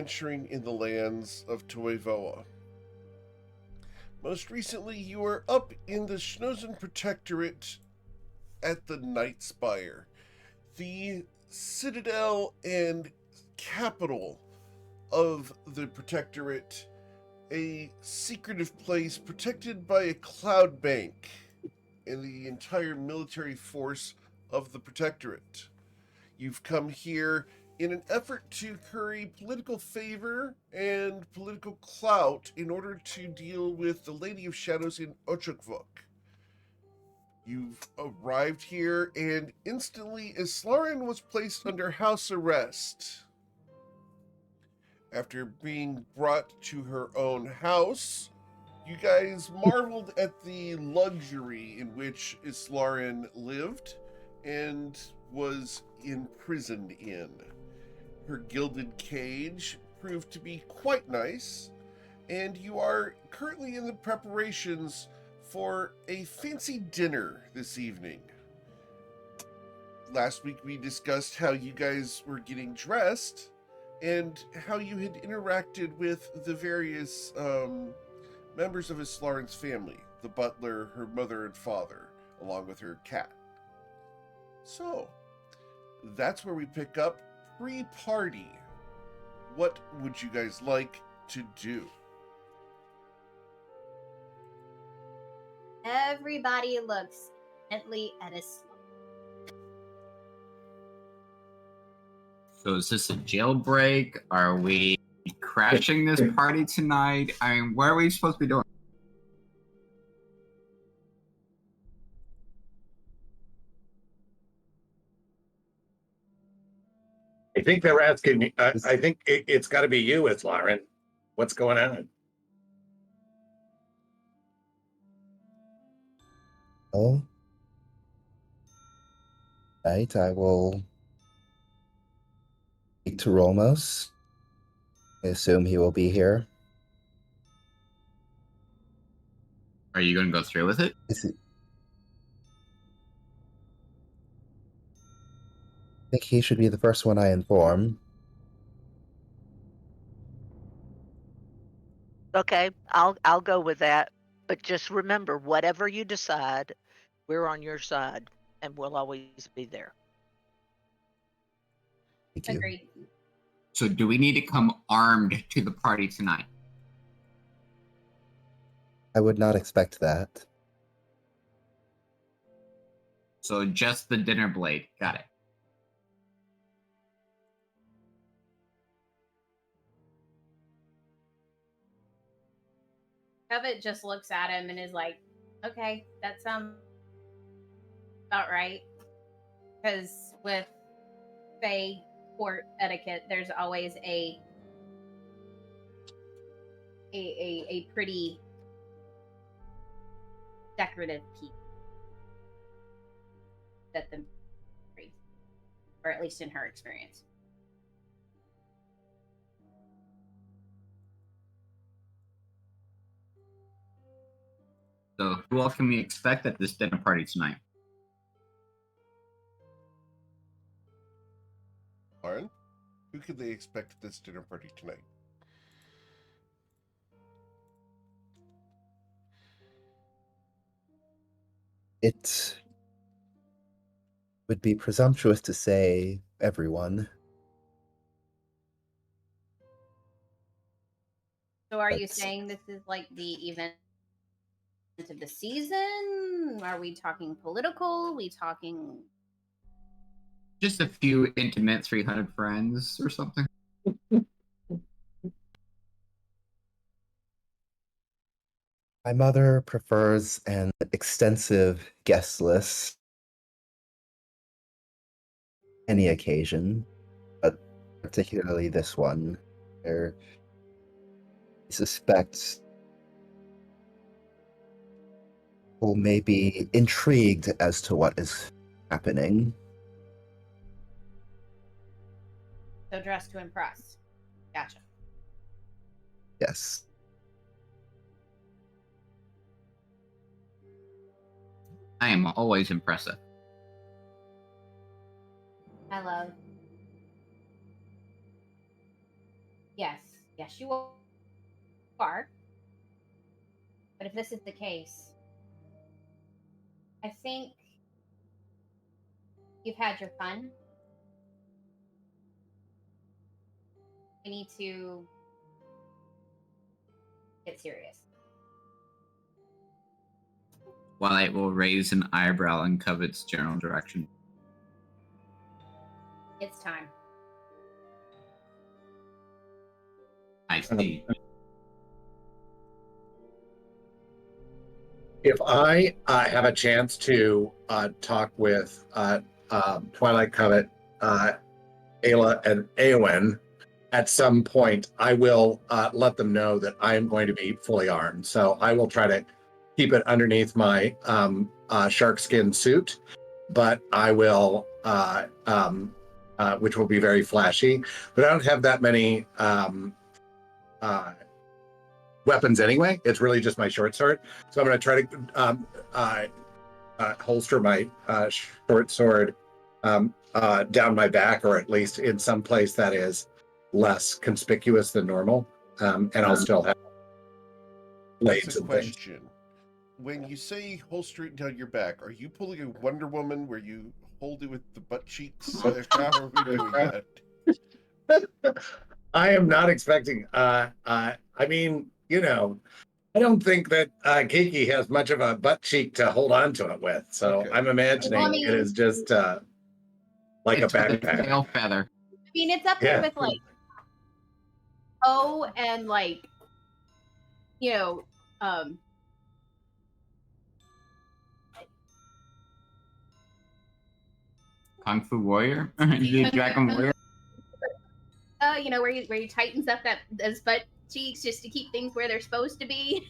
adventuring in the lands of Toivoa. Most recently, you were up in the Schnozen Protectorate at the Night Spire, the citadel and capital of the Protectorate, a secretive place protected by a cloud bank and the entire military force of the Protectorate. You've come here in an effort to curry political favor and political clout in order to deal with the Lady of Shadows in Ochokvok. You've arrived here, and instantly Islarian was placed under house arrest. After being brought to her own house, you guys marveled at the luxury in which Islarian lived and was imprisoned in. Her gilded cage proved to be quite nice, and you are currently in the preparations for a fancy dinner this evening. Last week we discussed how you guys were getting dressed and how you had interacted with the various members of Islarian's family, the butler, her mother and father, along with her cat. So, that's where we pick up pre-party. What would you guys like to do? Everybody looks intently at his. So is this a jailbreak? Are we crashing this party tonight? I mean, what are we supposed to be doing? I think they're asking. I think it's got to be you, it's Lauren. What's going on? Oh, right. I will speak to Rolmos. I assume he will be here. Are you going to go through with it? I think he should be the first one I inform. Okay, I'll go with that. But just remember, whatever you decide, we're on your side, and we'll always be there. Thank you. Agreed. So do we need to come armed to the party tonight? I would not expect that. So just the dinner blade. Got it. Covet just looks at him and is like, okay, that sounds about right. Because with Fae court etiquette, there's always a pretty decorative piece that the, or at least in her experience. So who else can we expect at this dinner party tonight? Lauren, who could they expect at this dinner party tonight? It would be presumptuous to say everyone. So are you saying this is like the event of the season? Are we talking political? Are we talking Just a few intimate 300 friends or something? My mother prefers an extensive guest list. Any occasion, but particularly this one, where I suspect people may be intrigued as to what is happening. so dressed to impress? Gotcha. Yes. I am always impressive. I love. Yes. Yes, you are. But if this is the case, I think you've had your fun. We need to get serious. Twilight will raise an eyebrow in Covet's general direction. It's time. I see. If I have a chance to talk with Twilight Covet, Ayla, and Eowyn at some point, I will let them know that I am going to be fully armed. So I will try to keep it underneath my shark skin suit, but I will, which will be very flashy. But I don't have that many weapons anyway. It's really just my short sword. So I'm going to try to holster my short sword down my back, or at least in some place that is less conspicuous than normal. And I'll still have blades That's a and things. question. When you say holster it down your back, are you pulling a Wonder Woman where you hold it with the butt cheeks? How are we doing that? I am not expecting. I mean, I don't think that Kiki has much of a butt cheek to hold on to it with. So Okay. I'm imagining Well, I mean- it is just like It's a with a backpack. tail feather. I mean, it's up there Yeah. with like O and like, you know, Kung Fu Warrior? The Dragon Warrior? where you tightens up those butt cheeks just to keep things where they're supposed to be.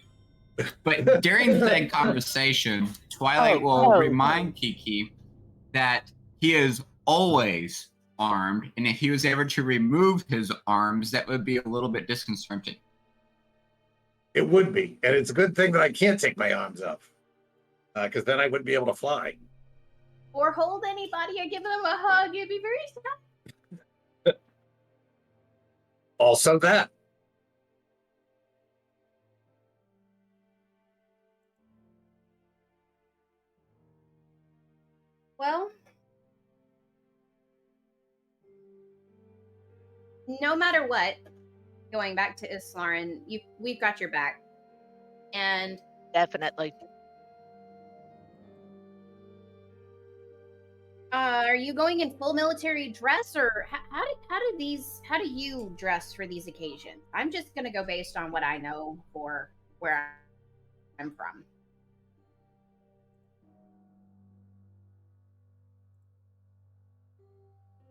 But during the conversation, Twilight will remind Kiki that he is always armed, and if he was ever to remove his arms, that would be a little bit disconcerting. It would be. And it's a good thing that I can't take my arms off, because then I wouldn't be able to fly. Or hold anybody or give them a hug. It'd be very sad. Also that. Well, no matter what, going back to Islarin, we've got your back. And Definitely. are you going in full military dress, or how do you dress for these occasions? I'm just gonna go based on what I know for where I'm from.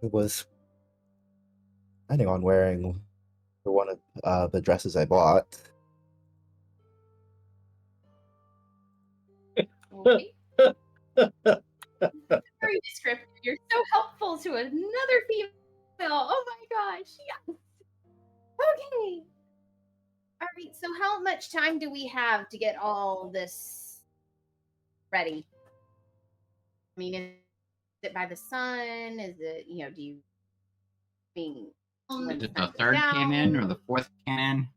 It was planning on wearing one of the dresses I bought. Okay. Very descriptive. You're so helpful to another female. Oh my gosh. Yes. Okay. All right. So how much time do we have to get all this ready? I mean, is it by the sun? Is it, do you mean when Is the it the sun goes third cannon or down? the fourth cannon?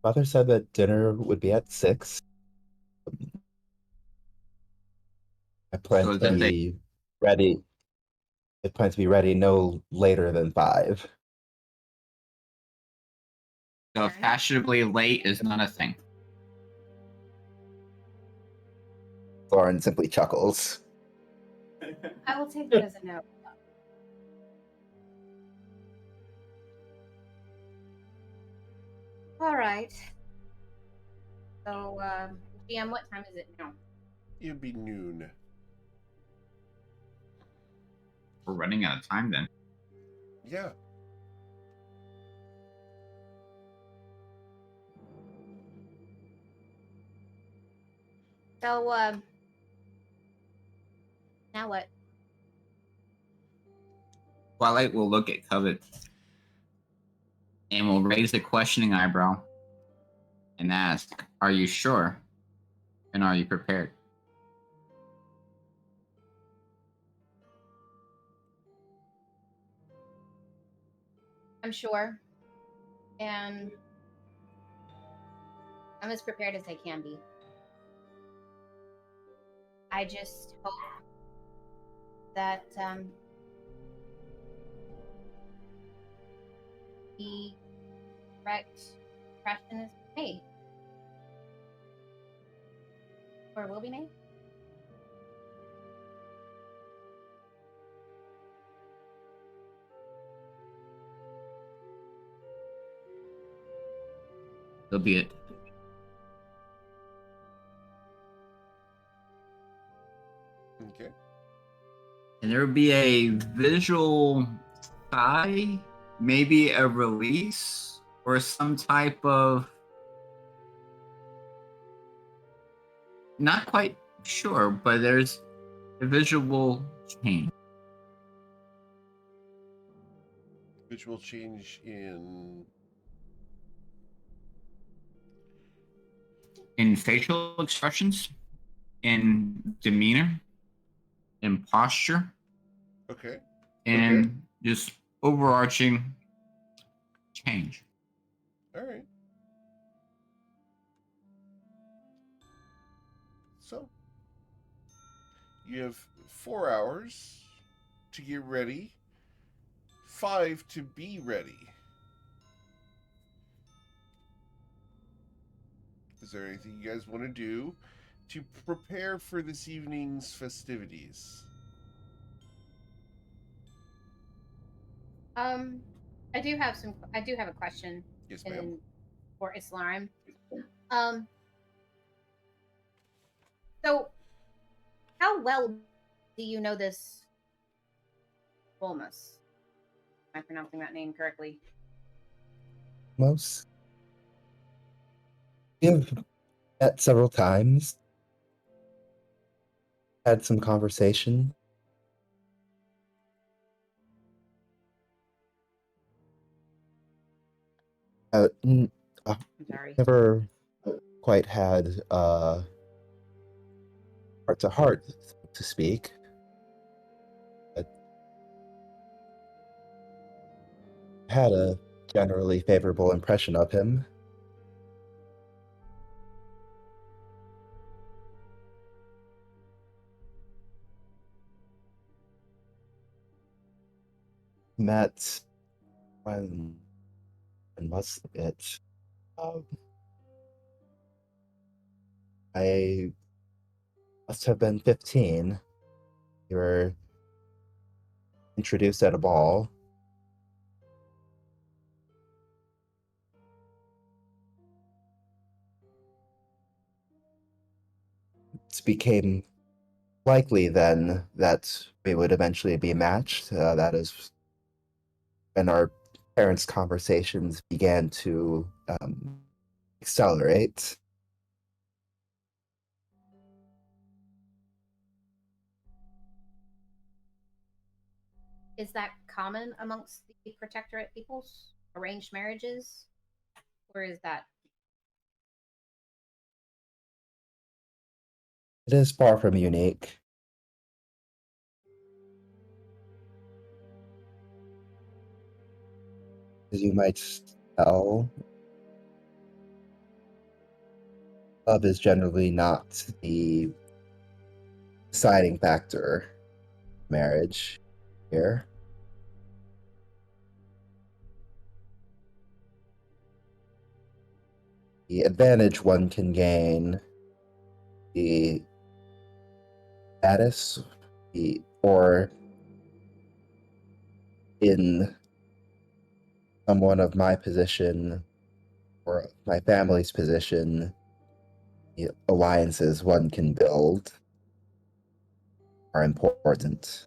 Mother said that dinner would be at 6. I plan So to that they- be ready. I plan to be ready no later than 5. So fashionably late is not a thing. Lauren simply chuckles. I will take that as a no. All right. So, GM, what time is it now? It'd be noon. We're running out of time then. Yeah. So, now what? Twilight will look at Covet and will raise a questioning eyebrow and ask, "Are you sure? And are you prepared?" I'm sure. And I'm as prepared as I can be. I just hope that the correct impression is made, or will be made. So be it. Okay. And there would be a visual sigh, maybe a release, or some type of. Not quite sure, but there's a visual change. Visual change In facial expressions, in demeanor, in posture, Okay. and just overarching change. All right. So, you have 4 hours to get ready, 5 to be ready. Is there anything you guys want to do to prepare for this evening's festivities? I do have some. I do have a question. Yes, ma'am. For Islam. Um, so how well do you know this Volmus? Am I pronouncing that name correctly? Most. We've met several times, had some conversation. I'm sorry. Never quite had heart to heart to speak. But had a generally favorable impression of him. Met when was it? I must have been 15. We were introduced at a ball. It became likely then that we would eventually be matched. That is when our parents' conversations began to accelerate. Is that common amongst the protectorate peoples? Arranged marriages? Or is that It is far from unique. As you might tell, love is generally not the deciding factor in marriage here. The advantage one can gain, the status, or in someone of my position or my family's position, the alliances one can build are important.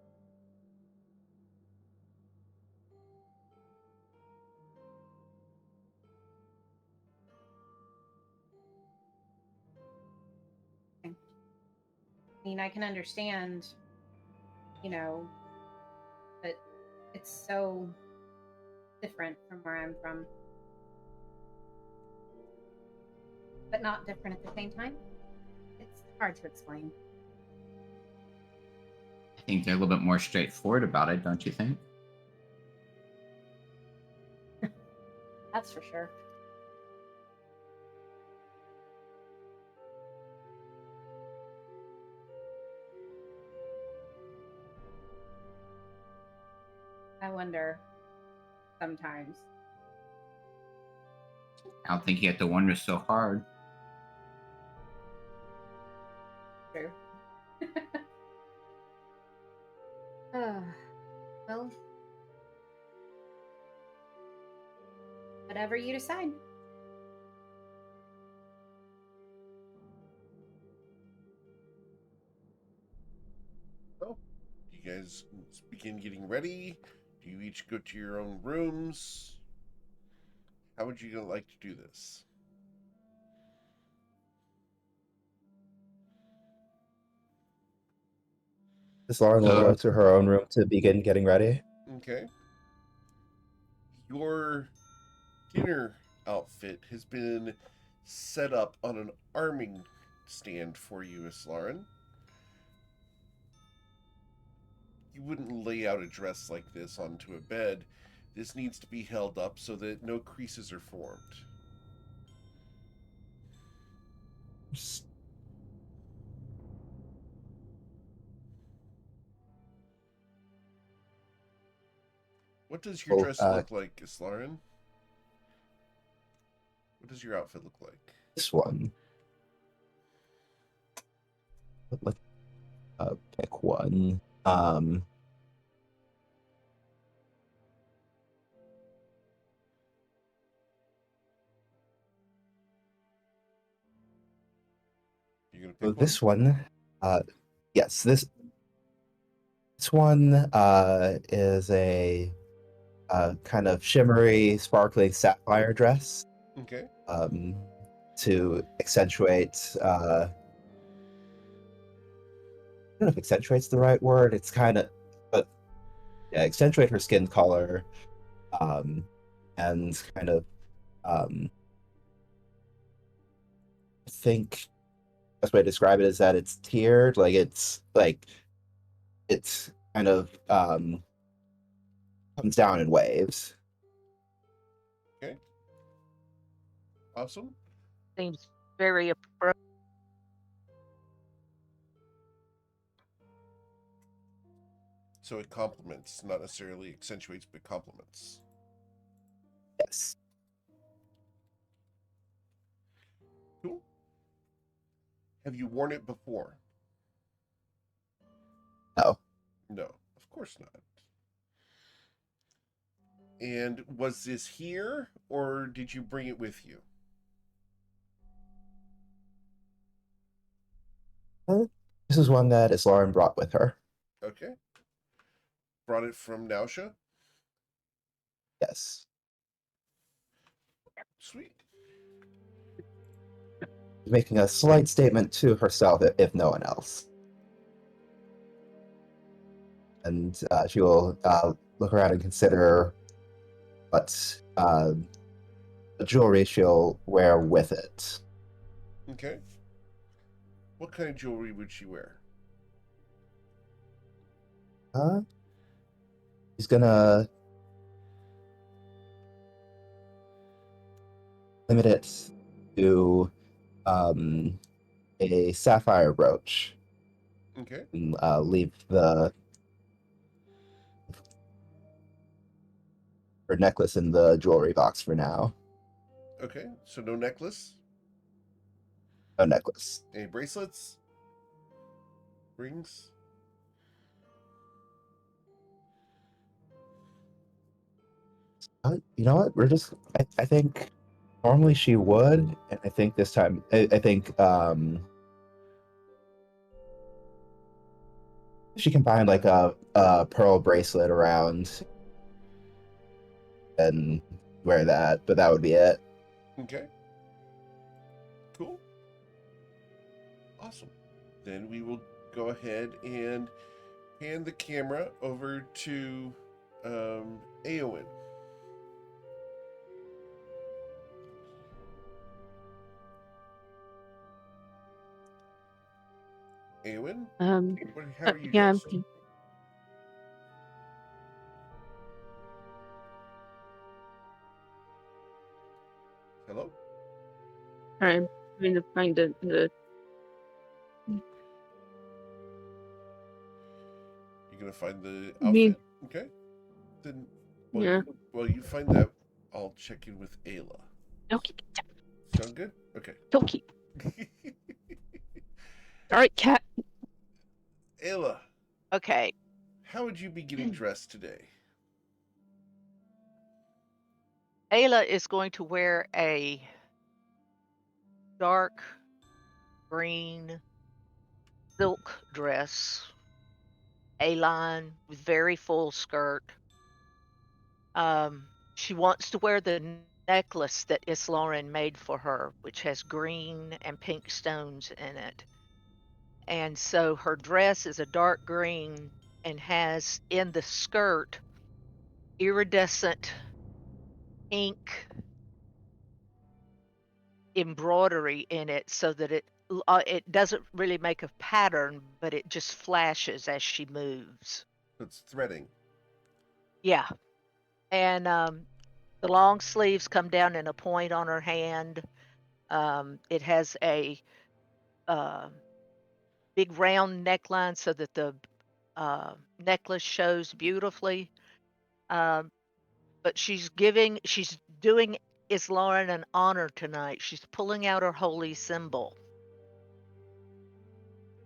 I mean, I can understand, but it's so different from where I'm from. But not different at the same time. It's hard to explain. I think they're a little bit more straightforward about it, don't you think? That's for sure. I wonder sometimes. I don't think you have to wonder so hard. True. Well, whatever you decide. Oh, you guys begin getting ready? Do you each go to your own rooms? How would you like to do this? Miss Lauren will go to her own room to begin getting ready. Okay. Your dinner outfit has been set up on an arming stand for you, Miss Lauren. You wouldn't lay out a dress like this onto a bed. This needs to be held up so that no creases are formed. What does your dress look like, Islaren? What does your outfit look like? This one. Let's pick one. You're gonna pick this one. Yes, this one is a kind of shimmery, sparkling sapphire dress. Okay. To accentuate. I don't know if accentuate's the right word. It's kind of, but yeah, accentuate her skin color, and kind of, I think the best way to describe it is that it's tiered, it's kind of comes down in waves. Okay. Awesome. Seems very appropriate. So it complements, not necessarily accentuates, but complements. Yes. Cool. Have you worn it before? No. No, of course not. And was this here, or did you bring it with you? This is one that Islaren brought with her. Okay. Brought it from Nausha? Yes. Sweet. Making a slight statement to herself, if no one else. And she will look around and consider what jewelry she'll wear with it. Okay. What kind of jewelry would she wear? She's gonna limit it to a sapphire brooch. Okay. And leave her necklace in the jewelry box for now. Okay. So no necklace? No necklace. Any bracelets? Rings? You know what? We're just. I think normally she would, and I think this time. I think she can find like a pearl bracelet around and wear that, but that would be it. Okay. Cool. Awesome. Then we will go ahead and hand the camera over to Aowen. Aowen? How are you dressed? I'm trying to find the You're gonna find the Me. outfit? Okay. Then, Yeah. while you find that, I'll check in with Ayla. Okay. Sound good? Okay. Okay. All right, cat. Ayla, Okay. how would you be getting dressed today? Ayla is going to wear a dark green silk dress, A-line with very full skirt. She wants to wear the necklace that Lauren made for her, which has green and pink stones in it. And so her dress is a dark green and has in the skirt iridescent pink embroidery in it so that it doesn't really make a pattern, but it just flashes as she moves. It's threading. Yeah. And the long sleeves come down in a point on her hand. It has a big round neckline so that the necklace shows beautifully. But she's doing Lauren an honor tonight. She's pulling out her holy symbol.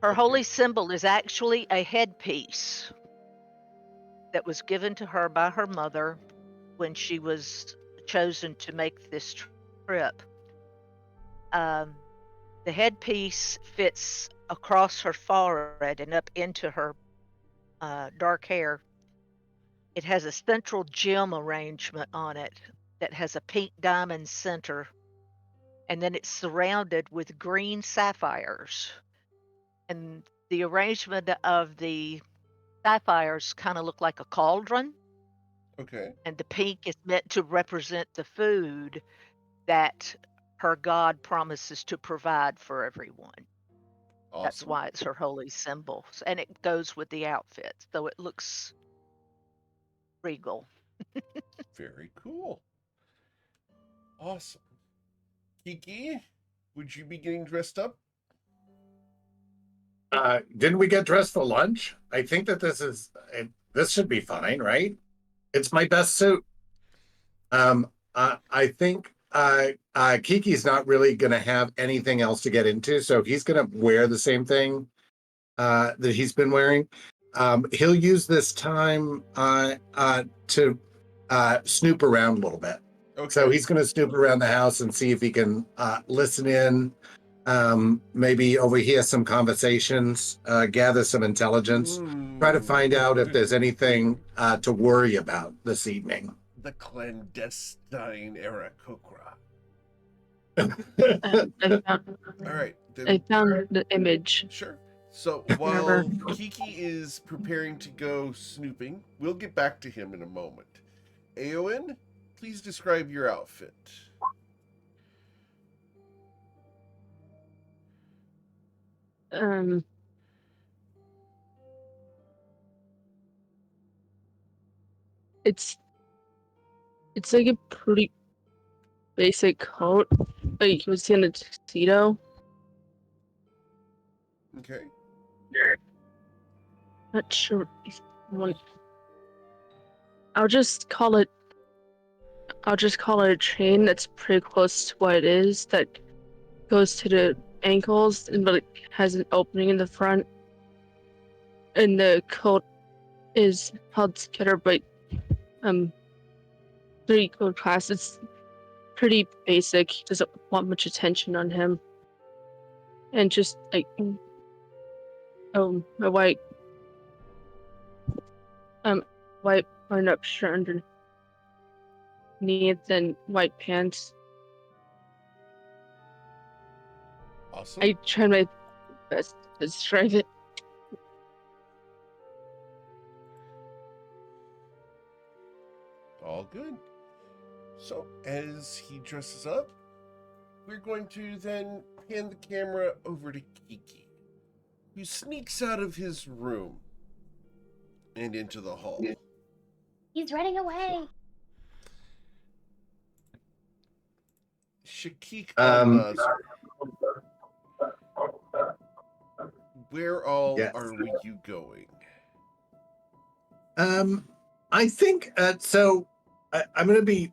Her Okay. holy symbol is actually a headpiece that was given to her by her mother when she was chosen to make this trip. The headpiece fits across her forehead and up into her dark hair. It has a central gem arrangement on it that has a pink diamond center, and then it's surrounded with green sapphires. And the arrangement of the sapphires kind of look like a cauldron, Okay. and the pink is meant to represent the food that her God promises to provide for everyone. That's Awesome. why it's her holy symbol. And it goes with the outfit. So it looks regal. Very cool. Awesome. Kiki, would you be getting dressed up? Didn't we get dressed for lunch? I think that this should be fine, right? It's my best suit. I think Kiki's not really going to have anything else to get into, so he's going to wear the same thing that he's been wearing. He'll use this time to snoop around a little bit. Okay. So he's going to snoop around the house and see if he can listen in, maybe overhear some conversations, gather some intelligence, try to find out if there's anything to worry about this evening. The clandestine Aarakocra. I found. All right. Then, I found the image. sure. So while Kiki is preparing to go snooping, we'll get back to him in a moment. Aowen, please describe your outfit. It's like a pretty basic coat. Like you would see in a tuxedo. Okay. Not sure. I'll just call it a chain that's pretty close to what it is, that goes to the ankles, but it has an opening in the front. And the coat is held together by 3 code class. It's pretty basic. He doesn't want much attention on him. And just like a white button-up shirt underneath and white pants. Awesome. I tried my best to describe it. All good. So as he dresses up, we're going to then hand the camera over to Kiki, who sneaks out of his room and into the hall. He's running away. Shakik al-Nazir, where all Yes. are you going? I think so. I'm going to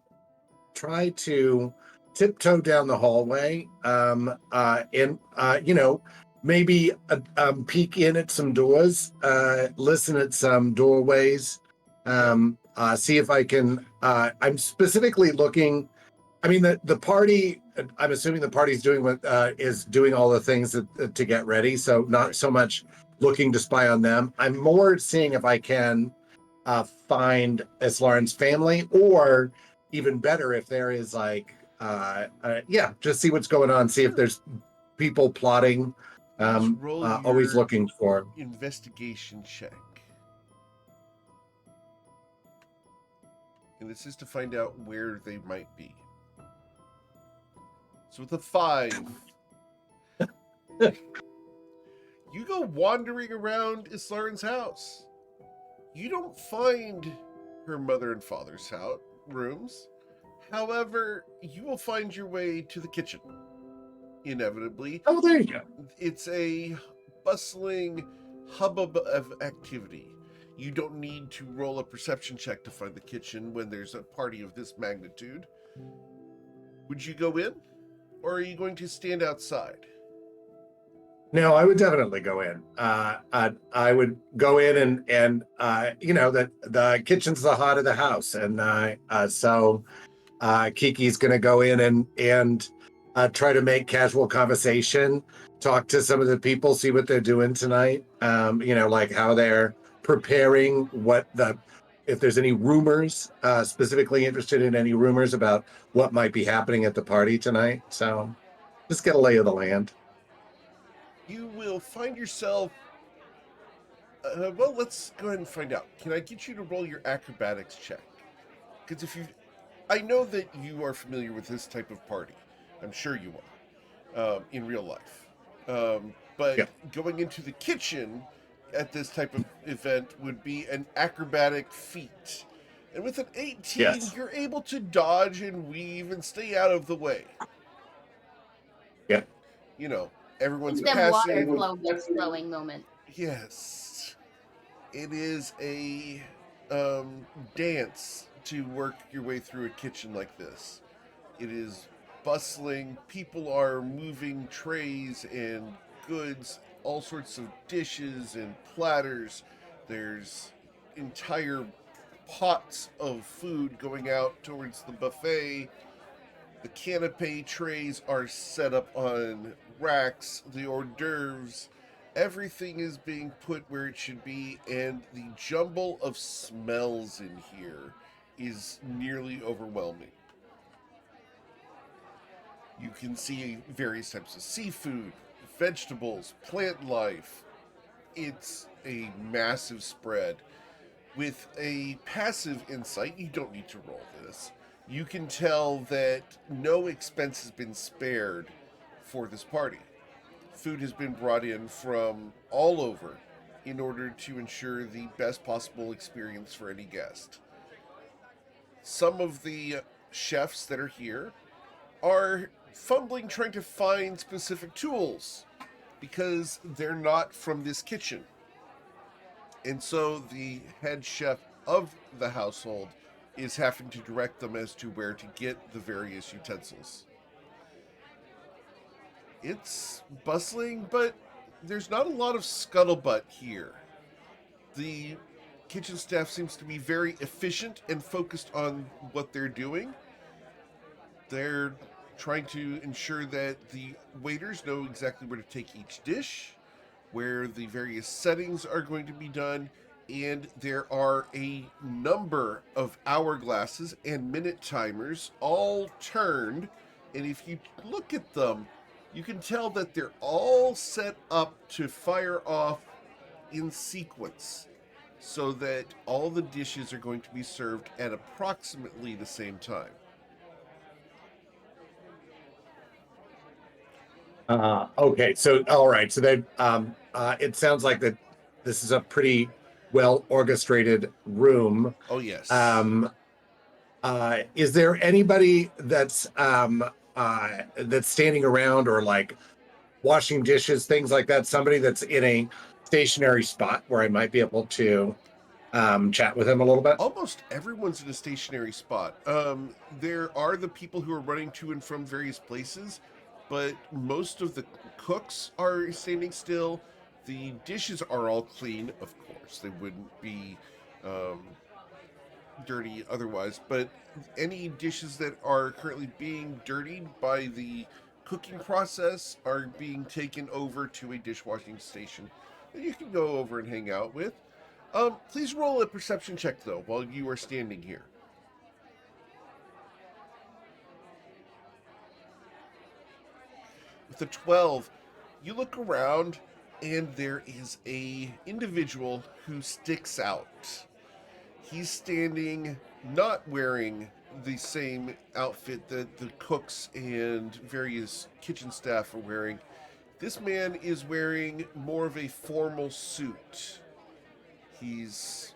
try to tiptoe down the hallway. And maybe peek in at some doors, listen at some doorways, see if I can. I'm specifically looking. I mean, the party. I'm assuming the party's doing what is doing all the things to get ready. So not so much looking to spy on them. I'm more seeing if I can find Islarin's family, or even better, if there is just see what's going on. See if there's people plotting. Roll Always your looking for investigation check. And this is to find out where they might be. So with a 5, you go wandering around Islarin's house. You don't find her mother and father's rooms. However, you will find your way to the kitchen. Inevitably. Oh, there you go. It's a bustling hubbub of activity. You don't need to roll a perception check to find the kitchen when there's a party of this magnitude. Would you go in? Or are you going to stand outside? No, I would definitely go in. I would go in and that the kitchen's the heart of the house, and so Kiki's going to go in and try to make casual conversation, talk to some of the people, see what they're doing tonight. Like how they're preparing, if there's any rumors, specifically interested in any rumors about what might be happening at the party tonight. So just get a lay of the land. You will find yourself... let's go ahead and find out. Can I get you to roll your acrobatics check? Because I know that you are familiar with this type of party. I'm sure you are, in real life. But yeah. Going into the kitchen at this type of event would be an acrobatic feat. And with an 18, yes. You're able to dodge and weave and stay out of the way. Yeah. Everyone's them passing. water flowing moment. Yes. It is a dance to work your way through a kitchen like this. It is bustling. People are moving trays and goods, all sorts of dishes and platters. There's entire pots of food going out towards the buffet. The canapé trays are set up on racks, the hors d'oeuvres. Everything is being put where it should be, and the jumble of smells in here is nearly overwhelming. You can see various types of seafood, vegetables, plant life. It's a massive spread. With a passive insight, you don't need to roll this. You can tell that no expense has been spared for this party. Food has been brought in from all over in order to ensure the best possible experience for any guest. Some of the chefs that are here are fumbling trying to find specific tools because they're not from this kitchen. And so the head chef of the household is having to direct them as to where to get the various utensils. It's bustling, but there's not a lot of scuttlebutt here. The kitchen staff seems to be very efficient and focused on what they're doing. They're trying to ensure that the waiters know exactly where to take each dish, where the various settings are going to be done, and there are a number of hourglasses and minute timers all turned, and if you look at them, you can tell that they're all set up to fire off in sequence so that all the dishes are going to be served at approximately the same time. Okay, so all right, so they it sounds like that this is a pretty well orchestrated room. Oh yes. Is there anybody that's that's standing around or like washing dishes, things like that? Somebody that's in a stationary spot where I might be able to chat with him a little bit? Almost everyone's in a stationary spot. There are the people who are running to and from various places, but most of the cooks are standing still. The dishes are all clean, of course. They wouldn't be um, dirty otherwise, but any dishes that are currently being dirtied by the cooking process are being taken over to a dishwashing station that you can go over and hang out with. Please roll a perception check, though, while you are standing here. With a 12, you look around, and there is a individual who sticks out. He's standing not wearing the same outfit that the cooks and various kitchen staff are wearing. This man is wearing more of a formal suit. He's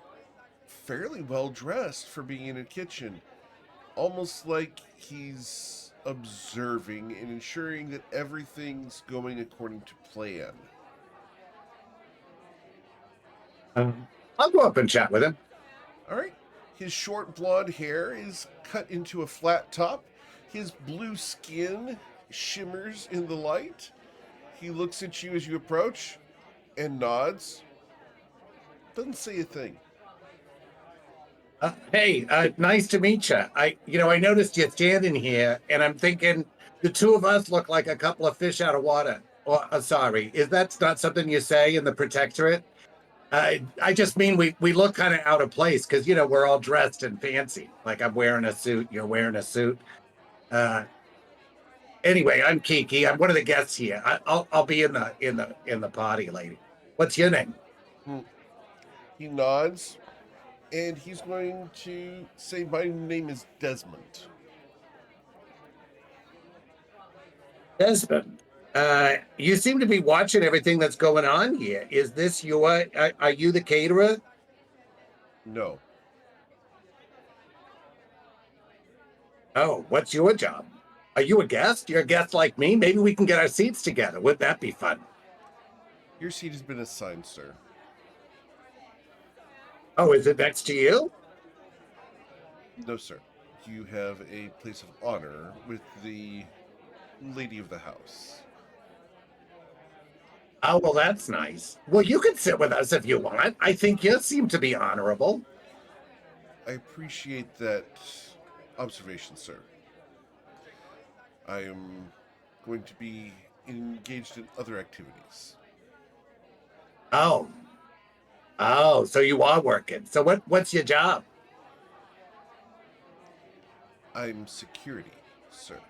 fairly well dressed for being in a kitchen, almost like he's observing and ensuring that everything's going according to plan. I'll go up and chat with him. All right. His short blonde hair is cut into a flat top. His blue skin shimmers in the light. He looks at you as you approach and nods. Doesn't say a thing. Hey, nice to meet you. I noticed you standing here, and I'm thinking the two of us look like a couple of fish out of water. Or, sorry, is that not something you say in the Protectorate? I just mean we look kind of out of place because we're all dressed and fancy. Like I'm wearing a suit, you're wearing a suit. Anyway, I'm Kiki. I'm one of the guests here. I'll be in the party, lady. What's your name? He nods, and he's going to say, "My name is Desmond." Desmond. You seem to be watching everything that's going on here. Is this your? Are you the caterer? No. Oh, what's your job? Are you a guest? You're a guest like me? Maybe we can get our seats together. Wouldn't that be fun? Your seat has been assigned, sir. Oh, is it next to you? No, sir. You have a place of honor with the lady of the house. Oh, well, that's nice. Well, you can sit with us if you want. I think you seem to be honorable. I appreciate that observation, sir. I am going to be engaged in other activities. Oh. Oh, so you are working. So what's your job? I'm security, sir.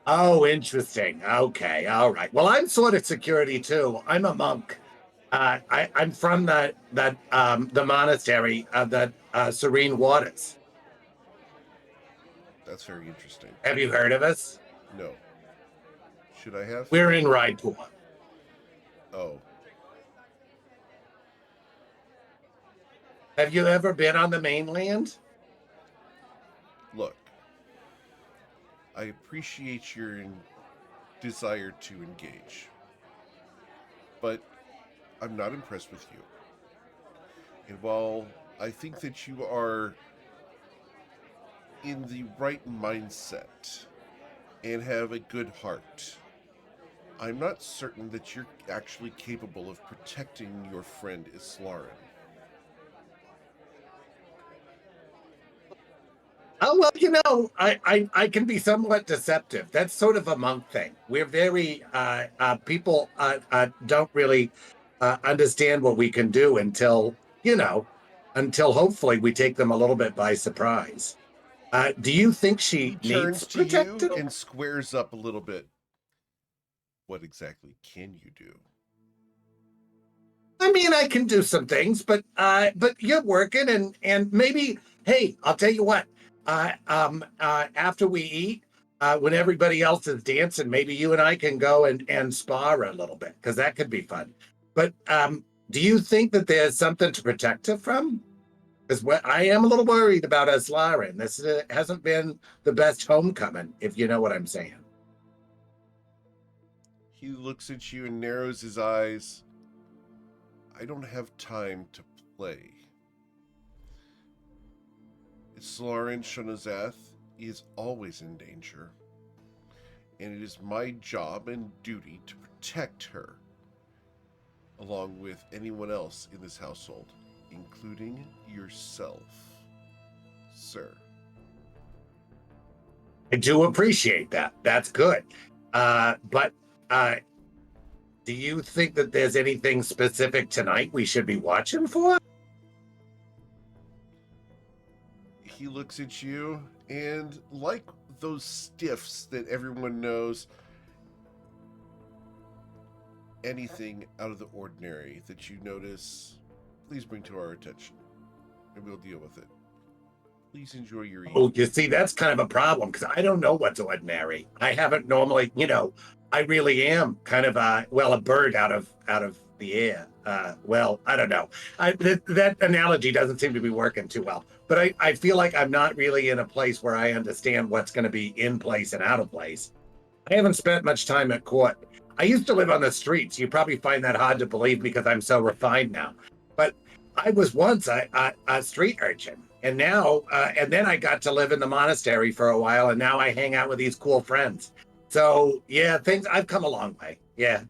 Oh, interesting. Okay, all right. Well, I'm sort of security too. I'm a monk. I'm from the monastery of the Serene Waters. That's very interesting. Have you heard of us? No. Should I have? We're in Raipur. Oh. Have you ever been on the mainland? Look. I appreciate your desire to engage. But I'm not impressed with you. And while I think that you are in the right mindset and have a good heart, I'm not certain that you're actually capable of protecting your friend Islarin. Oh, well, I can be somewhat deceptive. That's sort of a monk thing. We're very, people don't really understand what we can do until hopefully we take them a little bit by surprise. Do you think she He turns needs to protected? you and squares up a little bit. What exactly can you do? I mean, I can do some things, but you're working and maybe, hey, I'll tell you what. After we eat, when everybody else is dancing, maybe you and I can go and spar a little bit because that could be fun. But do you think that there's something to protect her from? Because I am a little worried about Aslaren. This hasn't been the best homecoming, if you know what I'm saying. He looks at you and narrows his eyes. I don't have time to play. Aslaren Shonazath is always in danger, and it is my job and duty to protect her, along with anyone else in this household, including yourself, sir. I do appreciate that. That's good. But do you think that there's anything specific tonight we should be watching for? He looks at you, and like those stiffs that everyone knows, anything out of the ordinary that you notice, please bring to our attention, and we'll deal with it. Please enjoy your evening. Oh, you see, that's kind of a problem because I don't know what's ordinary. I haven't normally, I really am kind of a bird out of the air. Well, I don't know. That analogy doesn't seem to be working too well. But I feel like I'm not really in a place where I understand what's going to be in place and out of place. I haven't spent much time at court. I used to live on the streets. You probably find that hard to believe because I'm so refined now. But I was once a street urchin. And now, and then I got to live in the monastery for a while, and now I hang out with these cool friends. So yeah, I've come a long way. Yeah.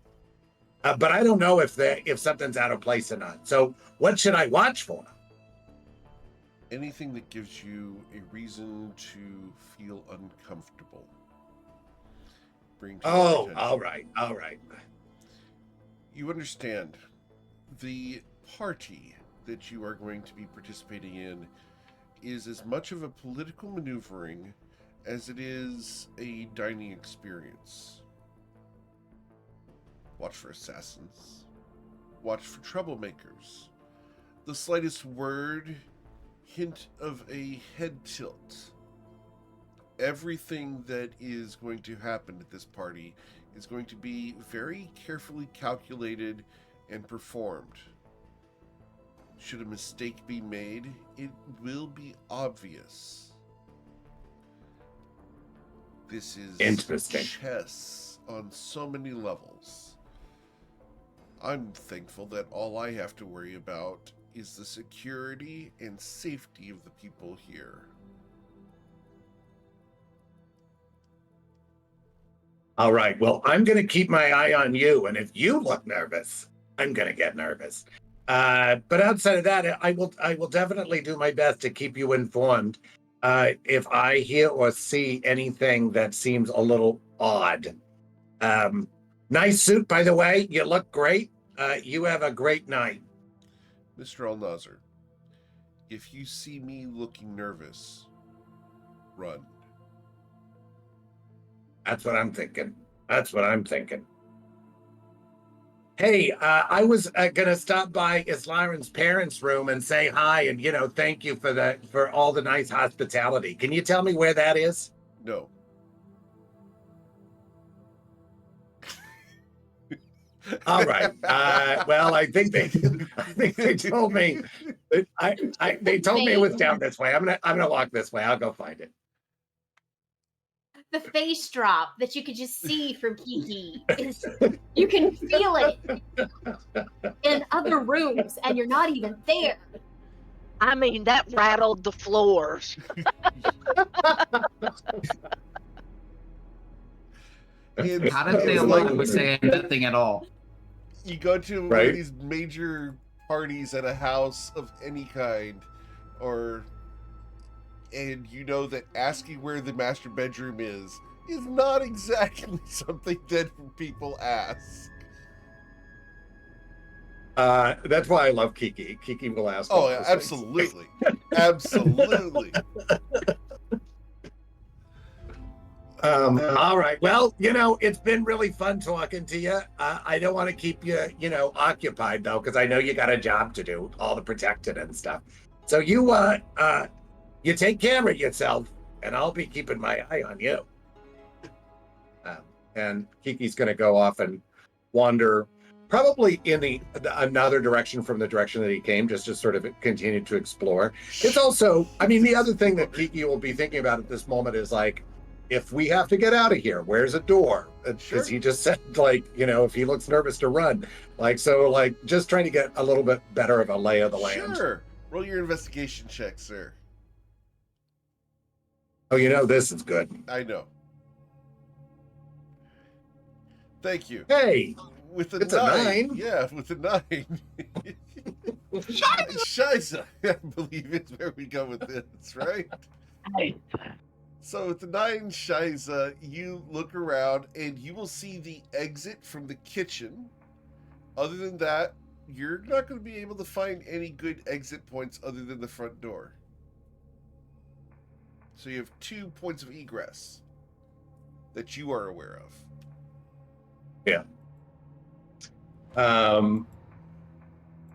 But I don't know if something's out of place or not. So what should I watch for? Anything that gives you a reason to feel uncomfortable. Bring to your attention. All right. You understand, the party that you are going to be participating in is as much of a political maneuvering as it is a dining experience. Watch for assassins. Watch for troublemakers. The slightest word, hint of a head tilt. Everything that is going to happen at this party is going to be very carefully calculated and performed. Should a mistake be made, it will be obvious. This is interesting. Chess on so many levels. I'm thankful that all I have to worry about is the security and safety of the people here. All right. Well, I'm going to keep my eye on you, and if you look nervous, I'm going to get nervous. But outside of that, I will definitely do my best to keep you informed if I hear or see anything that seems a little odd. Nice suit, by the way. You look great. You have a great night. Mr. Al-Nazar, if you see me looking nervous, run. That's what I'm thinking. Hey, I was gonna stop by Islaren's parents' room and say hi and thank you for all the nice hospitality. Can you tell me where that is? No. All right. Well, I think they told me. They told me it was down this way. I'm gonna walk this way. I'll go find it. The face drop that you could just see from Kiki is, you can feel it in other rooms and you're not even there. I mean, that rattled the floors. How did they alone with saying nothing at all? You go to one of these major parties at a house of any kind, and you know that asking where the master bedroom is not exactly something that people ask. That's why I love Kiki. Kiki will ask. Oh, yeah, absolutely. Absolutely. All right. Well, it's been really fun talking to you. I don't want to keep you, occupied though, because I know you got a job to do, all the protecting and stuff. So you take care of yourself, and I'll be keeping my eye on you. And Kiki's going to go off and wander probably in another direction from the direction that he came, just to sort of continue to explore. It's also, I mean, the other thing that Kiki will be thinking about at this moment is like, if we have to get out of here, where's a door? Because he just said, like, if he looks nervous to run, so just trying to get a little bit better of a lay of the land. Sure. Roll your investigation check, sir. Oh, this is good. I know. Thank you. Hey, With it's a 9. Yeah, with a 9. Shiza, I believe is where we go with this, right? So with the 9 Shiza, you look around and you will see the exit from the kitchen. Other than that, you're not going to be able to find any good exit points other than the front door. So you have 2 points of egress that you are aware of. Yeah.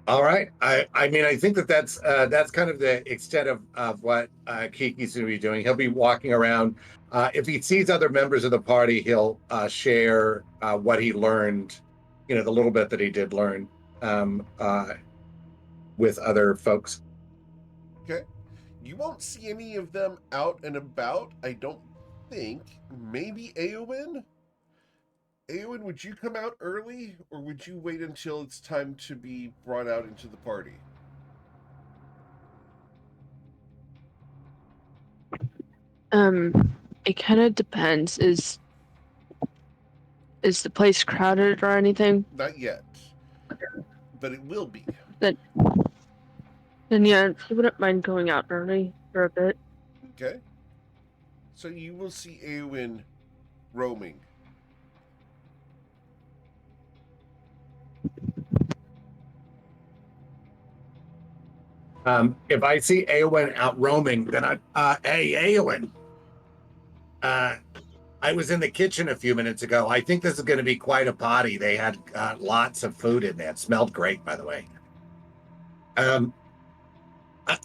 All right. I mean, I think that's kind of the extent of what Kiki's going to be doing. He'll be walking around. If he sees other members of the party, he'll share what he learned, the little bit that he did learn with other folks. Okay. You won't see any of them out and about, I don't think. Maybe Eowyn? Eowyn, would you come out early, or would you wait until it's time to be brought out into the party? It kind of depends. Is the place crowded or anything? Not yet, but it will be. Then yeah, I wouldn't mind going out early for a bit. Okay. So you will see Eowyn roaming. If I see Eowyn out roaming, then hey, Eowyn, I was in the kitchen a few minutes ago. I think this is going to be quite a party. They had lots of food in there. It smelled great, by the way.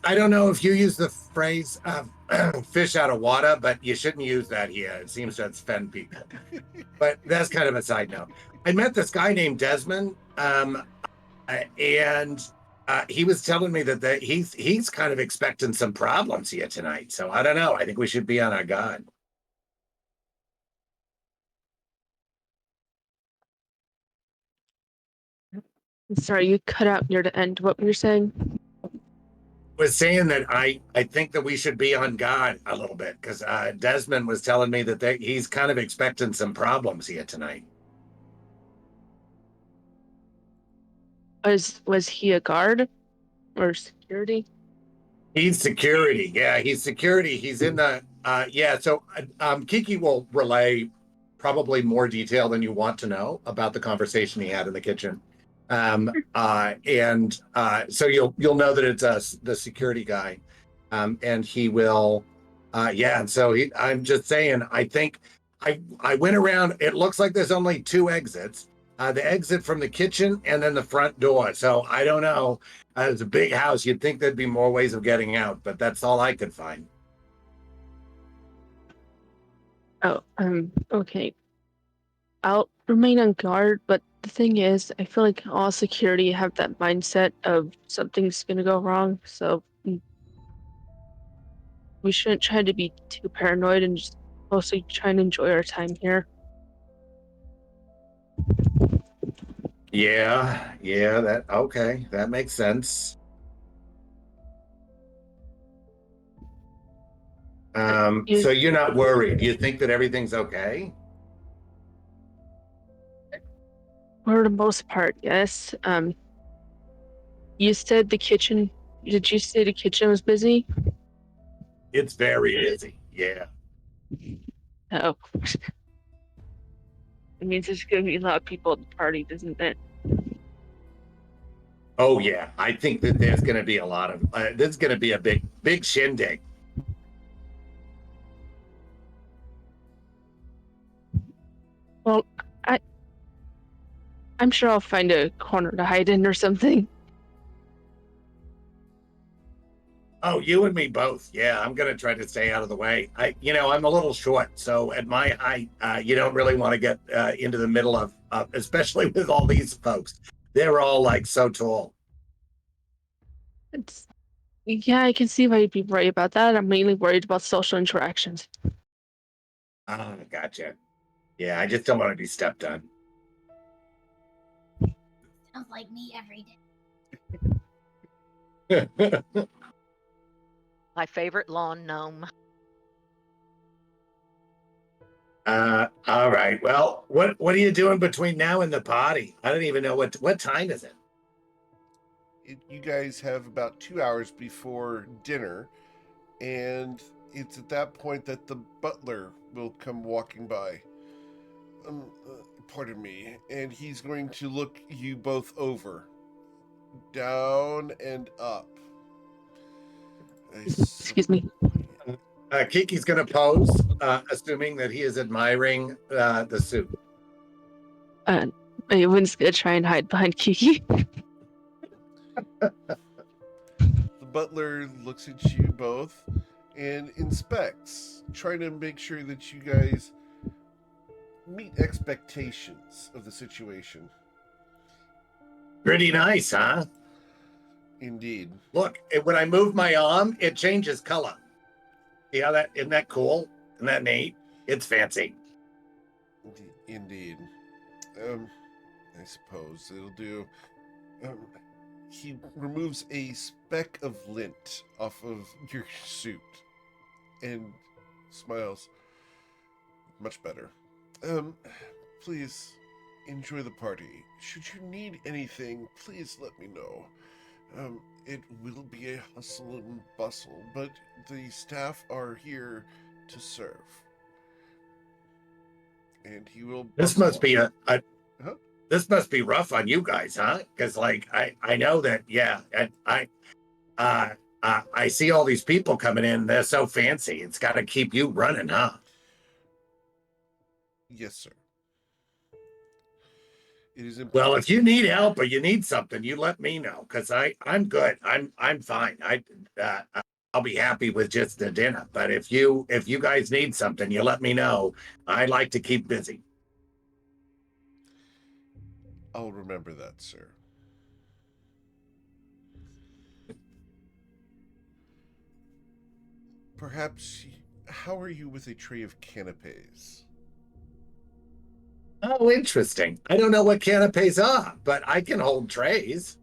I don't know if you use the phrase fish out of water, but you shouldn't use that here. It seems to offend people. But that's kind of a side note. I met this guy named Desmond, and he was telling me that he's kind of expecting some problems here tonight. So I don't know. I think we should be on our guard. Sorry, you cut out near the end. What were you saying? Was saying that I think that we should be on guard a little bit because Desmond was telling me that he's kind of expecting some problems here tonight. Was he a guard or security? He's security. Yeah, he's security. He's in the So Kiki will relay probably more detail than you want to know about the conversation he had in the kitchen. So you'll know that it's the security guy, and he will, And so I'm just saying, I think I went around. It looks like there's only 2 exits: the exit from the kitchen and then the front door. So I don't know. It's a big house. You'd think there'd be more ways of getting out, but that's all I could find. Oh, okay. I'll remain on guard, but the thing is, I feel like all security have that mindset of something's gonna go wrong, so we shouldn't try to be too paranoid and just mostly try and enjoy our time here. Yeah, that makes sense. So you're not worried. You think that everything's okay? For the most part, yes. You said the kitchen. Did you say the kitchen was busy? It's very busy. Yeah. Oh. It means there's going to be a lot of people at the party, doesn't it? Oh, yeah. I think that there's going to be a lot of... there's going to be a big shindig. Well, I'm sure I'll find a corner to hide in or something. Oh, you and me both. Yeah, I'm gonna try to stay out of the way. I'm a little short, so at my height, you don't really want to get into the middle of, especially with all these folks. They're all like so tall. It's, yeah, I can see why you'd be worried about that. I'm mainly worried about social interactions. Ah, gotcha. Yeah, I just don't want to be stepped on. Sounds like me every day. My favorite lawn gnome. All right. Well, what are you doing between now and the party? I don't even know what time is it. You guys have about 2 hours before dinner, and it's at that point that the butler will come walking by. Pardon me, and he's going to look you both over, down and up. Excuse me. Kiki's gonna pose, assuming that he is admiring the suit. Eowyn's gonna try and hide behind Kiki. The butler looks at you both and inspects, trying to make sure that you guys meet expectations of the situation. Pretty nice, huh? Indeed. Look, when I move my arm, it changes color. See how that? Isn't that cool? Isn't that neat? It's fancy. Indeed. I suppose it'll do. He removes a speck of lint off of your suit and smiles. Much better. Please enjoy the party. Should you need anything, please let me know. It will be a hustle and bustle, but the staff are here to serve. And he will. This must be Huh? This must be rough on you guys, huh? Because like I know that, yeah, and I see all these people coming in. They're so fancy. It's got to keep you running, huh? Yes, sir. It is important. Well, if you need help or you need something, you let me know, because I'm good. I'm fine. I'll be happy with just the dinner. But if you guys need something, you let me know. I like to keep busy. I'll remember that, sir. Perhaps, how are you with a tray of canapes? Oh, interesting. I don't know what canapes are, but I can hold trays.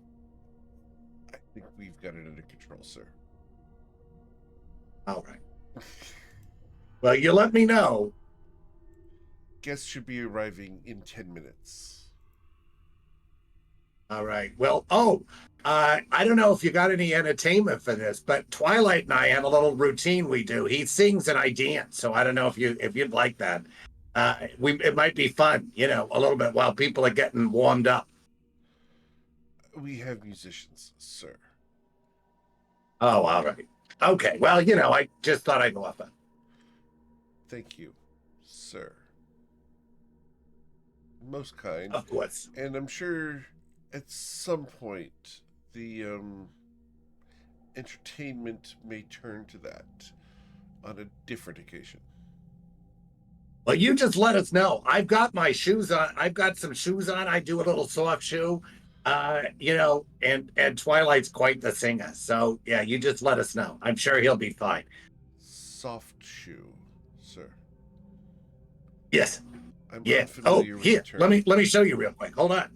I think we've got it under control, sir. All right. Well, you let me know. Guests should be arriving in 10 minutes. All right. Well, I don't know if you got any entertainment for this, but Twilight and I have a little routine we do. He sings and I dance, so I don't know if you'd like that. It might be fun, a little bit while people are getting warmed up. We have musicians, sir. Oh, all right. Okay. Well, I just thought I'd offer. Thank you, sir. Most kind. Of course. And I'm sure at some point the entertainment may turn to that on a different occasion. Well, you just let us know. I've got my shoes on. I've got some shoes on. I do a little soft shoe, and Twilight's quite the singer. So yeah, you just let us know. I'm sure he'll be fine. Soft shoe, sir. Yes. I'm yeah. unfamiliar with Here. the term. Let me show you real quick. Hold on.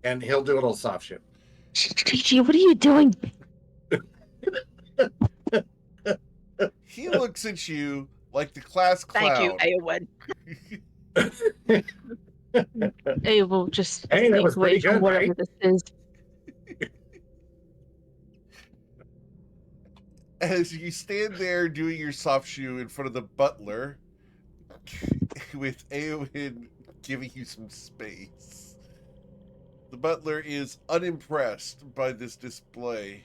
And he'll do a little soft shoe. Gigi, what are you doing? He looks at you like the class clown. Thank you, Eowyn. Hey, we'll just Hey, that take was away pretty from good, whatever right? this is. As you stand there doing your soft shoe in front of the butler, with Eowyn giving you some space, the butler is unimpressed by this display.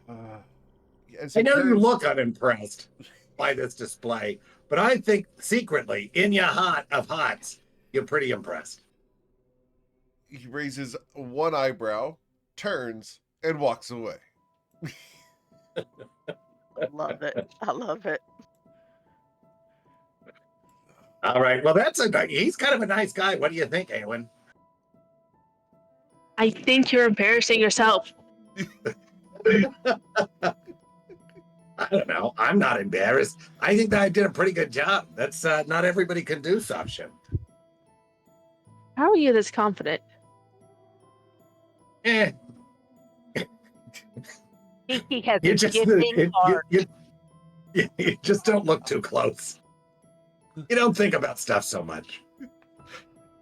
I know you look unimpressed by this display, but I think secretly, in your heart of hearts, you're pretty impressed. He raises one eyebrow, turns, and walks away. I love it. I love it. All right. Well, he's kind of a nice guy. What do you think, Awen? I think you're embarrassing yourself. I don't know. I'm not embarrassed. I think that I did a pretty good job. That's not everybody can do soft show. How are you this confident? Eh, He has you a just gifting heart. you just don't look too close. You don't think about stuff so much.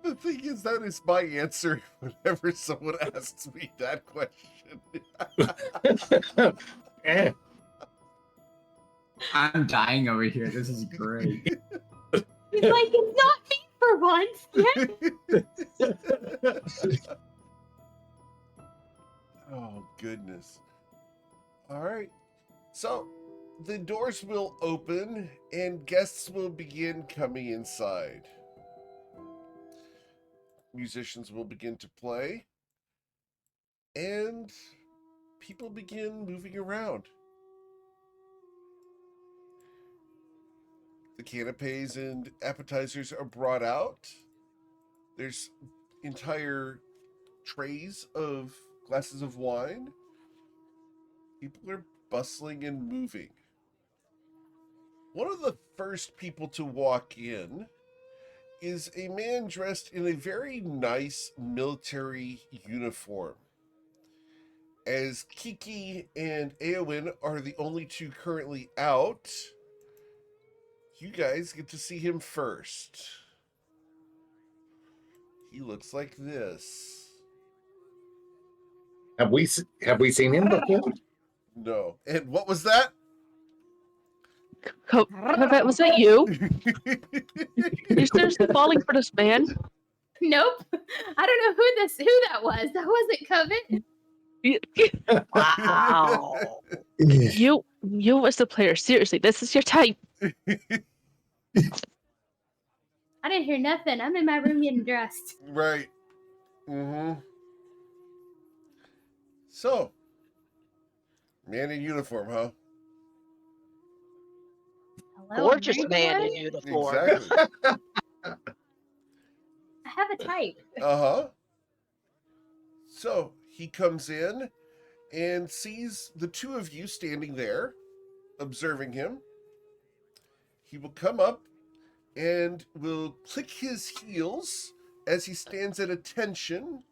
The thing is, that is my answer whenever someone asks me that question. Eh. I'm dying over here. This is great. He's like, it's not me for once. Yeah. Oh, goodness. All right. So, the doors will open and guests will begin coming inside. Musicians will begin to play, and people begin moving around. The canapes and appetizers are brought out. There's entire trays of glasses of wine. People are bustling and moving. One of the first people to walk in is a man dressed in a very nice military uniform. As Kiki and Eowyn are the only two currently out, you guys get to see him first. He looks like this. Have we seen him before? No. And what was that? Covet, was that you? You're seriously falling for this man? Nope. I don't know who that was. That wasn't Covet. Wow. You as the player, seriously, this is your type. I didn't hear nothing. I'm in my room getting dressed. Right. Mm-hmm. So, man in uniform, huh? Hello, Gorgeous man in everyone. uniform. Exactly. I have a type. Uh-huh. So, he comes in and sees the two of you standing there, observing him. He will come up and will click his heels as he stands at attention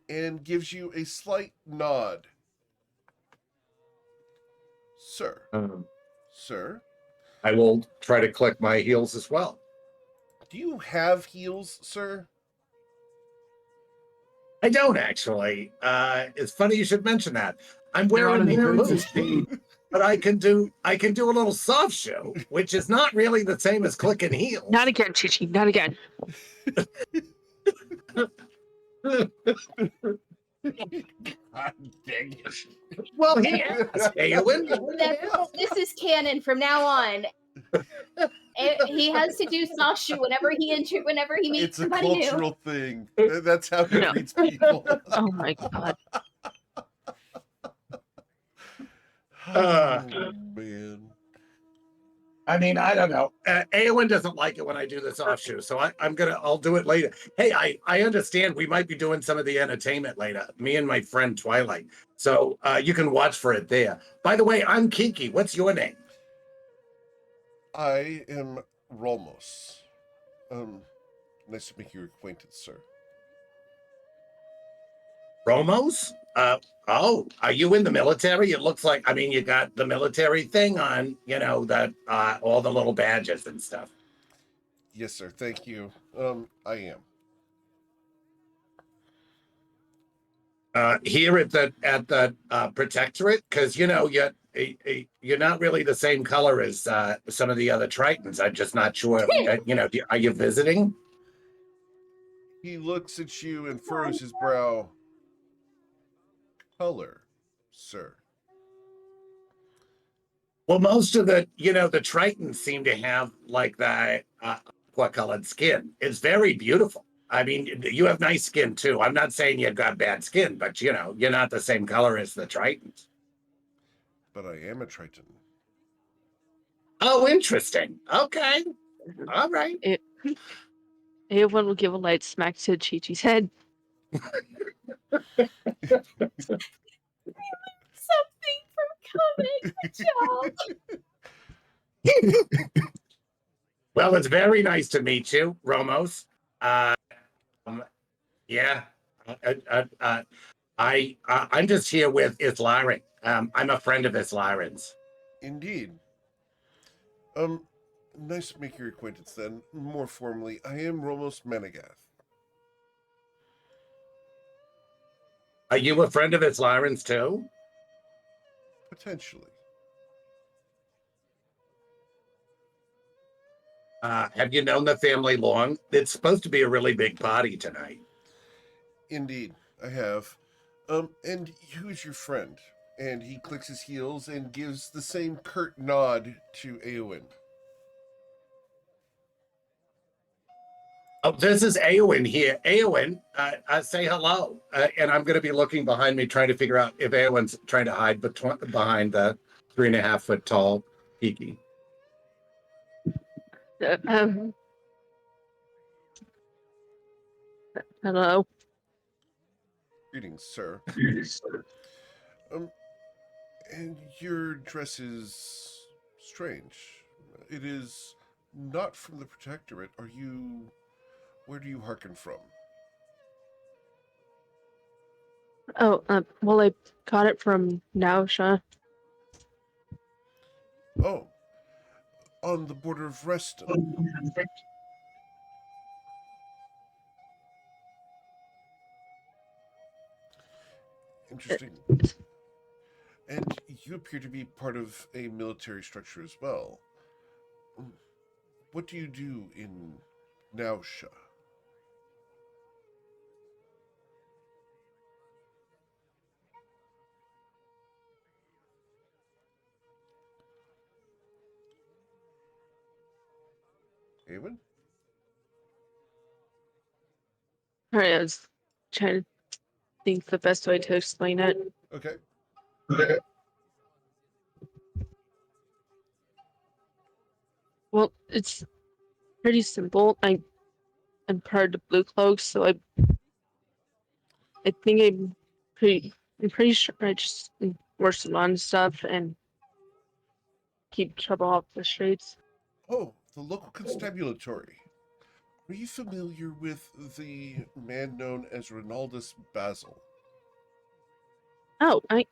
and gives you a slight nod. Sir. Sir, I will try to click my heels as well. do you have heels, sir? I don't actually. It's funny you should mention that. I'm They're wearing on the the boots, but I can do a little soft show, which is not really the same as clicking heels. Not again, Chichi, not again. God dang it. Well, he asked, Eowyn. This is canon from now on. He has to do soft shoe whenever he meets It's a somebody new. cultural thing. That's how he No. greets people. Oh my god. Oh, man. I mean, I don't know. Eowyn doesn't like it when I do this off shoe, so I'll do it later. Hey, I understand we might be doing some of the entertainment later, me and my friend Twilight. So you can watch for it there. By the way, I'm Kiki. What's your name? I am Rolmos. Nice to make your acquaintance, sir. Romos? Oh, are you in the military? It looks like, I mean, you got the military thing on, that all the little badges and stuff. Yes, sir. Thank you. I am. Here at the protectorate, because you're not really the same color as some of the other Tritons. I'm just not sure. Are you visiting? He looks at you and furrows his brow. Color, sir. Well, most of the Tritons seem to have like that aqua-colored skin. It's very beautiful. I mean, you have nice skin too. I'm not saying you've got bad skin, but you're not the same color as the Tritons. but I am a Triton. Oh, interesting. Okay. All right. Everyone will give a light smack to Chi-Chi's head. Something from coming, child. Well, it's very nice to meet you, Romos. Um, yeah. I'm just here with Islaren. I'm a friend of Islaren's. Indeed. Nice to make your acquaintance then. More formally, I am Romos Menagath. Are you a friend of Islaren's too? Potentially. Have you known the family long? It's supposed to be a really big party tonight. Indeed, I have. And who's your friend? And he clicks his heels and gives the same curt nod to Eowyn. Oh, this is Eowyn here. Eowyn, say hello. And I'm going to be looking behind me, trying to figure out if Eowyn's trying to hide behind the 3.5 foot tall Kiki. Hello. Greetings, sir. And your dress is strange. It is not from the Protectorate. Where do you hearken from? Oh, well, I got it from Nausha. Oh, on the border of Reston. Interesting. And you appear to be part of a military structure as well. What do you do in Nausha? Eamon? Alright, I was trying to think the best way to explain it. Okay. Well, it's pretty simple. I'm part of Blue Cloaks, so I think I'm pretty sure I just enforce some on stuff and keep trouble off the streets. Oh, the local constabulary. Are you familiar with the man known as Ronaldus Basil? Oh, I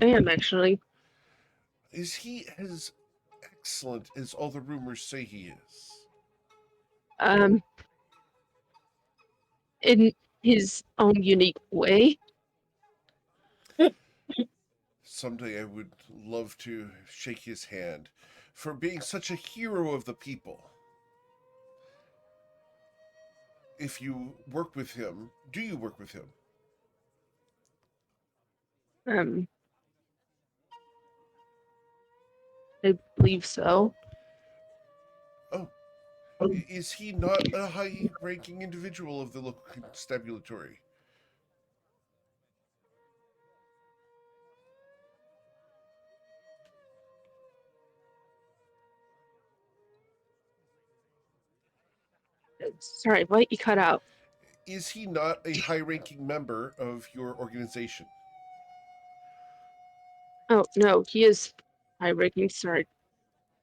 am actually. Is he as excellent as all the rumors say he is? Um, in his own unique way. Someday I would love to shake his hand for being such a hero of the people. If you work with him, do you work with him? Um, I believe so. Oh, is he not a high-ranking individual of the local constabulary? Sorry, what you cut out? Is he not a high-ranking member of your organization? Oh no, he is high ranking. Sorry.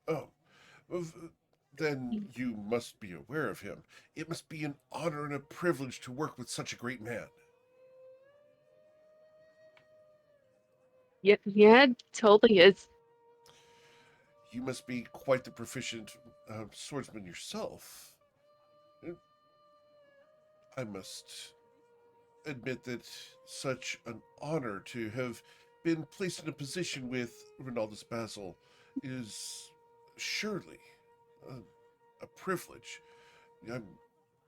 Oh, then you must be aware of him. It must be an honor and a privilege to work with such a great man. Yeah, totally is. You must be quite the proficient swordsman yourself. I must admit that such an honor to have been placed in a position with Ronaldus Basil is surely a, a privilege. I'm,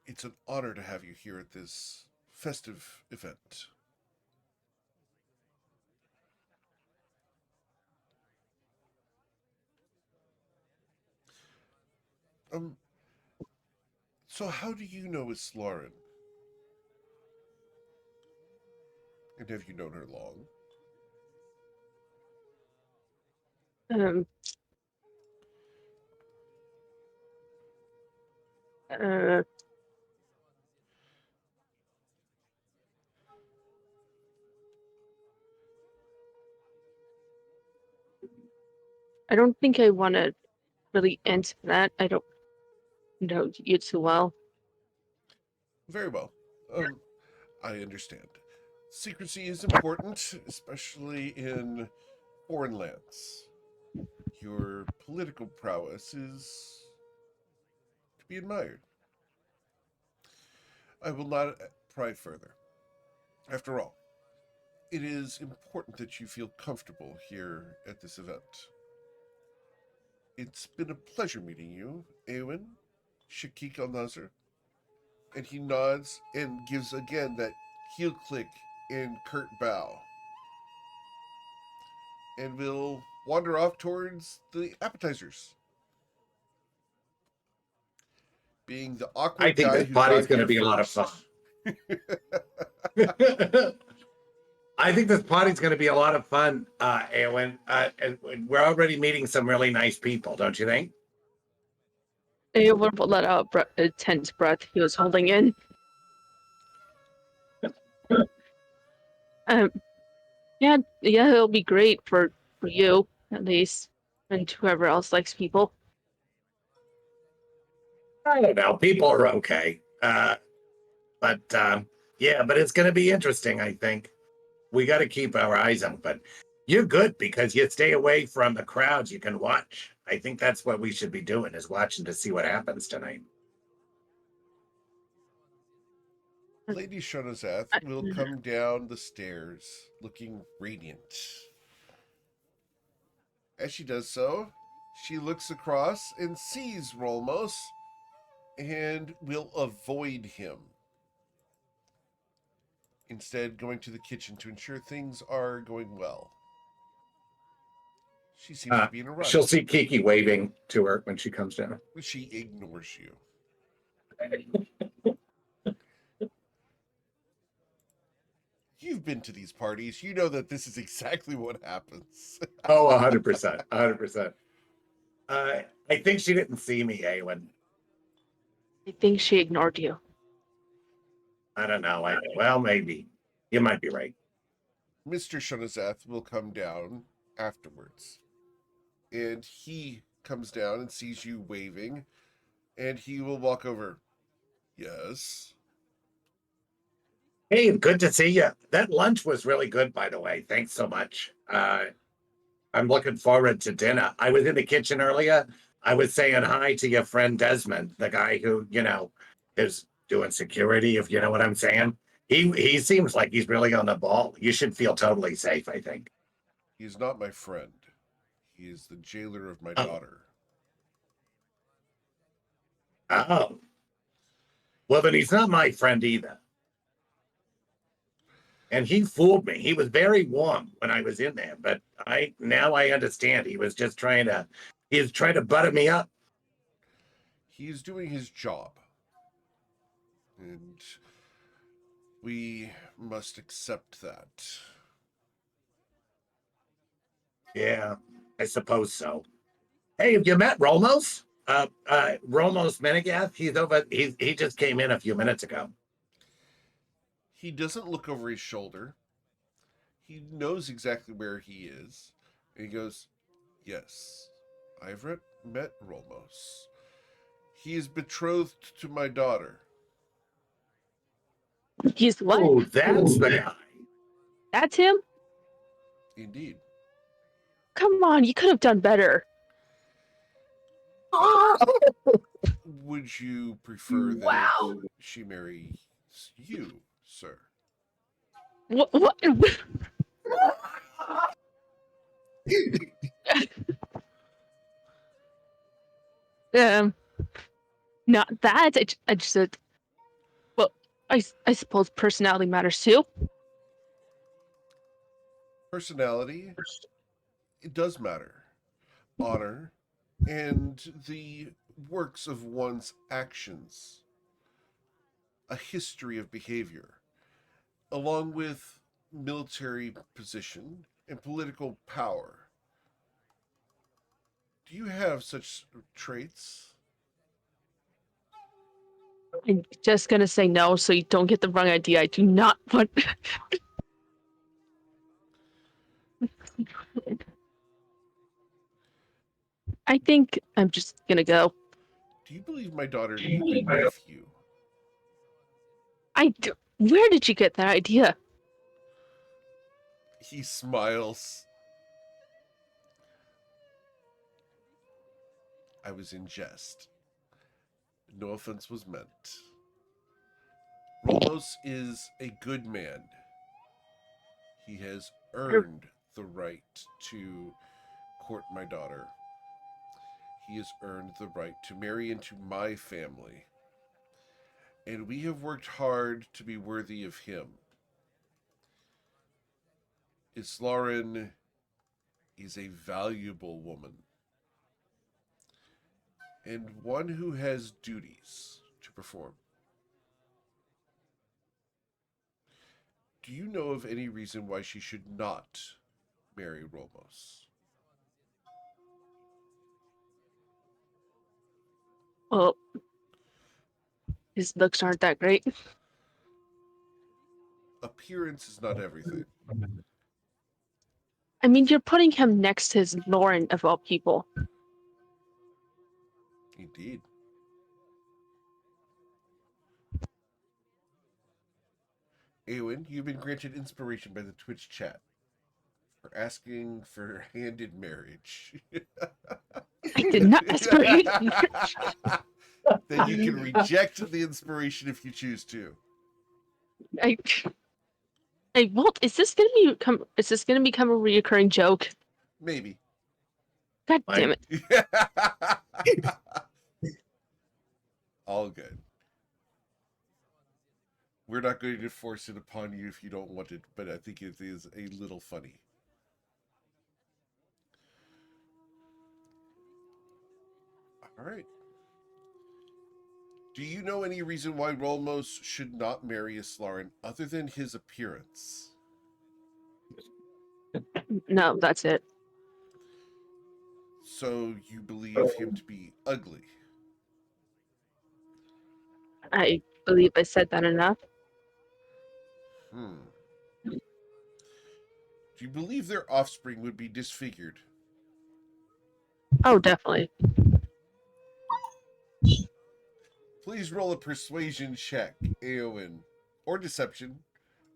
it's an honor to have you here at this festive event. Um, so how do you know Islaren? And have you known her long? Um. Uh. I don't think I want to really answer that. I don't know you too well. Very well. I understand. Secrecy is important, especially in foreign lands. Your political prowess is to be admired. I will not pry further. After all, it is important that you feel comfortable here at this event. It's been a pleasure meeting you, Eowyn, Shakik al Nazar. And he nods and gives again that heel click and curt bow. And we'll wander off towards the appetizers. Being the I awkward think guy this who party's got going here to be a lot of first. fun. I think this party's going to be a lot of fun, Eowyn. And we're already meeting some really nice people, don't you think? Aowen let out a tense breath he was holding in. Um. Yeah. Yeah. It'll be great for you at least, and whoever else likes people. I don't know. People are okay. But yeah, but it's going to be interesting, I think. We got to keep our eyes open. You're good because you stay away from the crowds. You can watch. I think that's what we should be doing is watching to see what happens tonight. Lady Shonozath will come down the stairs looking radiant. As she does so, she looks across and sees Rolmos and will avoid him. Instead, going to the kitchen to ensure things are going well. She seems to be in a rush. She'll see Kiki waving to her when she comes down. She ignores you. You've been to these parties. You know that this is exactly what happens. Oh, 100%. 100%. I think she didn't see me, Eowyn. I think she ignored you. I don't know. Well, maybe. You might be right. Mr. Shonozath will come down afterwards. And he comes down and sees you waving. And he will walk over. Yes. Hey, good to see you. That lunch was really good, by the way. Thanks so much. I'm looking forward to dinner. I was in the kitchen earlier. I was saying hi to your friend Desmond, the guy who, is doing security, if you know what I'm saying. He seems like he's really on the ball. You should feel totally safe, I think. He is not my friend. He is the jailer of my daughter. Oh. Well, then he's not my friend either. And he fooled me. He was very warm when I was in there, but now I understand. He was trying to butter me up. He's doing his job. And we must accept that. Yeah, I suppose so. Hey, have you met Rolmos? Rolmos Menegath? He just came in a few minutes ago. He doesn't look over his shoulder. He knows exactly where he is. And he goes, yes, I've met Rolmos. He is betrothed to my daughter. He's what? Oh, that's the guy. That's him? Indeed. Come on, you could have done better. Would you prefer that she marry you, sir? What? Not that. I just said. Well, I suppose personality matters too. Personality, it does matter. Honor, and the works of one's actions. A history of behavior, along with military position and political power. Do you have such traits? I'm just gonna say no, so you don't get the wrong idea. I do not want. I think I'm just gonna go. Do you believe my daughter named me nephew? Where did you get that idea? He smiles. I was in jest. No offense was meant. Rolmos is a good man. He has earned the right to court my daughter. He has earned the right to marry into my family. And we have worked hard to be worthy of him. Islaren is a valuable woman. And one who has duties to perform. Do you know of any reason why she should not marry Rolmos? Well, his looks aren't that great. Appearance is not everything. I mean, you're putting him next to his Lauren of all people. Indeed. Eowyn, you've been granted inspiration by the Twitch chat for asking for hand in marriage. I did not ask for it. Then you can reject the inspiration if you choose to. Hey, Walt, is this gonna become a reoccurring joke? Maybe. God damn it. All good. We're not going to force it upon you if you don't want it, but I think it is a little funny. All right. Do you know any reason why Rolmos should not marry Islaren other than his appearance? No, that's it. So you believe him to be ugly? I believe I said that enough. Do you believe their offspring would be disfigured? Oh, definitely. Please roll a persuasion check, Eowyn. Or deception.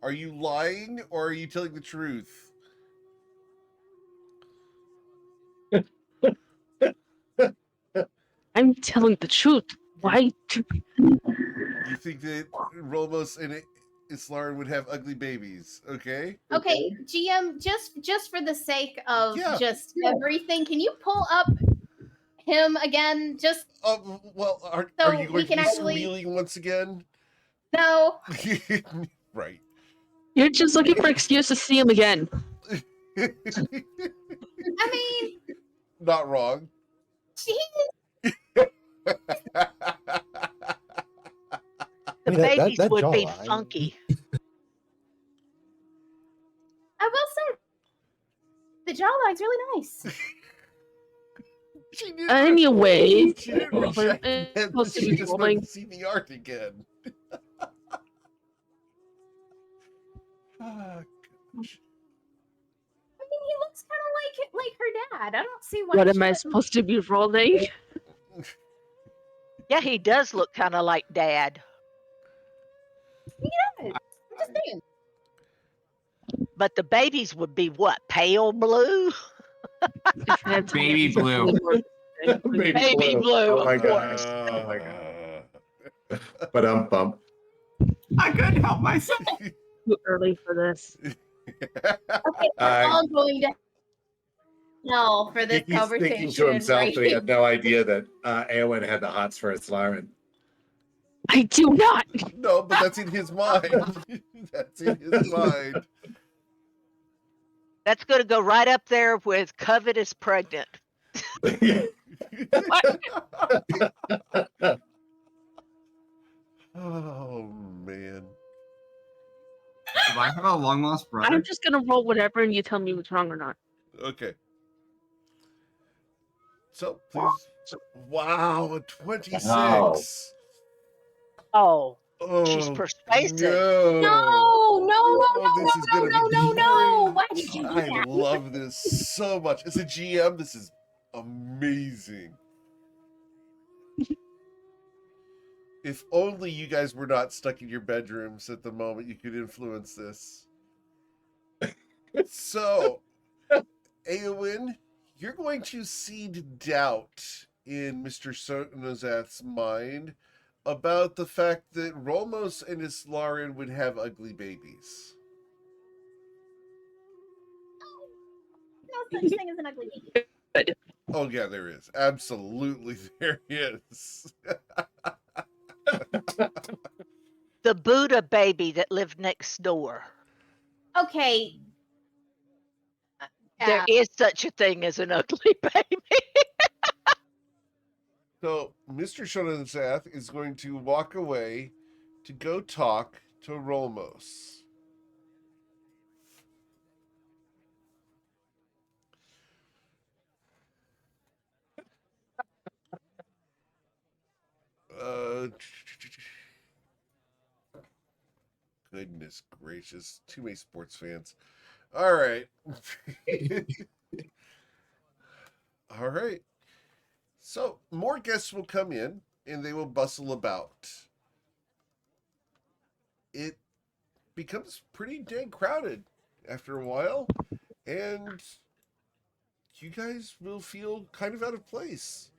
Are you lying or are you telling the truth? I'm telling the truth. Why? You think that Rolmos and Islaren would have ugly babies, okay? Okay, GM, just for the sake of Yeah. everything, can you pull up him again? Just well, are so you we going to can be actually squealing once again? no. Right. You're just looking for an excuse to see him again. I mean, Not wrong. Jesus. The babies would be funky. I will say the jawline's really nice. Anyway, She didn't reject it. She just wanted to see the art again. Oh, gosh. I mean, he looks kind of like her dad. I don't see why. What am I supposed to be rolling? Yeah, he does look kind of like Dad. He does. I'm just saying. But the babies would be what? Pale blue? Baby blue. Baby blue. Oh my of gosh. course. Oh my god. But bump. I couldn't help myself. Too early for this. Okay, we're all going to hell for this He's conversation. thinking to himself right? that he had no idea that Eowyn had the hots for Islaren. I do not. No, but that's in his mind. That's in his mind. That's going to go right up there with covetous pregnant. Oh, man. Do I have a long lost brother? I'm just gonna roll whatever, and you tell me what's wrong or not. Okay. So please. Wow, a 26. Wow. Oh, she's Oh persuasive. no! No, no, no, Oh, this is no, gonna no, be no, no, no. great. Why did you do I that? love this so much. As a GM, this is amazing. If only you guys were not stuck in your bedrooms at the moment, you could influence this. So, Eowyn, you're going to seed doubt in Mr. Sonozath's mind about the fact that Rolmos and Islarin would have ugly babies. No such thing as an ugly baby. Good. Oh yeah, there is. Absolutely there is. The Buddha baby that lived next door. Okay. There is such a thing as an ugly baby. So Mr. Sonozath is going to walk away to go talk to Rolmos. Goodness gracious. Too many sports fans. All right. All right. So more guests will come in and they will bustle about. It becomes pretty dang crowded after a while, and you guys will feel kind of out of place.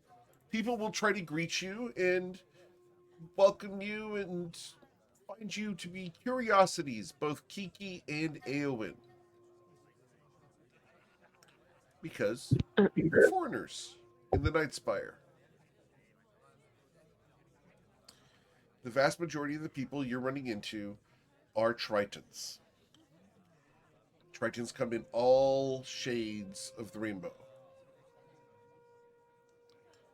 People will try to greet you and welcome you and find you to be curiosities, both Kiki and Eowyn. Because you're foreigners in the Night Spire. The vast majority of the people you're running into are Tritons. Tritons come in all shades of the rainbow.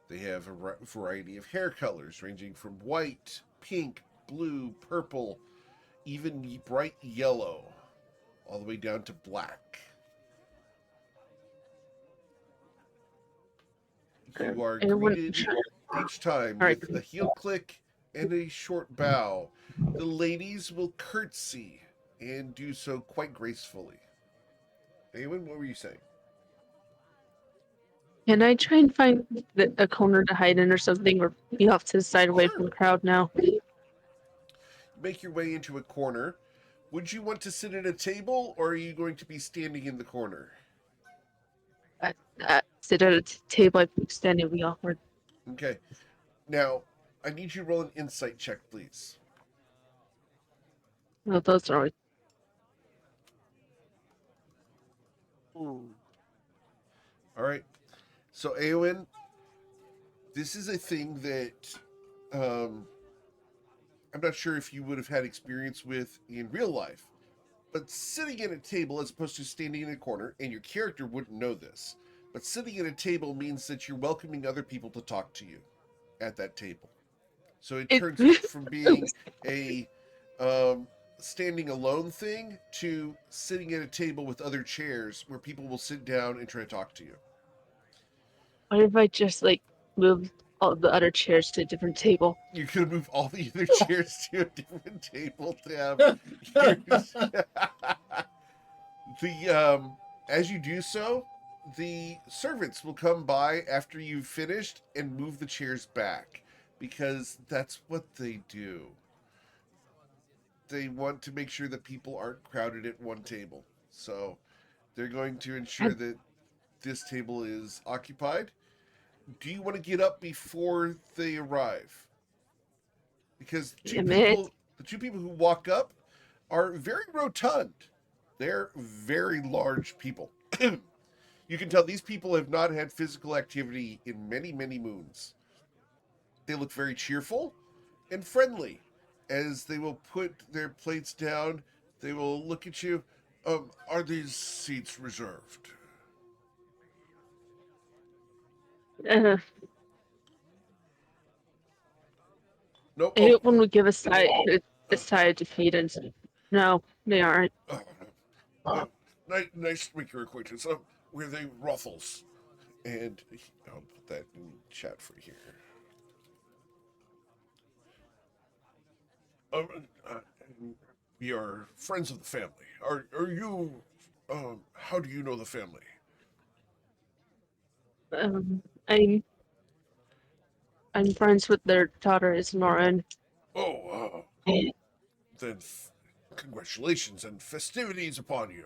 They have a variety of hair colors ranging from white, pink, blue, purple, even bright yellow, all the way down to black. You are greeted each time with a heel click and a short bow. The ladies will curtsy and do so quite gracefully. Eowyn, what were you saying? Can I try and find a corner to hide in or something, or be off to the side away from the crowd now? Make your way into a corner. Would you want to sit at a table, or are you going to be standing in the corner? Sit at a table. I think standing would be awkward. Okay. Now, I need you to roll an insight check, please. Well, those are always. Ooh. All right. So, Eowyn, this is a thing that I'm not sure if you would have had experience with in real life, but sitting at a table as opposed to standing in a corner, and your character wouldn't know this, but sitting at a table means that you're welcoming other people to talk to you at that table. So it turns from being a standing alone thing to sitting at a table with other chairs where people will sit down and try to talk to you. What if I just move all the other chairs to a different table? You could move all the other chairs to a different table to have the as you do so, the servants will come by after you've finished and move the chairs back because that's what they do. They want to make sure that people aren't crowded at one table. So they're going to ensure that this table is occupied. Do you want to get up before they arrive? Because the two people who walk up are very rotund. They're very large people. You can tell these people have not had physical activity in many, many moons. They look very cheerful and friendly. As they will put their plates down, they will look at you. Are these seats reserved? Nope. Anyone would give a sigh of defeat and say, no, they aren't. Nice to make your acquaintance. Were they Ruffles? And I'll put that in chat for here. Uh, uh, we are friends of the family. Are you? How do you know the family? Um, I'm I'm friends with their daughter Ismarin. Oh, then congratulations and festivities upon you.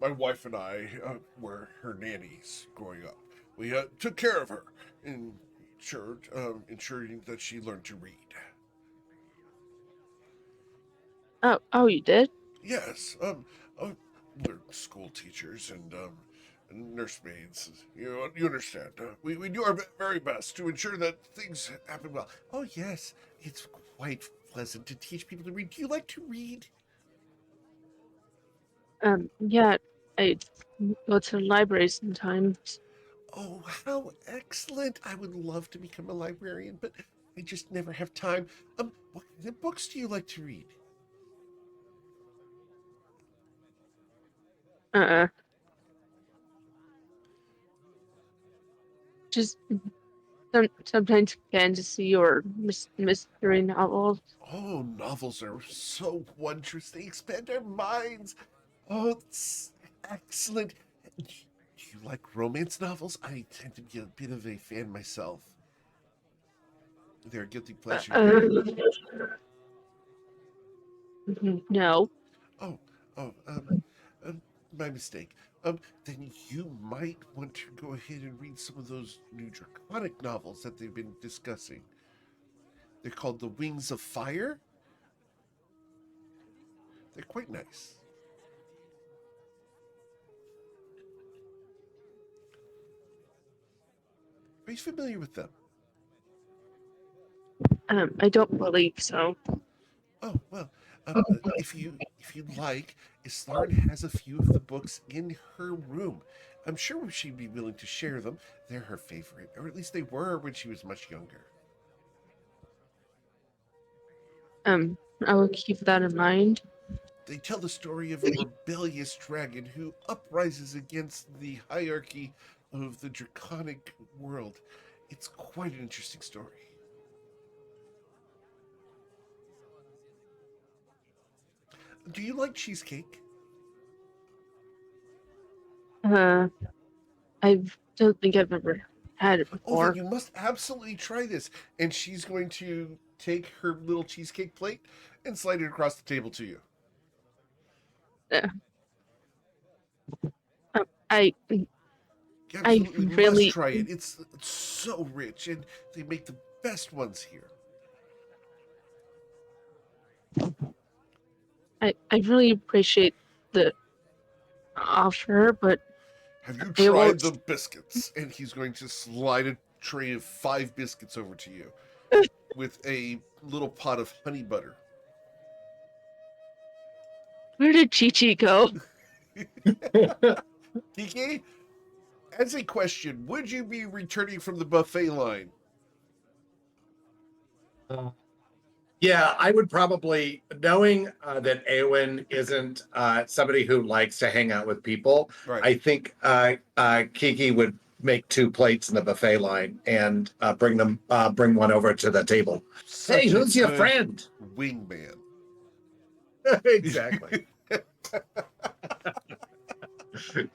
My wife and I were her nannies growing up. We took care of her and ensuring that she learned to read. Oh, you did? Yes, we're school teachers and nursemaids. You understand. We do our very best to ensure that things happen well. Oh, yes, it's quite pleasant to teach people to read. Do you like to read? Yeah, I go to the library sometimes. Oh, how excellent! I would love to become a librarian, but I just never have time. What kind of books do you like to read? Uh, just sometimes fantasy or mystery novels. Oh, novels are so wondrous. They expand our minds. Oh, it's excellent. Do you like romance novels? I tend to be a bit of a fan myself. They're a guilty pleasure. No. Oh, oh, um, my mistake. Then you might want to go ahead and read some of those new draconic novels that they've been discussing. They're called The Wings of Fire. They're quite nice. Are you familiar with them? I don't believe so. Oh well, if you like, Islarn has a few of the books in her room. I'm sure she'd be willing to share them. They're her favorite, or at least they were when she was much younger. I will keep that in mind. They tell the story of a rebellious dragon who uprises against the hierarchy of the draconic world. It's quite an interesting story. Do you like cheesecake? Uh, I don't think I've ever had it Oh, then before. you must absolutely try this. And she's going to take her little cheesecake plate and slide it across the table to you. Uh, I You I absolutely must really try it. It's so rich, and they make the best ones here. I really appreciate the offer, but Have you it tried the won't. biscuits? And he's going to slide a tray of 5 biscuits over to you with a little pot of honey butter. Where did Chi Chi go? Kiki, as a question, would you be returning from the buffet line? Yeah, I would probably, knowing that Eowyn isn't somebody who likes to hang out with people, Right. I think Kiki would make 2 plates in the buffet line and bring one over to the table. Such Hey, a who's your good friend? wingman. Exactly.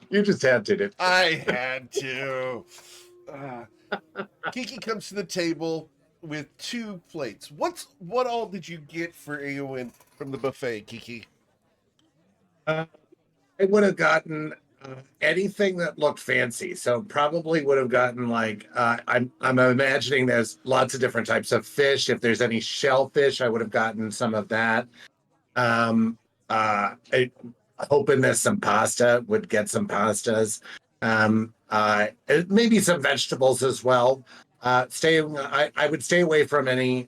You just had to. I had to. Kiki comes to the table with 2 plates. What all did you get for Eowyn from the buffet, Kiki? I would have gotten anything that looked fancy. So probably would have gotten like I'm imagining there's lots of different types of fish. If there's any shellfish, I would have gotten some of that. Um, hoping there's some pasta, would get some pastas. Maybe some vegetables as well. I would stay away from any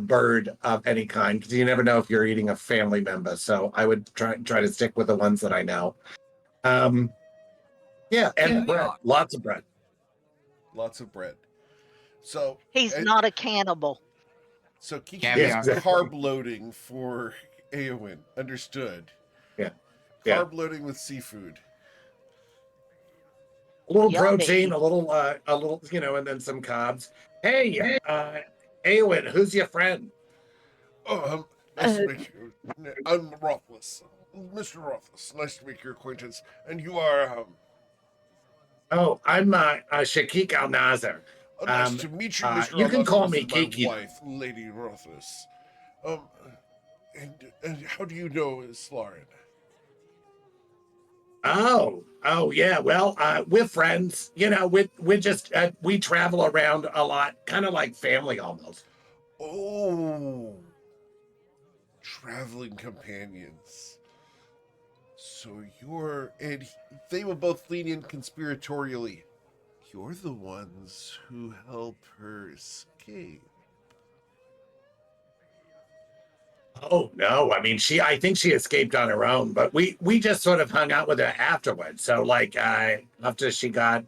bird of any kind because you never know if you're eating a family member. So I would try to stick with the ones that I know. Yeah, and bread, lots of bread. Lots of bread. So He's and, not a cannibal. so Kiki Caviar. is carb loading for Eowyn. Understood. Yeah. Carb loading with seafood. A little Yummy. protein, a little, and then some carbs. Hey, Awen, who's your friend? Oh, nice to meet you. I'm Rothless. Mr. Rothless, nice to make your acquaintance. And you are, Oh, I'm Shakik Al Nazar. nice to meet you, Mr. You can call This me is my Kiki. wife, Lady Rothless. And how do you know Slarin? Oh, yeah. Well, we're friends. We're just we travel around a lot, kind of like family almost. Oh, traveling companions. So they will both lean in conspiratorially. You're the ones who help her escape. Oh no, I mean I think she escaped on her own, but we just sort of hung out with her afterwards. So like after she got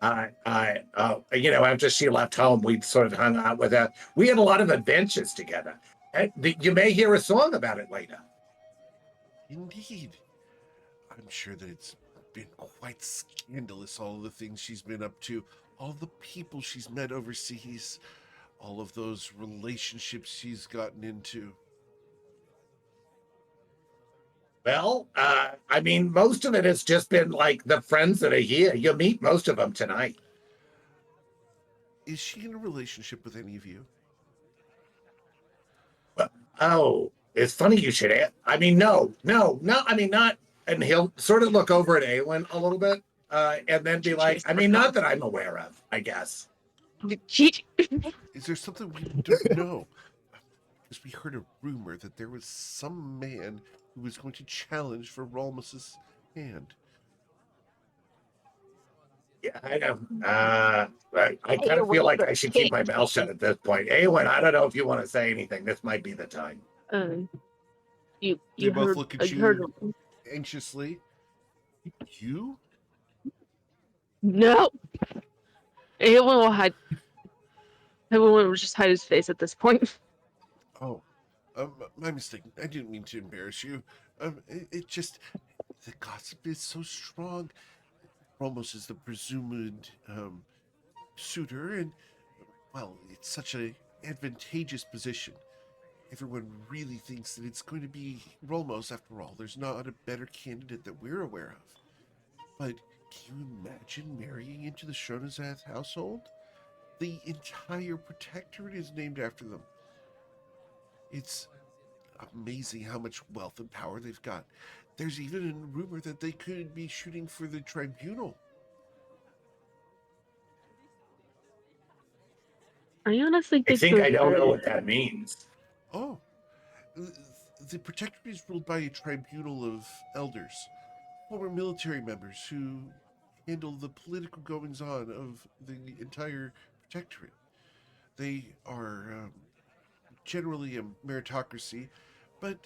after she left home, we sort of hung out with her. We had a lot of adventures together. And you may hear a song about it later. Indeed. I'm sure that it's been quite scandalous, all of the things she's been up to, all the people she's met overseas, all of those relationships she's gotten into. Well, I mean, most of it has just been like the friends that are here. You'll meet most of them tonight. Is she in a relationship with any of you? Oh, it's funny you should ask. I mean, no. I mean, not. And he'll sort of look over at Aelin a little bit, and then be like, I mean, not that I'm aware of, I guess. Is there something we don't know? Because we heard a rumor that there was some man who was going to challenge for Rolmus's hand. Yeah, I know. I kind of feel like I should keep my mouth shut at this point. Aelin, I don't know if you want to say anything. This might be the time. They both look at you anxiously. You? No. Everyone will hide. Everyone will just hide his face at this point. Oh, my mistake. I didn't mean to embarrass you. It just the gossip is so strong. Ramos is the presumed suitor, and well, it's such a advantageous position. Everyone really thinks that it's going to be Rolmos after all. There's not a better candidate that we're aware of. But can you imagine marrying into the Shonazath household? The entire protectorate is named after them. It's amazing how much wealth and power they've got. There's even a rumor that they could be shooting for the tribunal. I honestly I think I don't know they're- what that means. Oh, the protectorate is ruled by a tribunal of elders, former military members who handle the political goings on of the entire protectorate. They are generally a meritocracy, but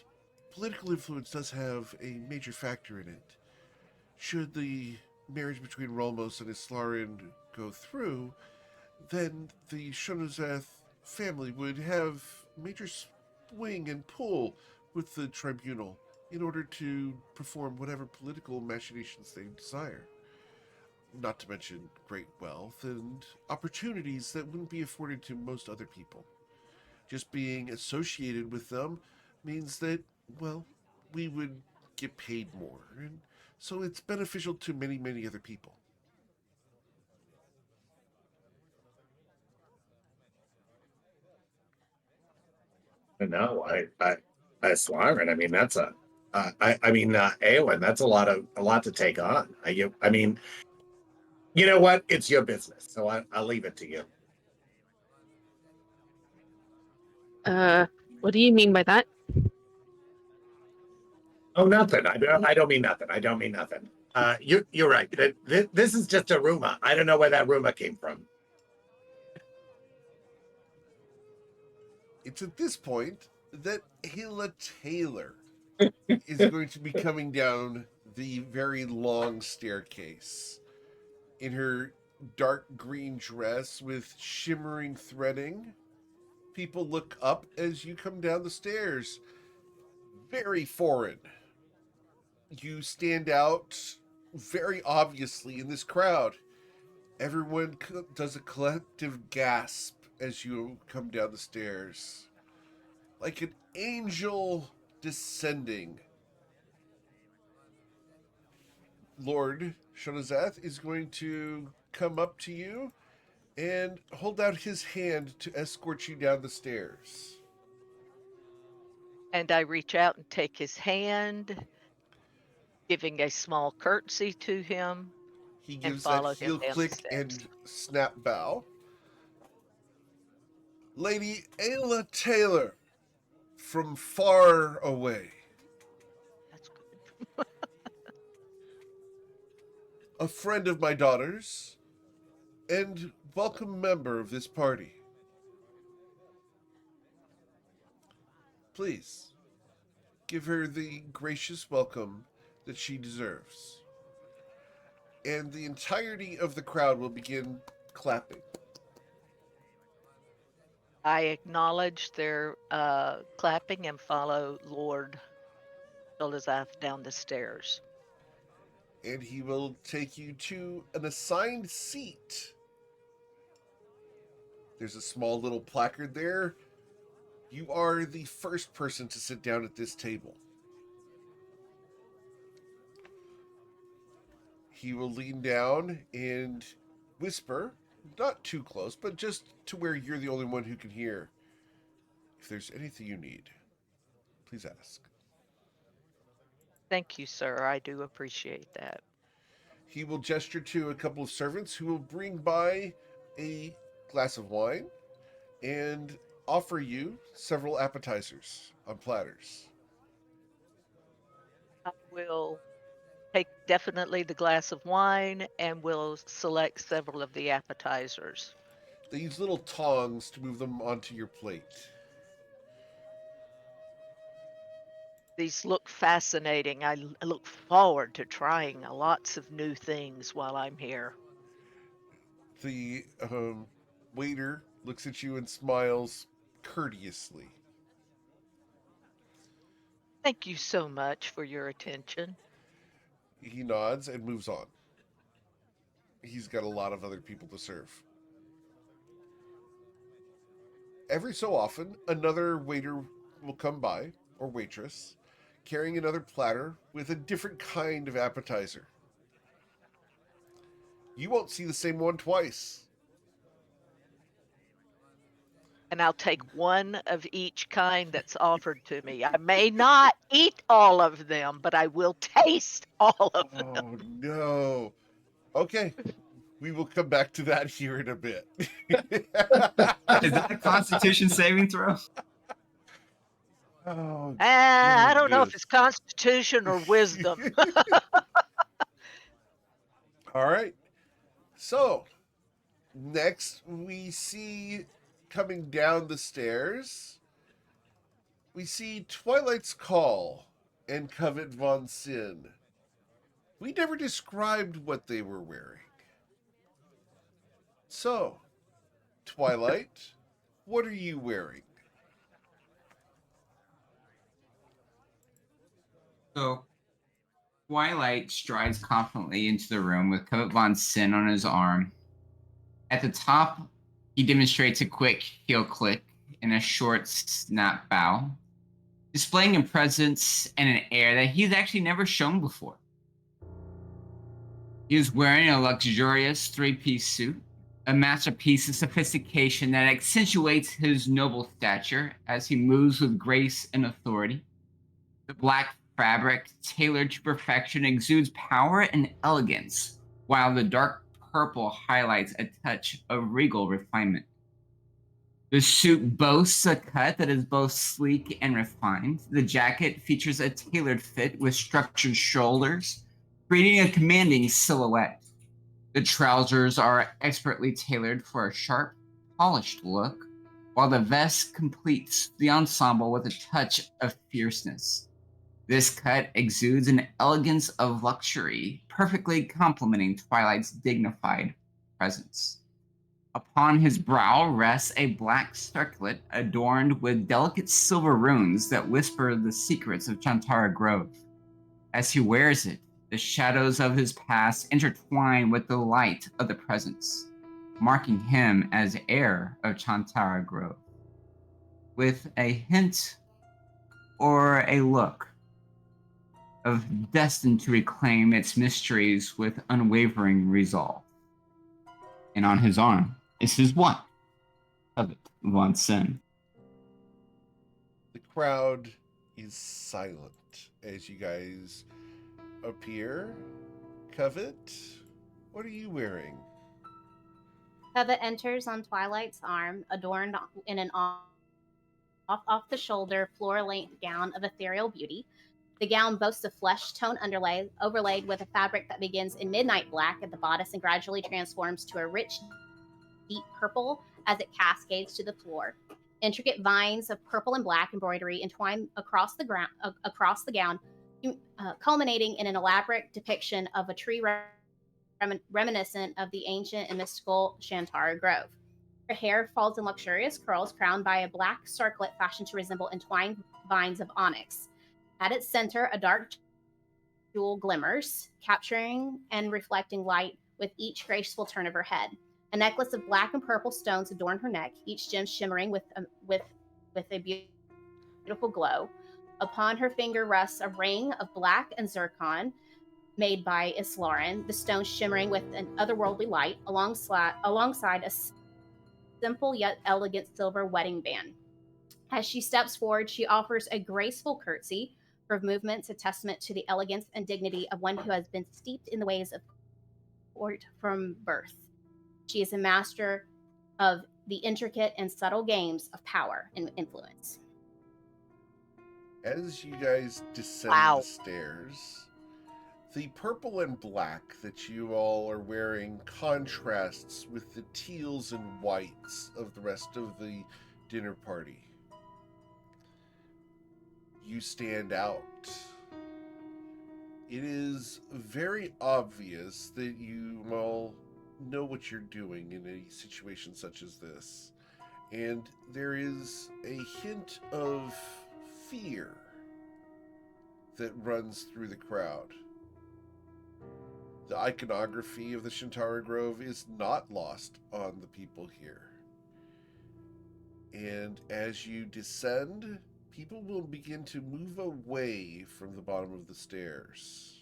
political influence does have a major factor in it. Should the marriage between Rolmos and Islarin go through, then the Shonozath family would have major swing and pull with the tribunal in order to perform whatever political machinations they desire. Not to mention great wealth and opportunities that wouldn't be afforded to most other people. Just being associated with them means that, well, we would get paid more, and so it's beneficial to many, many other people. No, I Slyrin, I mean, that's Aelin, that's a lot to take on. I mean, you know what? It's your business, so I'll leave it to you. What do you mean by that? Oh, nothing. I don't mean nothing. I don't mean nothing. You're right. This is just a rumor. I don't know where that rumor came from. It's at this point that Hila Taylor is going to be coming down the very long staircase in her dark green dress with shimmering threading. People look up as you come down the stairs. Very foreign. You stand out very obviously in this crowd. Everyone does a collective gasp as you come down the stairs. Like an angel descending. Lord Shonazath is going to come up to you and hold out his hand to escort you down the stairs. And I reach out and take his hand, giving a small curtsy to him, He and gives that follow him heel down the click steps. and snap bow. Lady Ayla Taylor, from far away. That's good. A friend of my daughter's, and welcome member of this party. Please, give her the gracious welcome that she deserves. And the entirety of the crowd will begin clapping. I acknowledge their clapping and follow Lord Sholazath down the stairs. And he will take you to an assigned seat. There's a small little placard there. You are the first person to sit down at this table. He will lean down and whisper, not too close, but just to where you're the only one who can hear. If there's anything you need, please ask. Thank you, sir. I do appreciate that. He will gesture to a couple of servants who will bring by a glass of wine and offer you several appetizers on platters. I will take definitely the glass of wine and will select several of the appetizers. They use little tongs to move them onto your plate. These look fascinating. I look forward to trying lots of new things while I'm here. The waiter looks at you and smiles courteously. Thank you so much for your attention. He nods and moves on. He's got a lot of other people to serve. Every so often, another waiter will come by, or waitress, carrying another platter with a different kind of appetizer. You won't see the same one twice. And I'll take one of each kind that's offered to me. I may not eat all of them, but I will taste all of them. Oh, no. Okay, we will come back to that here in a bit. Is that a Constitution saving throw? Oh, I don't know if goodness. it's constitution or wisdom. All right. So, next we see coming down the stairs, we see Twilight's Call and Covet Von Sin. We never described what they were wearing. So, Twilight, what are you wearing? So, Twilight strides confidently into the room with Covet Von Sin on his arm. At the top, he demonstrates a quick heel click and a short snap bow, displaying a presence and an air that he's actually never shown before. He is wearing a luxurious three-piece suit, a masterpiece of sophistication that accentuates his noble stature as he moves with grace and authority. The black fabric, tailored to perfection, exudes power and elegance, while the dark purple highlights a touch of regal refinement. The suit boasts a cut that is both sleek and refined. The jacket features a tailored fit with structured shoulders, creating a commanding silhouette. The trousers are expertly tailored for a sharp, polished look, while the vest completes the ensemble with a touch of fierceness. This cut exudes an elegance of luxury, perfectly complementing Twilight's dignified presence. Upon his brow rests a black circlet adorned with delicate silver runes that whisper the secrets of Chantara Grove. As he wears it, The shadows of his past intertwine with the light of the present, marking him as heir of Chantara Grove. With a hint or a look of destined to reclaim its mysteries with unwavering resolve. And on his arm is his wife, Covet von Sin. The crowd is silent as you guys appear. Covet, what are you wearing? Covet enters on Twilight's arm, adorned in an off-the-shoulder, floor-length gown of ethereal beauty. The gown boasts a flesh tone underlay, overlaid with a fabric that begins in midnight black at the bodice and gradually transforms to a rich, deep purple as it cascades to the floor. Intricate vines of purple and black embroidery entwine across the gown, culminating in an elaborate depiction of a tree reminiscent of the ancient and mystical Chantara Grove. Her hair falls in luxurious curls, crowned by a black circlet fashioned to resemble entwined vines of onyx. At its center, a dark jewel glimmers, capturing and reflecting light with each graceful turn of her head. A necklace of black and purple stones adorn her neck, each gem shimmering with a beautiful glow. Upon her finger rests a ring of black and zircon made by Islaren, the stone shimmering with an otherworldly light, alongside a simple yet elegant silver wedding band. As she steps forward, she offers a graceful curtsy, her movements a testament to the elegance and dignity of one who has been steeped in the ways of court from birth. She is a master of the intricate and subtle games of power and influence. As you guys descend the stairs, the purple and black that you all are wearing contrasts with the teals and whites of the rest of the dinner party. You stand out. It is very obvious that you all know what you're doing in a situation such as this. And there is a hint of fear that runs through the crowd. The iconography of the Chantara Grove is not lost on the people here. And as you descend, people will begin to move away from the bottom of the stairs.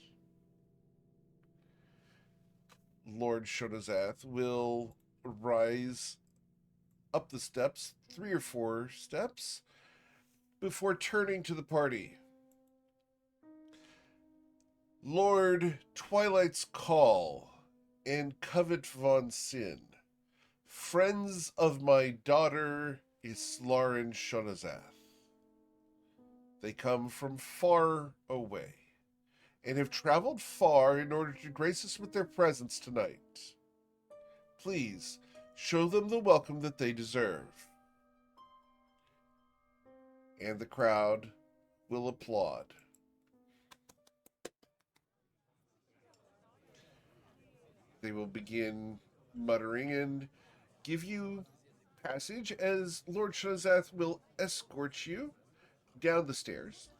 Lord Shodazath will rise up the steps, 3 or 4 steps, before turning to the party. Lord Twilight's Call and Covet von Sin, friends of my daughter Islaren Shodazath. They come from far away, and have traveled far in order to grace us with their presence tonight. Please, show them the welcome that they deserve. And the crowd will applaud. They will begin muttering and give you passage as Lord Shodazath will escort you down the stairs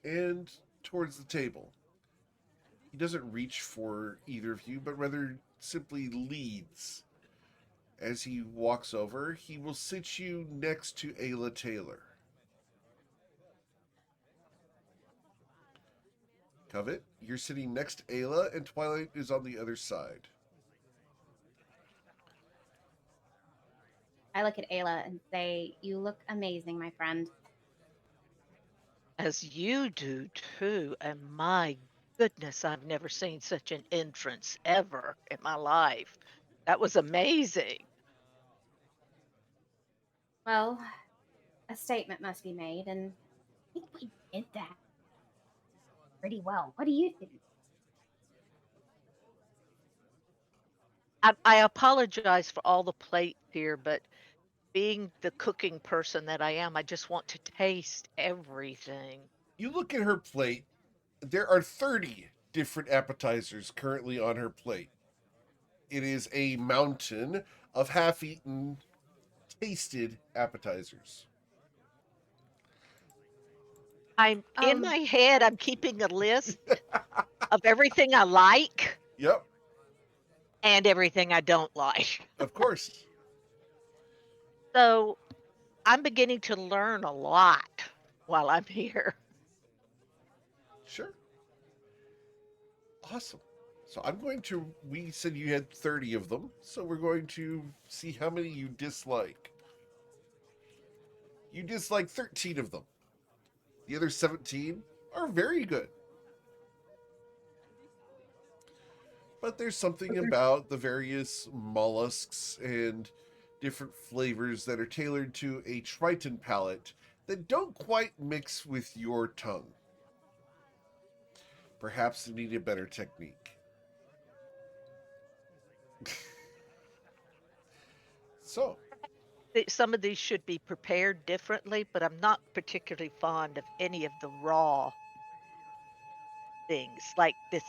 and towards the table. He doesn't reach for either of you, but rather simply leads. As he walks over, he will sit you next to Ayla Taylor. Covet, you're sitting next to Ayla, and Twilight is on the other side. I look at Ayla and say, "You look amazing, my friend." As you do too, and my goodness, I've never seen such an entrance ever in my life. That was amazing. Well, a statement must be made, and I think we did that pretty well. What do you think? I apologize for all the plates here, but being the cooking person that I am, I just want to taste everything. You look at her plate. There are 30 different appetizers currently on her plate. It is a mountain of half-eaten, tasted appetizers. I'm in my head, I'm keeping a list. of everything I like Yep, and everything I don't like. of course. So I'm beginning to learn a lot while I'm here. Sure. Awesome. So I'm going to. We said you had 30 of them, so we're going to see how many you dislike. You dislike 13 of them. The other 17 are very good. But there's something about the various mollusks and different flavors that are tailored to a Triton palate that don't quite mix with your tongue. Perhaps you need a better technique. So, Some of these should be prepared differently, but I'm not particularly fond of any of the raw things, like this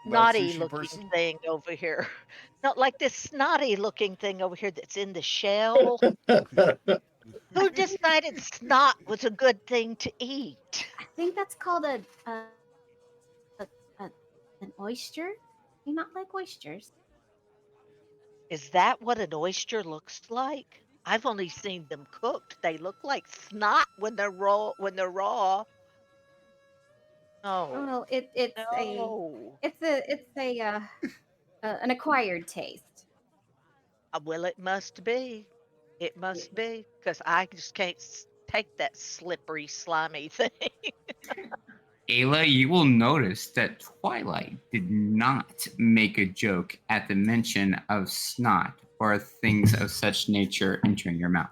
not snotty sushi looking person? thing over here. Not like this snotty looking thing over here that's in the shell. Who decided snot was a good thing to eat? I think that's called a, a an oyster. Do you not like oysters? Is that what an oyster looks like? I've only seen them cooked. They look like snot when they're raw. When they're raw. Oh No, no, no. it's a an acquired taste. Well, it must be. It must be because I just can't take that slippery, slimy thing. Ayla, you will notice that Twilight did not make a joke at the mention of snot or things of such nature entering your mouth.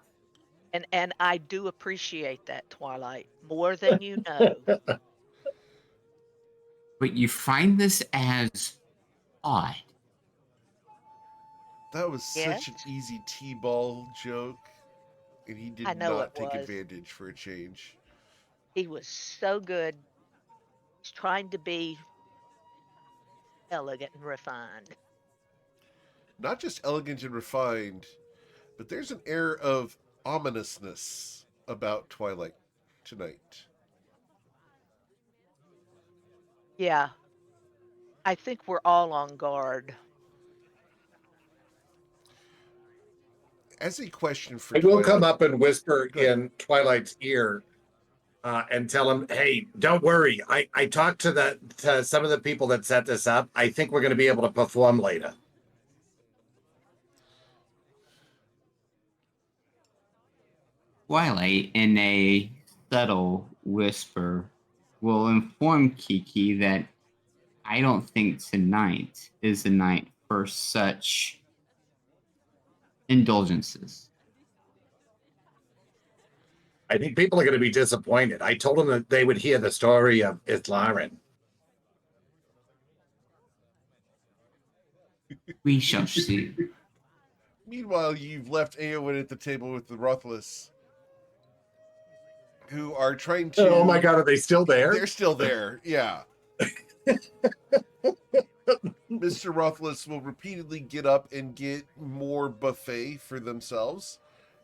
And I do appreciate that, Twilight, more than you know. But you find this as odd. That was Yes, such an easy T-ball joke, and he I did know it not take was. advantage for a change. He was so good. He's trying to be elegant and refined. Not just elegant and refined, but there's an air of ominousness about Twilight tonight. Yeah, I think we're all on guard. As a question for I will come Twilight, up and whisper go ahead. in Twilight's ear and tell him, "Hey, don't worry. I talked to some of the people that set this up. I think we're going to be able to perform later." Twilight, in a subtle whisper, will inform Kiki that I don't think tonight is the night for such indulgences. I think people are going to be disappointed. I told them that they would hear the story of Islaren. We shall see. Meanwhile, you've left Eowyn at the table with the Rothless, who are trying to. Oh my God, are they still there? They're still there, yeah. Mr. Rothless will repeatedly get up and get more buffet for themselves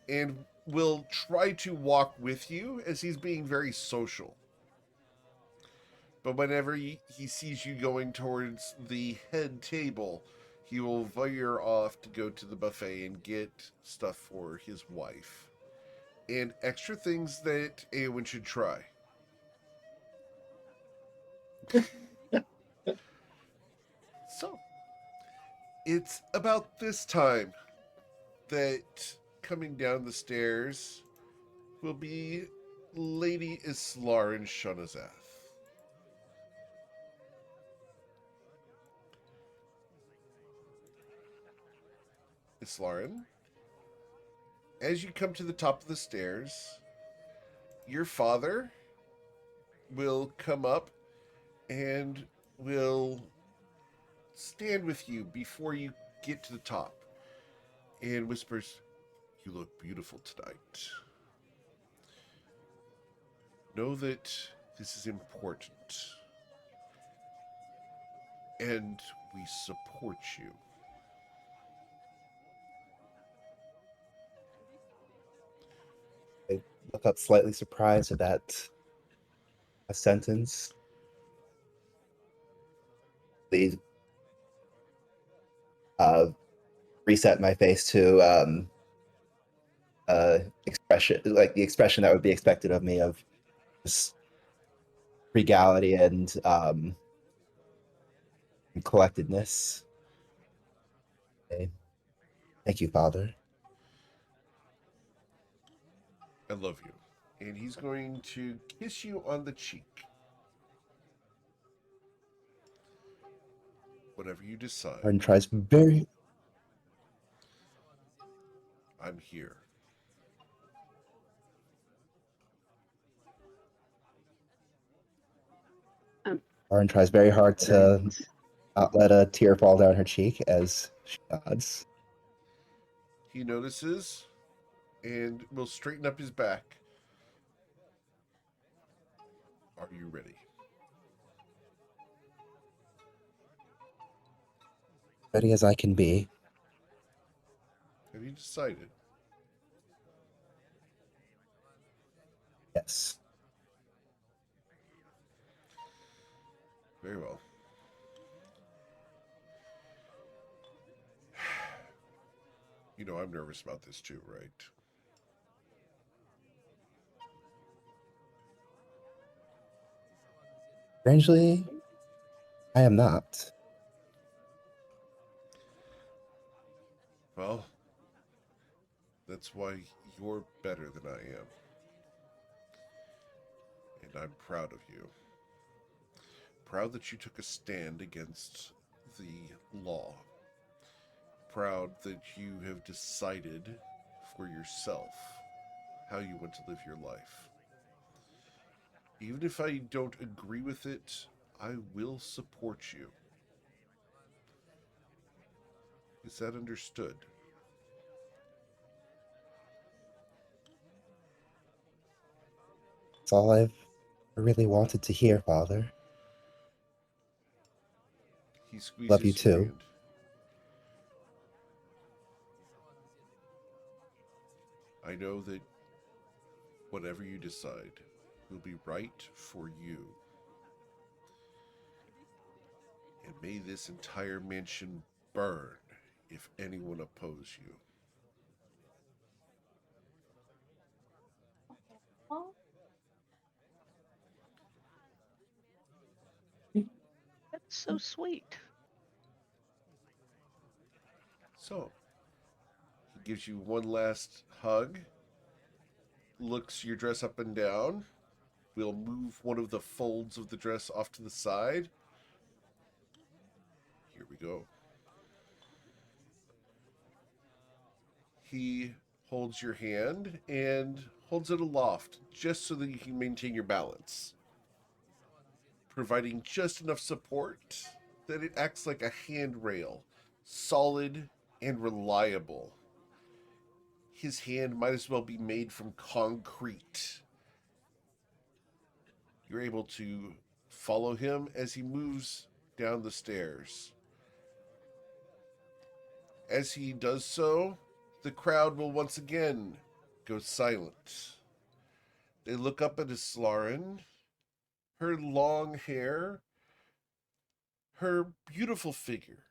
and will try to walk with you as he's being very social. But whenever he sees you going towards the head table, he will veer off to go to the buffet and get stuff for his wife and extra things that Eowyn should try. So, it's about this time that coming down the stairs will be Lady Islaren Shunazath. Islaren, as you come to the top of the stairs, your father will come up and will stand with you before you get to the top and whispers, "You look beautiful tonight. Know that this is important, and we support you." I look up slightly surprised at that a sentence. please reset my face to expression, like the expression that would be expected of me of just regality and collectedness. Okay. Thank you, Father. I love you. And he's going to kiss you on the cheek. Whatever you decide, Arden tries very. I'm here. Arden tries very hard to not let a tear fall down her cheek as she nods. He notices and will straighten up his back. Are you ready? Ready as I can be. Have you decided? Yes. Very well. You know, I'm nervous about this too, right? Strangely, I am not. Well, that's why you're better than I am. And I'm proud of you. Proud that you took a stand against the law. Proud that you have decided for yourself how you want to live your life. Even if I don't agree with it, I will support you. Is that understood? It's all I've really wanted to hear, Father. He squeezes Love you your too. hand. I know that whatever you decide will be right for you. And may this entire mansion burn if anyone oppose you. Oh, That's so sweet. So, he gives you one last hug, looks your dress up and down. We'll move one of the folds of the dress off to the side. Here we go. He holds your hand and holds it aloft just so that you can maintain your balance, providing just enough support that it acts like a handrail, solid and reliable. His hand might as well be made from concrete. You're able to follow him as he moves down the stairs. As he does so, the crowd will once again go silent. They look up at Islarin, her long hair, her beautiful figure,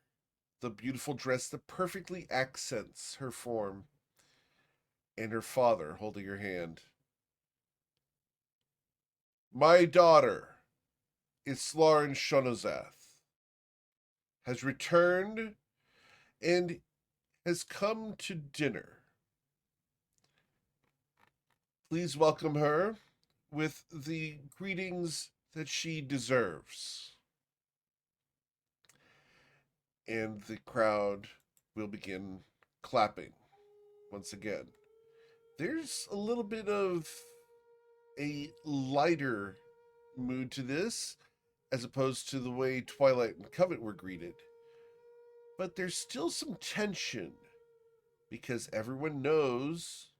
the beautiful dress that perfectly accents her form, and her father holding her hand. My daughter, Islarin Shonozath, has returned and has come to dinner. Please welcome her with the greetings that she deserves. And the crowd will begin clapping once again. There's a little bit of a lighter mood to this, as opposed to the way Twilight and Covet were greeted. But there's still some tension, because everyone knows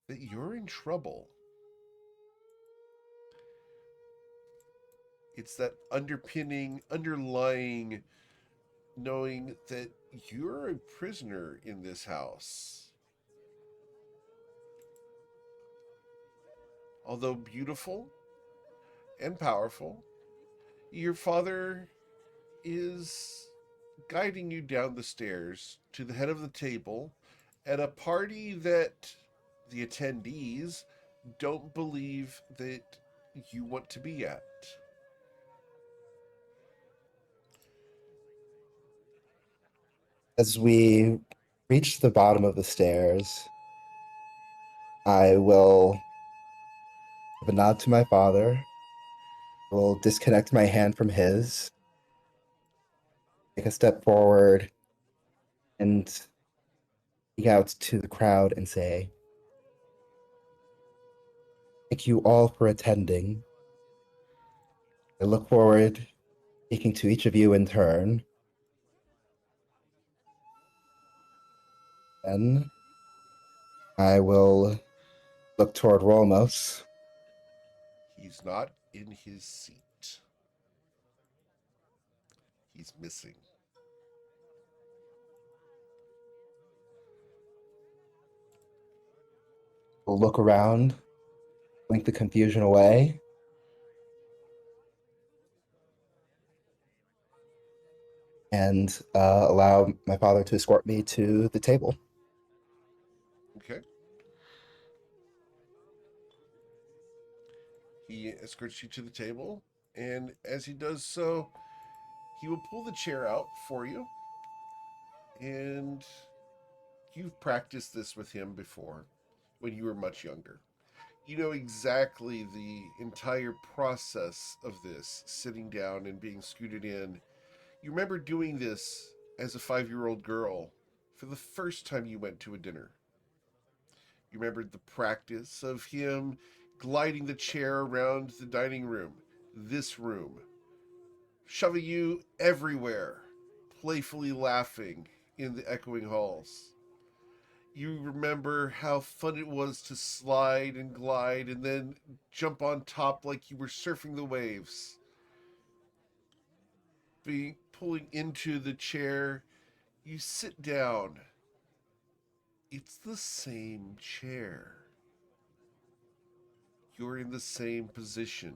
that you're in trouble. It's that underlying knowing that you're a prisoner in this house. Although beautiful and powerful, your father is guiding you down the stairs to the head of the table at a party that the attendees don't believe that you want to be at. As we reach the bottom of the stairs, I will give a nod to my father, will disconnect my hand from his, take a step forward, and speak out to the crowd and say, "Thank you all for attending. I look forward to speaking to each of you in turn." Then I will look toward Rolmos. He's not in his seat. He's missing. Will look around, blink the confusion away, and allow my father to escort me to the table. Okay. He escorts you to the table, and as he does so, he will pull the chair out for you. And you've practiced this with him before when you were much younger. You know exactly the entire process of this, sitting down and being scooted in. You remember doing this as a 5-year-old girl for the first time you went to a dinner. You remembered the practice of him gliding the chair around the dining room, this room, shoving you everywhere, playfully laughing in the echoing halls. You remember how fun it was to slide and glide and then jump on top like you were surfing the waves. Pulling into the chair, you sit down. It's the same chair. You're in the same position.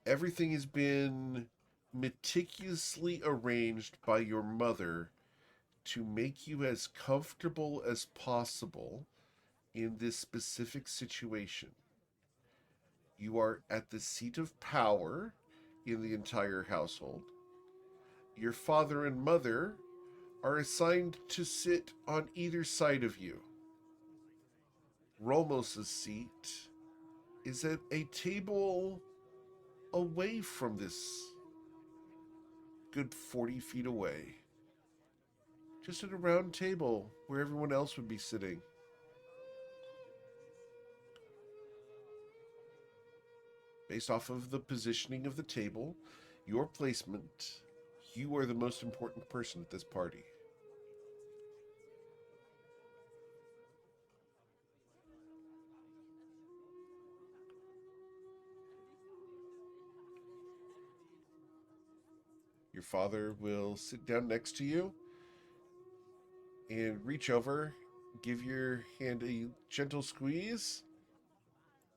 Everything has been meticulously arranged by your mother to make you as comfortable as possible in this specific situation. You are at the seat of power in the entire household. Your father and mother are assigned to sit on either side of you. Rolmos's seat is at a table away from this, good 40 feet away. Just at a round table where everyone else would be sitting. Based off of the positioning of the table, your placement, you are the most important person at this party. Your father will sit down next to you and reach over, give your hand a gentle squeeze,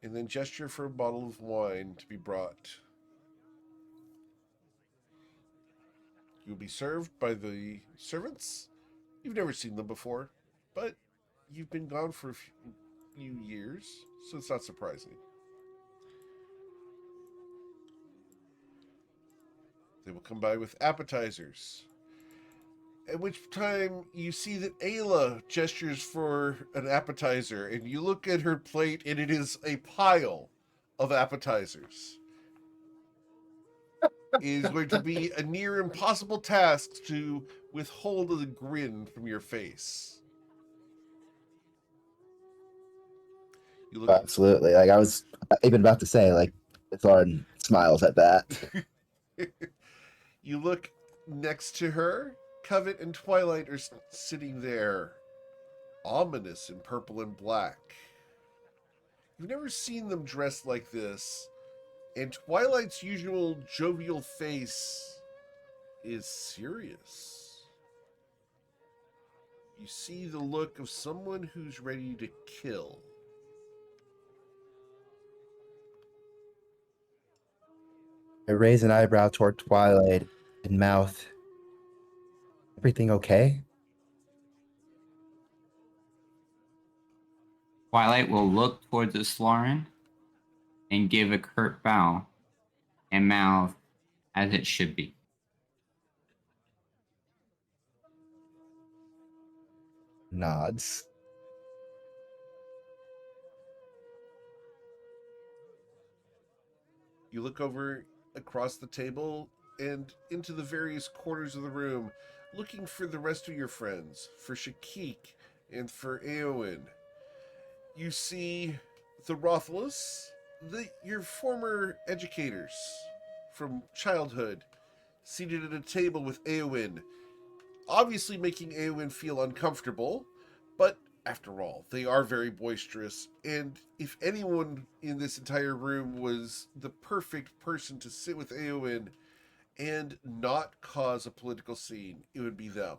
and then gesture for a bottle of wine to be brought. You'll be served by the servants. You've never seen them before, but you've been gone for a few years, so it's not surprising. They will come by with appetizers. At which time you see that Ayla gestures for an appetizer, and you look at her plate, and it is a pile of appetizers. It is going to be a near impossible task to withhold a grin from your face. You look Absolutely. Like I was even about to say, like Thorn smiles at that. You look next to her. Covet and Twilight are sitting there, ominous in purple and black. You've never seen them dressed like this, and Twilight's usual jovial face is serious. You see the look of someone who's ready to kill. I raise an eyebrow toward Twilight and mouth. Everything okay? Twilight will look towards the Sloran and give a curt bow and mouth as it should be. Nods. You look over across the table and into the various corners of the room, looking for the rest of your friends, for Shakik and for Eowyn. You see the Rothless, your former educators from childhood, seated at a table with Eowyn, obviously making Eowyn feel uncomfortable, but after all, they are very boisterous, and if anyone in this entire room was the perfect person to sit with Eowyn and not cause a political scene, it would be them.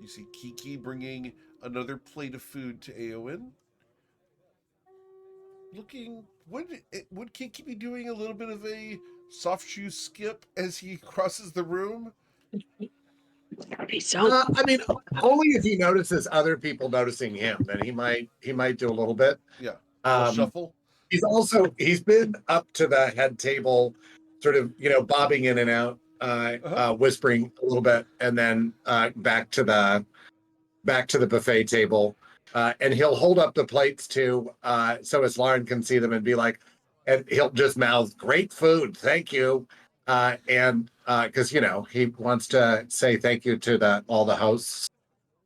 You see Kiki bringing another plate of food to Eowyn. Would Kiki be doing a little bit of a soft shoe skip as he crosses the room? I mean, only if he notices other people noticing him, then he might do a little bit. Yeah, a Um, shuffle. he's been up to the head table, sort of bobbing in and out, whispering a little bit, and then back to the buffet table, and he'll hold up the plates too, so as Lauren can see them and be like, and he'll just mouth, "Great food, thank you," and because he wants to say thank you to all the hosts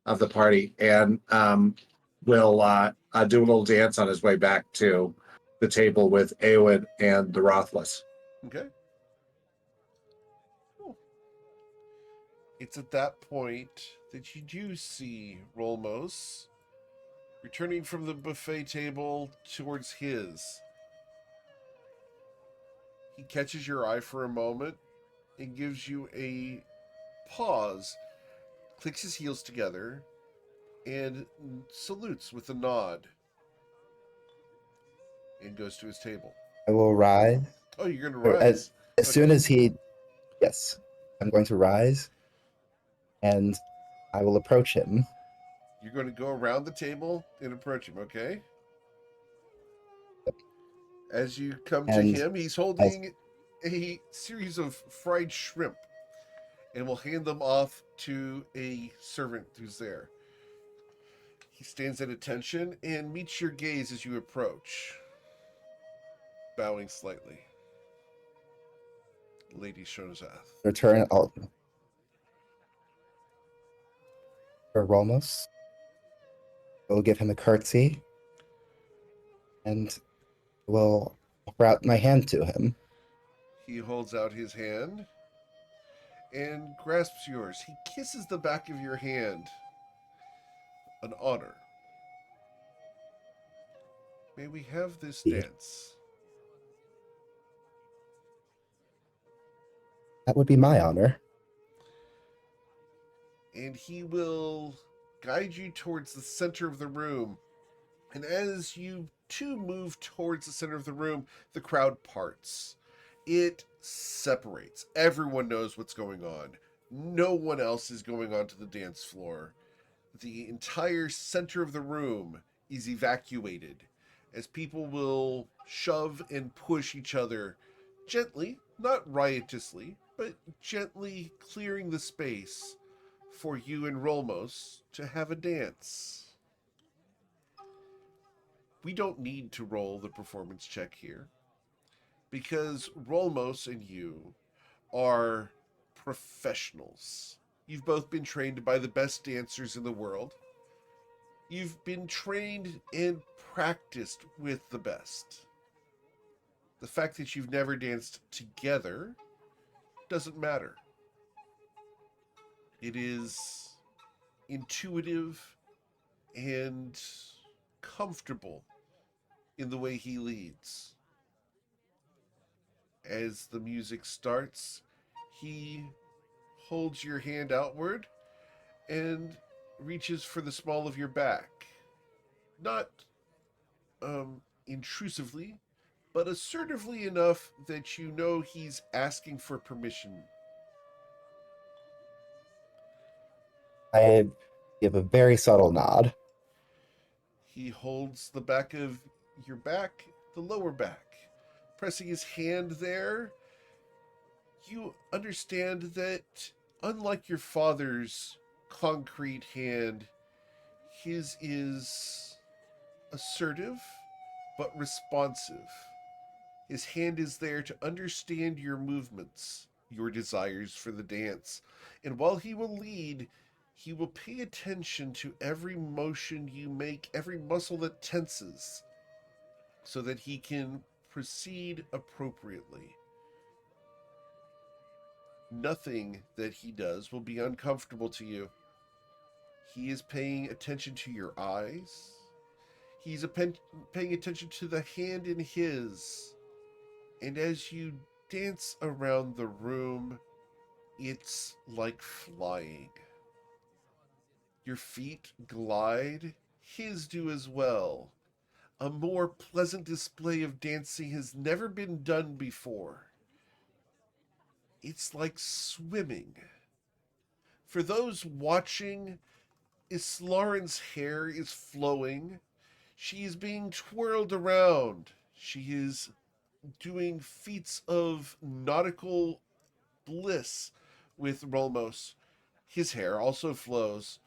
of the party, and will do a little dance on his way back to the table with Eowyn and the Rothless. Okay. Cool. It's at that point that you do see Rolmos returning from the buffet table towards his. He catches your eye for a moment and gives you a pause, clicks his heels together, and salutes with a nod, and goes to his table. I will rise. Oh, you're going to Or rise? as soon as yes, I'm going to rise, and I will approach him. You're going to go around the table and approach him, okay? As you come to him, he's holding a series of fried shrimp and will hand them off to a servant who's there. He stands at attention and meets your gaze as you approach, bowing slightly. Lady Shonazath. Return all for Rolmos. We'll give him a curtsy, and will offer out my hand to him. He holds out his hand and grasps yours. He kisses the back of your hand. An honor. May we have this dance? That would be my honor. And he will guide you towards the center of the room. And as you two move towards the center of the room, the crowd parts. It separates. Everyone knows what's going on. No one else is going onto the dance floor. The entire center of the room is evacuated as people will shove and push each other gently, not riotously, but gently clearing the space for you and Rolmos to have a dance. We don't need to roll the performance check here because Rolmos and you are professionals. You've both been trained by the best dancers in the world. You've been trained and practiced with the best. The fact that you've never danced together doesn't matter. It is intuitive and comfortable in the way he leads. As the music starts, he holds your hand outward and reaches for the small of your back. not intrusively, but assertively enough that you know he's asking for permission. I give a very subtle nod. He holds the back of your back, the lower back, pressing his hand there. You understand that, unlike your father's concrete hand, his is assertive but responsive. His hand is there to understand your movements, your desires for the dance. And while he will lead, he will pay attention to every motion you make, every muscle that tenses, so that he can proceed appropriately. Nothing that he does will be uncomfortable to you. He is paying attention to your eyes. He's paying attention to the hand in his. And as you dance around the room, it's like flying. Your feet glide, his do as well. A more pleasant display of dancing has never been done before. It's like swimming. For those watching, Islarin's hair is flowing. She is being twirled around. She is doing feats of nautical bliss with Rolmos. His hair also flows,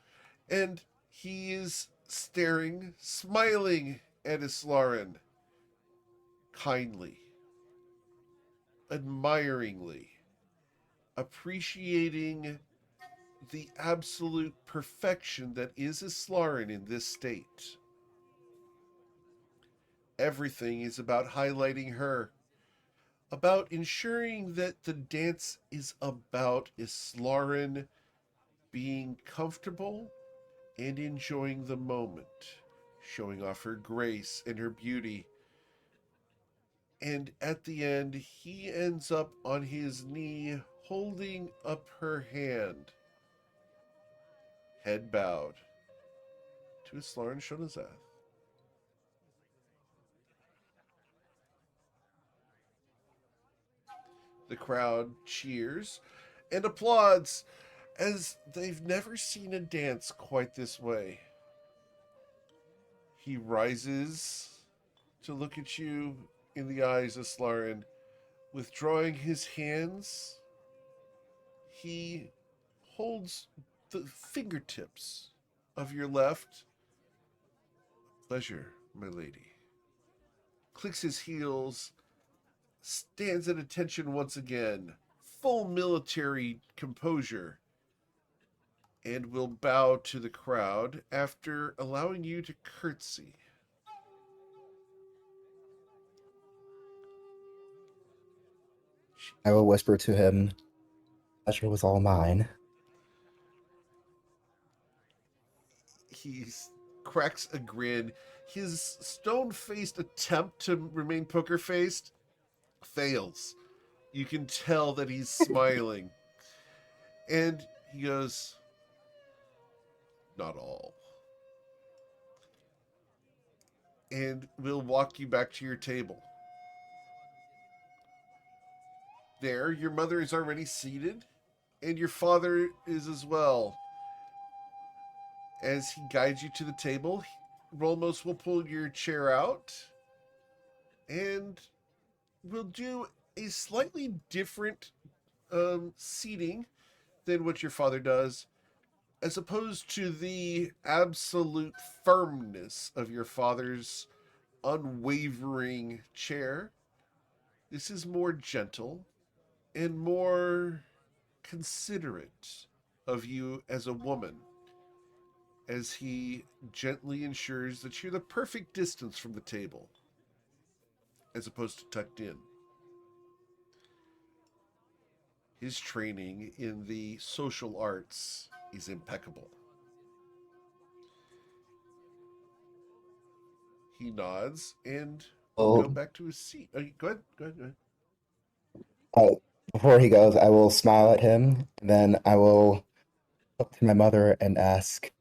and he is staring, smiling at Islarin, kindly, admiringly, appreciating the absolute perfection that is Islarin in this state. Everything is about highlighting her, about ensuring that the dance is about Islarin being comfortable and enjoying the moment, showing off her grace and her beauty. And at the end, he ends up on his knee, holding up her hand, head bowed, to Islarin Shonazath. The crowd cheers and applauds as they've never seen a dance quite this way. He rises to look at you in the eyes, Islarin. Withdrawing his hands, he holds the fingertips of your left. Pleasure, my lady. Clicks his heels, stands at attention once again, full military composure, and will bow to the crowd after allowing you to curtsy. I will whisper to him, pleasure was all mine. He cracks a grin. His stone-faced attempt to remain poker-faced fails. You can tell that he's smiling. And he goes, not all. And we'll walk you back to your table. There, your mother is already seated, and your father is as well. As he guides you to the table, Rolmos will pull your chair out, and we'll do a slightly different seating than what your father does, as opposed to the absolute firmness of your father's unwavering chair. This is more gentle and more considerate of you as a woman, as he gently ensures that you're the perfect distance from the table, as opposed to tucked in. His training in the social arts is impeccable. He nods and will go back to his seat. Go ahead. Go ahead. Before he goes, I will smile at him, and then I will look to my mother and ask,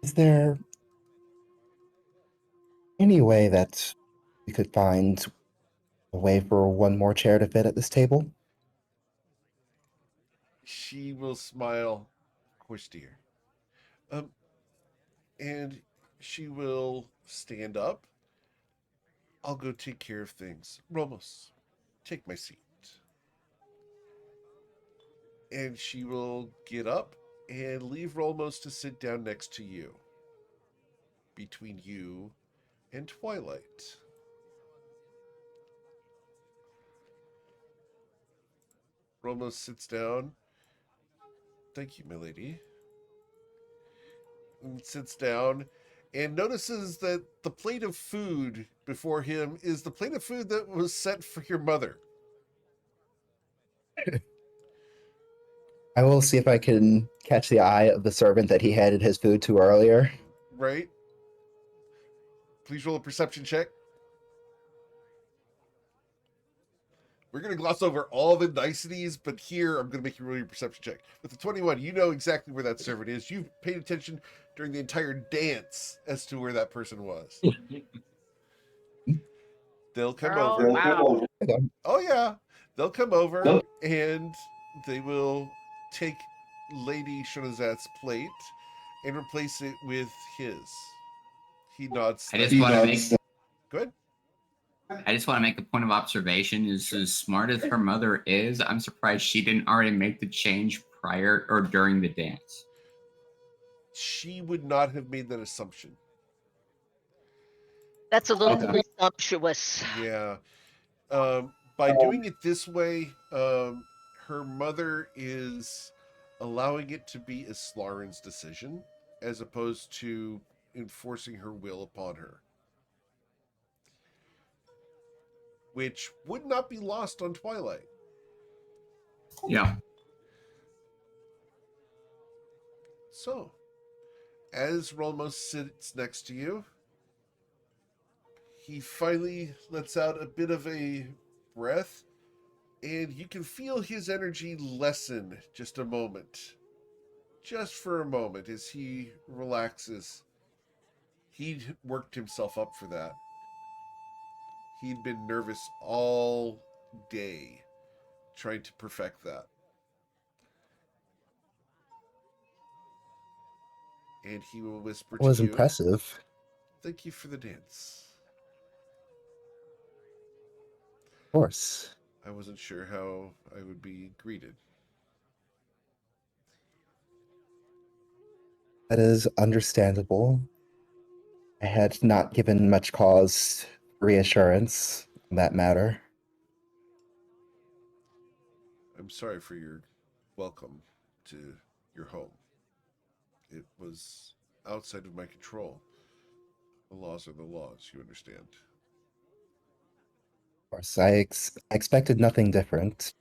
is there any way that we could find a way for one more chair to fit at this table? She will smile. Of course, dear. Um, and she will stand up. I'll go take care of things. Ramos, take my seat. And she will get up and leave Rolmos to sit down next to you. Between you and Twilight. Rolmos sits down. Thank you, my lady. And sits down and notices that the plate of food before him is the plate of food that was set for your mother. I will see if I can catch the eye of the servant that he handed his food to earlier. Right? Please roll a perception check. We're going to gloss over all the niceties, but here I'm going to make you roll your perception check. With the 21, you know exactly where that servant is. You've paid attention during the entire dance as to where that person was. They'll come Girl, over. wow. Oh, yeah. They'll come over and they will take Lady Shonazat's plate and replace it with his. He nods. I just want to make. Go ahead. I just want to make a point of observation. Is as smart as her mother is, I'm surprised she didn't already make the change prior or during the dance. She would not have made that assumption. That's a little presumptuous. Yeah. By doing it this way, her mother is allowing it to be Islarin's decision as opposed to enforcing her will upon her. Which would not be lost on Twilight. Yeah. So, as Rolmos sits next to you, he finally lets out a bit of a breath, and you can feel his energy lessen just a moment. Just for a moment as he relaxes. He'd worked himself up for that. He'd been nervous all day trying to perfect that. And he will whisper to you. It was impressive. Thank you for the dance. Of course. I wasn't sure how I would be greeted. That is understandable. I had not given much cause for reassurance on that matter. I'm sorry for your welcome to your home. It was outside of my control. The laws are the laws, you understand. Of course, I expected nothing different.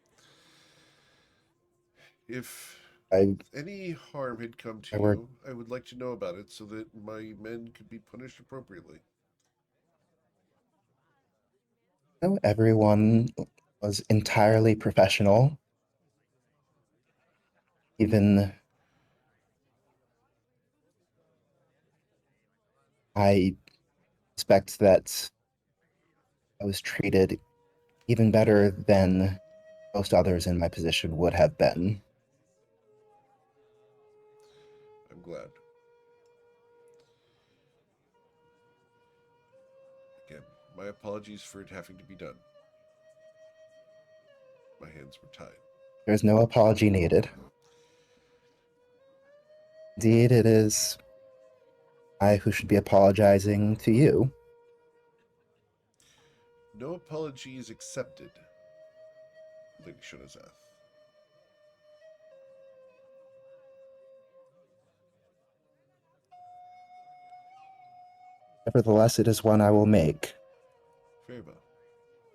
If I any harm had come to I you, I would like to know about it so that my men could be punished appropriately. know everyone was entirely professional. Even I expect that I was treated even better than most others in my position would have been. I'm glad. Again, my apologies for it having to be done. My hands were tied. There's no apology needed. Indeed, it is I who should be apologizing to you. No apology is accepted, Lady Shonazath. Nevertheless, it is one I will make. Very well.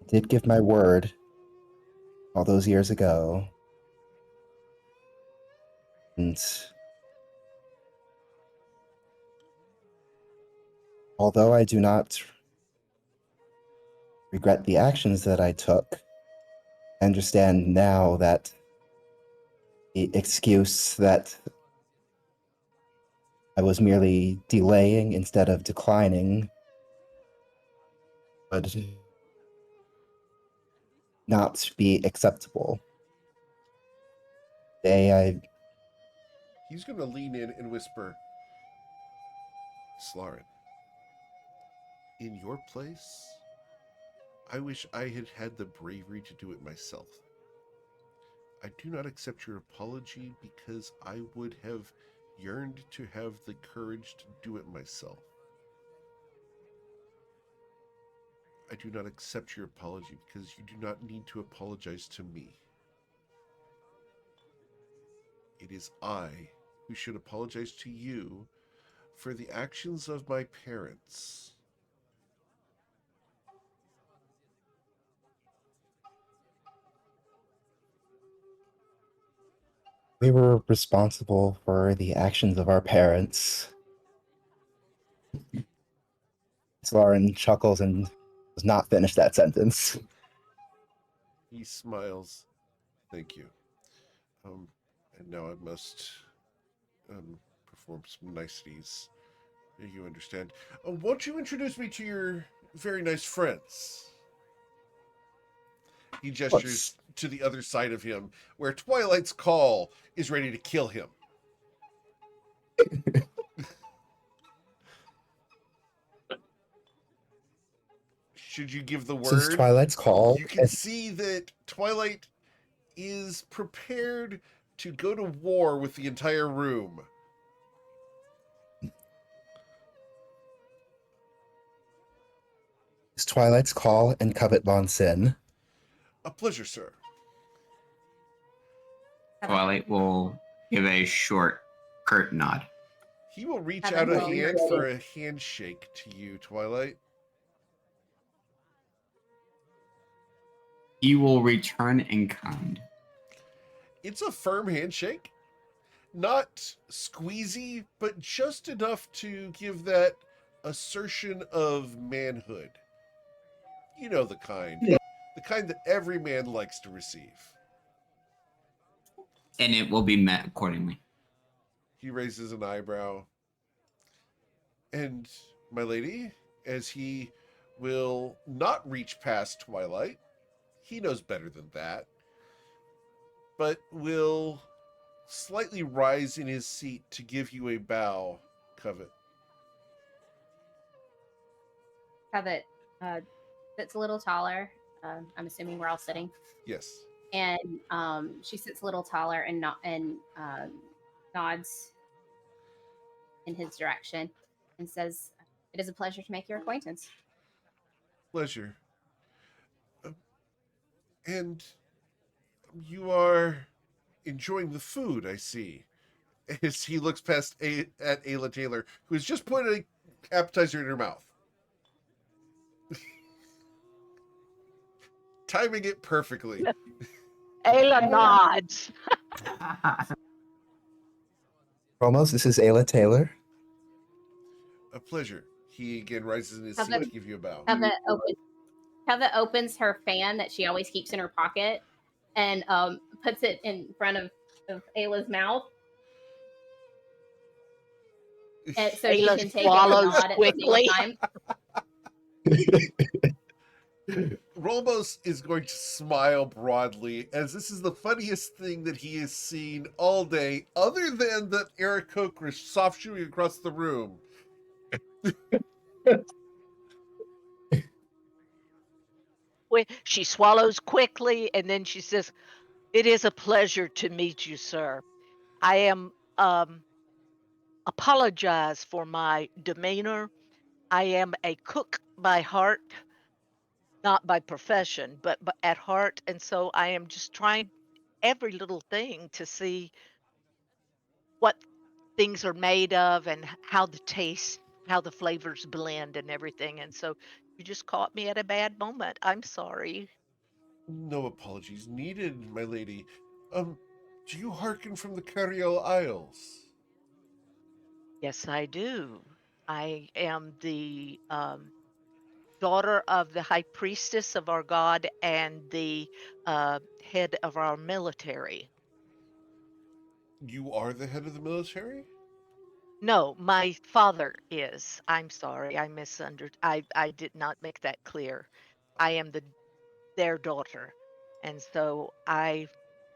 I did give my word all those years ago. And although I do not regret the actions that I took, I understand now that the excuse that I was merely delaying instead of declining would not be acceptable. He's going to lean in and whisper, Slarin, in your place, I wish I had had the bravery to do it myself. I do not accept your apology because I would have yearned to have the courage to do it myself. I do not accept your apology because you do not need to apologize to me. It is I who should apologize to you for the actions of my parents. We were responsible for the actions of our parents. Lauren chuckles and does not finish that sentence. He smiles. Thank you. And now I must perform some niceties. You understand. Won't you introduce me to your very nice friends? He gestures to the other side of him, where Twilight's call is ready to kill him. Should you give the word? This is Twilight's call. You can see that Twilight is prepared to go to war with the entire room. It's Twilight's call and Covet Von Sin. A pleasure, sir. Twilight will give a short, curt nod. He will reach out a hand for a handshake to you, Twilight. He will return in kind. It's a firm handshake. Not squeezy, but just enough to give that assertion of manhood. You know the kind. Yeah. The kind that every man likes to receive. And it will be met accordingly. He raises an eyebrow. And, my lady, as he will not reach past Twilight, he knows better than that, but will slightly rise in his seat to give you a bow, Covet. Covet sits a little taller. I'm assuming we're all sitting. Yes. And she sits a little taller and nods in his direction and says, "It is a pleasure to make your acquaintance." Pleasure. And you are enjoying the food, I see. As he looks past at Ayla Taylor, who has just put an appetizer in her mouth. Timing it perfectly. Ayla nods. Almost, this is Ayla Taylor. A pleasure. He again rises in his seat to give you a bow. Covet opens her fan that she always keeps in her pocket and puts it in front of Ayla's mouth. And so Ayla she can take swallows it quickly. at the same time. Rolbos is going to smile broadly, as this is the funniest thing that he has seen all day, other than that Eric Kokrish soft shooing across the room. She swallows quickly, and then she says, "It is a pleasure to meet you, sir. I am apologize for my demeanor. I am a cook by heart, not by profession, but at heart, and so I am just trying every little thing to see what things are made of and how the taste, how the flavors blend and everything. And so you just caught me at a bad moment. I'm sorry." No apologies needed, my lady. Do you hearken from the Cariel Isles? Yes, I do. I am the daughter of the high priestess of our god and the head of our military. You are the head of the military? No, my father is. I'm sorry, I misunderstood. I did not make that clear. I am their daughter, and so I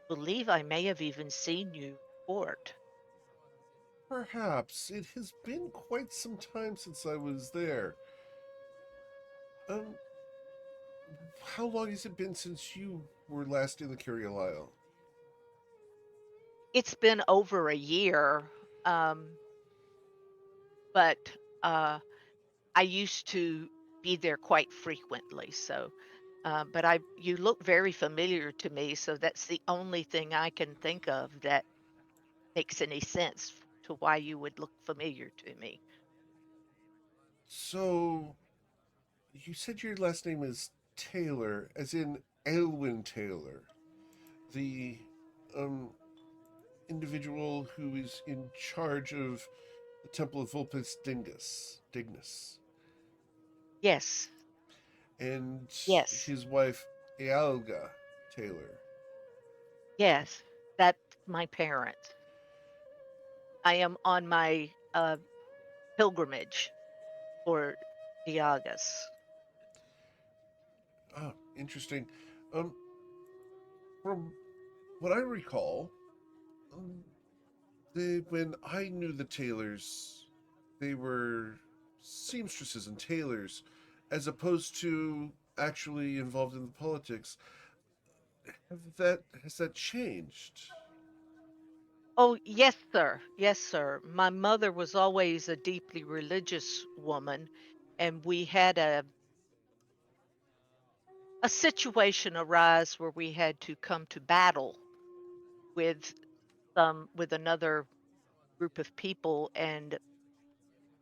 believe I may have even seen you court. Perhaps. It has been quite some time since I was there. Um, how long has it been since you were last in the Curial Isle? It's been over a year, but uh, I used to be there quite frequently. So, but you look very familiar to me, so that's the only thing I can think of that makes any sense to why you would look familiar to me. So, you said your last name is Taylor, as in Elwyn Taylor, the um, individual who is in charge of the Temple of Vulpes Dignus, Yes, and yes, his wife Ealga Taylor. yes. That's my parents. I am on my pilgrimage for Diagas. Ah, interesting. Um, from what I recall, um, when I knew the tailors, they were seamstresses and tailors, as opposed to actually involved in the politics. Has that changed? Oh, yes, sir. Yes, sir. My mother was always a deeply religious woman, and we had a situation arise where we had to come to battle with with another group of people, and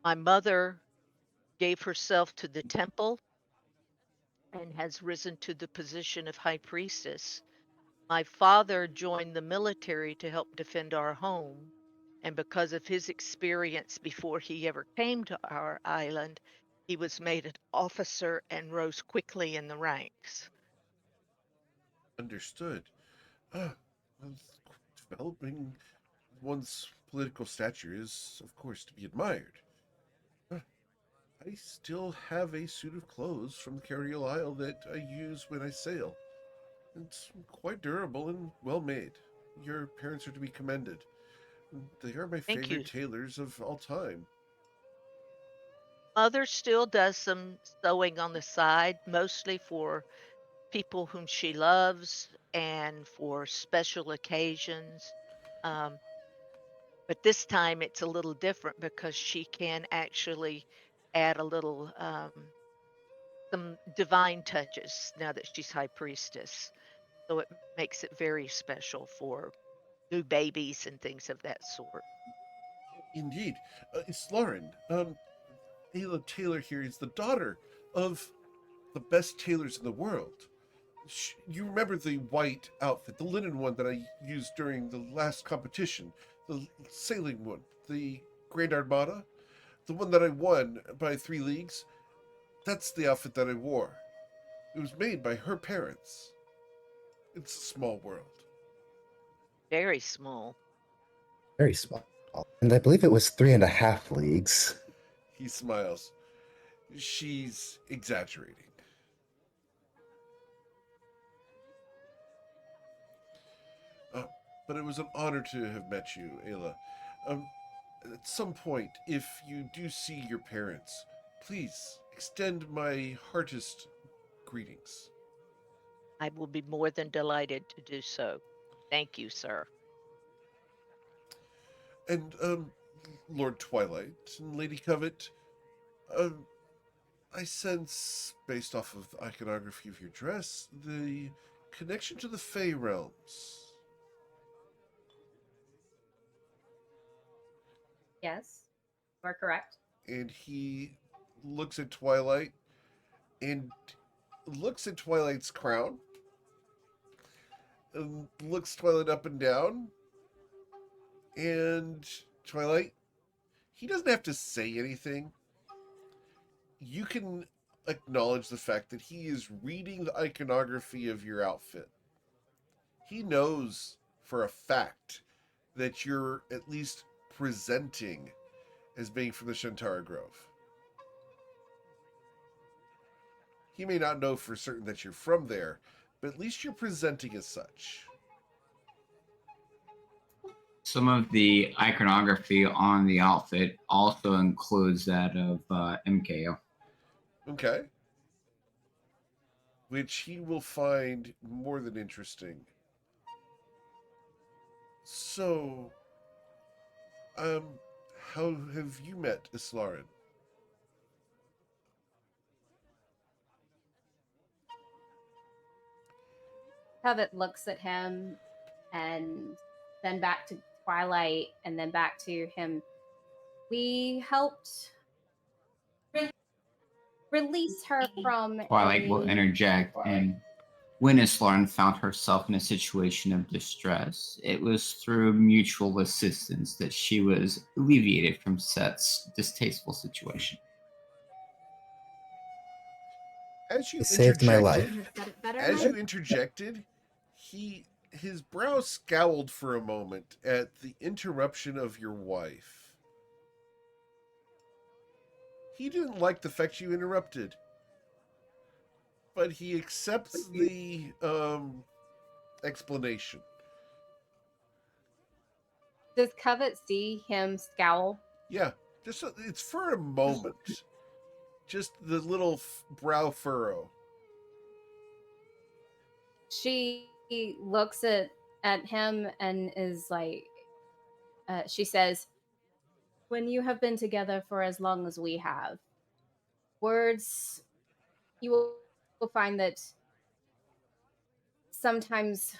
my mother gave herself to the temple and has risen to the position of high priestess. My father joined the military to help defend our home, and because of his experience before he ever came to our island, he was made an officer and rose quickly in the ranks. Understood. Ah, well, developing one's political stature is, of course, to be admired. Ah, I still have a suit of clothes from the Cariel Isle that I use when I sail. It's quite durable and well made. Your parents are to be commended. They are my Thank favorite you. tailors of all time. Mother still does some sewing on the side, mostly for people whom she loves and for special occasions. Um, but this time it's a little different because she can actually add a little some divine touches now that she's high priestess. So it makes it very special for new babies and things of that sort. Indeed. It's Lauren. Ayla Taylor here is the daughter of the best tailors in the world. You remember the white outfit, the linen one that I used during the last competition, the sailing one, the Grand Armada, the one that I won by 3 leagues? That's the outfit that I wore. It was made by her parents. It's a small world. Very small. Very small. And I believe it was 3.5 leagues. He smiles. She's exaggerating. Uh, but it was an honor to have met you, Ayla. Um, at some point, if you do see your parents, please extend my heartiest greetings. I will be more than delighted to do so. Thank you, sir. And, Lord Twilight and Lady Covet, um, I sense, based off of the iconography of your dress, the connection to the Fey realms. Yes, you are correct. And he looks at Twilight and looks at Twilight's crown and looks Twilight up and down. And Twilight, he doesn't have to say anything. You can acknowledge the fact that he is reading the iconography of your outfit. He knows for a fact that you're at least presenting as being from the Shantara Grove. He may not know for certain that you're from there, but at least you're presenting as such. Some of the iconography on the outfit also includes that of MKO. Okay. Which he will find more than interesting. So, how have you met Islarin? Covet looks at him and then back to Twilight and then back to him. We helped release her from Twilight will interject, and when Islarin found herself in a situation of distress, it was through mutual assistance that she was alleviated from Set's distasteful situation. As you It saved my life. interjected, his brow scowled for a moment at the interruption of your wife. He didn't like the fact you interrupted, but he accepts the explanation. Does Covet see him scowl? Yeah, it's for a moment. Just the little brow furrow. She looks at him and is like, she says, when you have been together for as long as we have, words, you will find that sometimes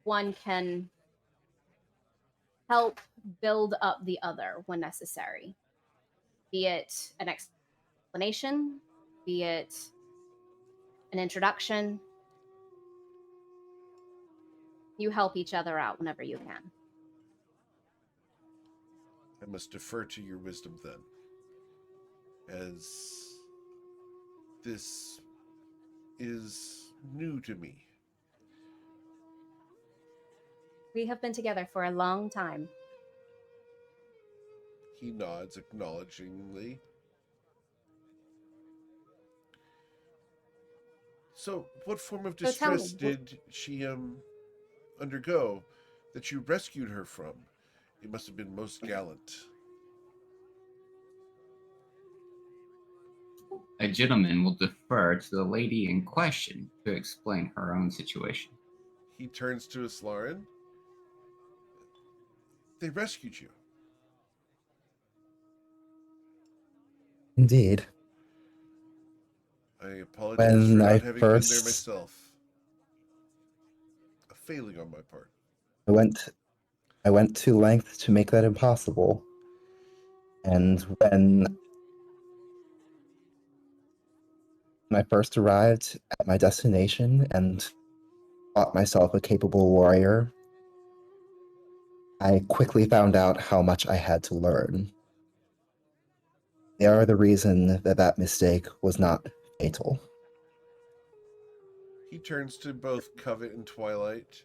one can help build up the other when necessary, be it an explanation, be it an introduction. You help each other out whenever you can. I must defer to your wisdom then, as this is new to me. We have been together for a long time. He nods acknowledgingly. So, what form of distress did she undergo that you rescued her from? It must have been most gallant. A gentleman will defer to the lady in question to explain her own situation. He turns to Islarin. They rescued you. Indeed. I apologize When for I not having been there first- myself. A failing on my part. I went to length to make that impossible. And when I first arrived at my destination and thought myself a capable warrior, I quickly found out how much I had to learn. They are the reason that mistake was not fatal. He turns to both Covet and Twilight.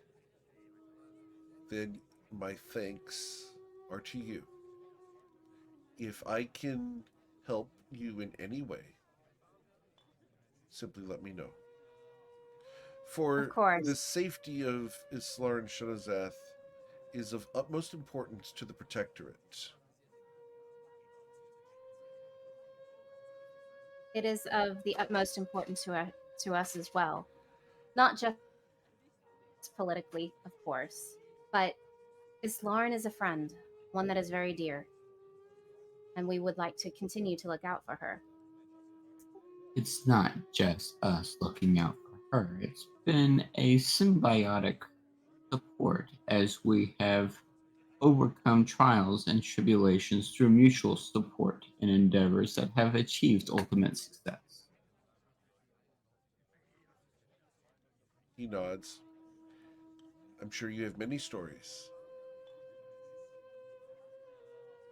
Then my thanks are to you. If I can help you in any way, simply let me know. For the safety of Islar and Shanazath is of utmost importance to the Protectorate. It is of the utmost importance to us as well. Not just politically, of course, but Islarin is a friend, one that is very dear, and we would like to continue to look out for her. It's not just us looking out for her. It's been a symbiotic support as we have overcome trials and tribulations through mutual support and endeavors that have achieved ultimate success. He nods. I'm sure you have many stories.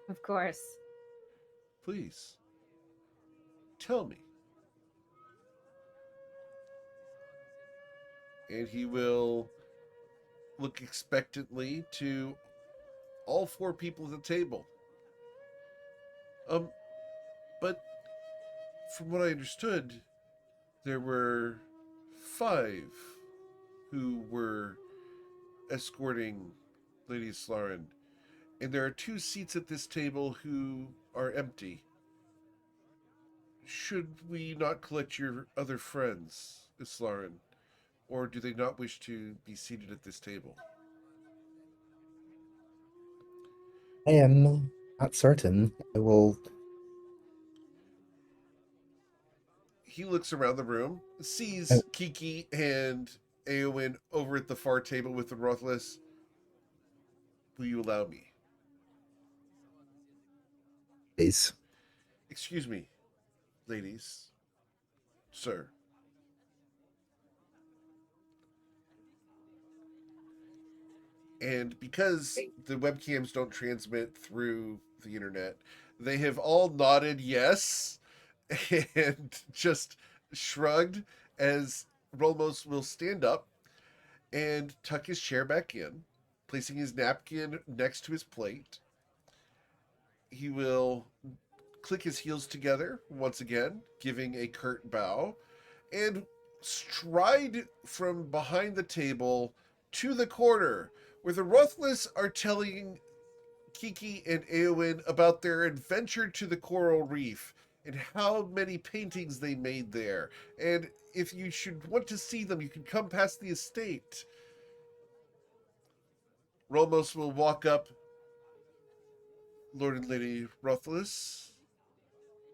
Of course. Please, tell me. And he will look expectantly to all four people at the table. But from what I understood, there were 5 who were escorting Lady Slarin, and there are 2 seats at this table who are empty. Should we not collect your other friends, Islarin, or do they not wish to be seated at this table? I am not certain. I will. He looks around the room, I, sees Kiki and Eowyn over at the far table with the Rothless. Will you allow me? please. Excuse me, ladies. Sir. And because the webcams don't transmit through the internet, they have all nodded yes and just shrugged as Rolmos will stand up and tuck his chair back in, placing his napkin next to his plate. He will click his heels together once again, giving a curt bow, and stride from behind the table to the corner where the Ruthless are telling Kiki and Eowyn about their adventure to the coral reef and how many paintings they made there. And if you should want to see them, you can come past the estate. Rolmos will walk up. Lord and Lady Ruthless,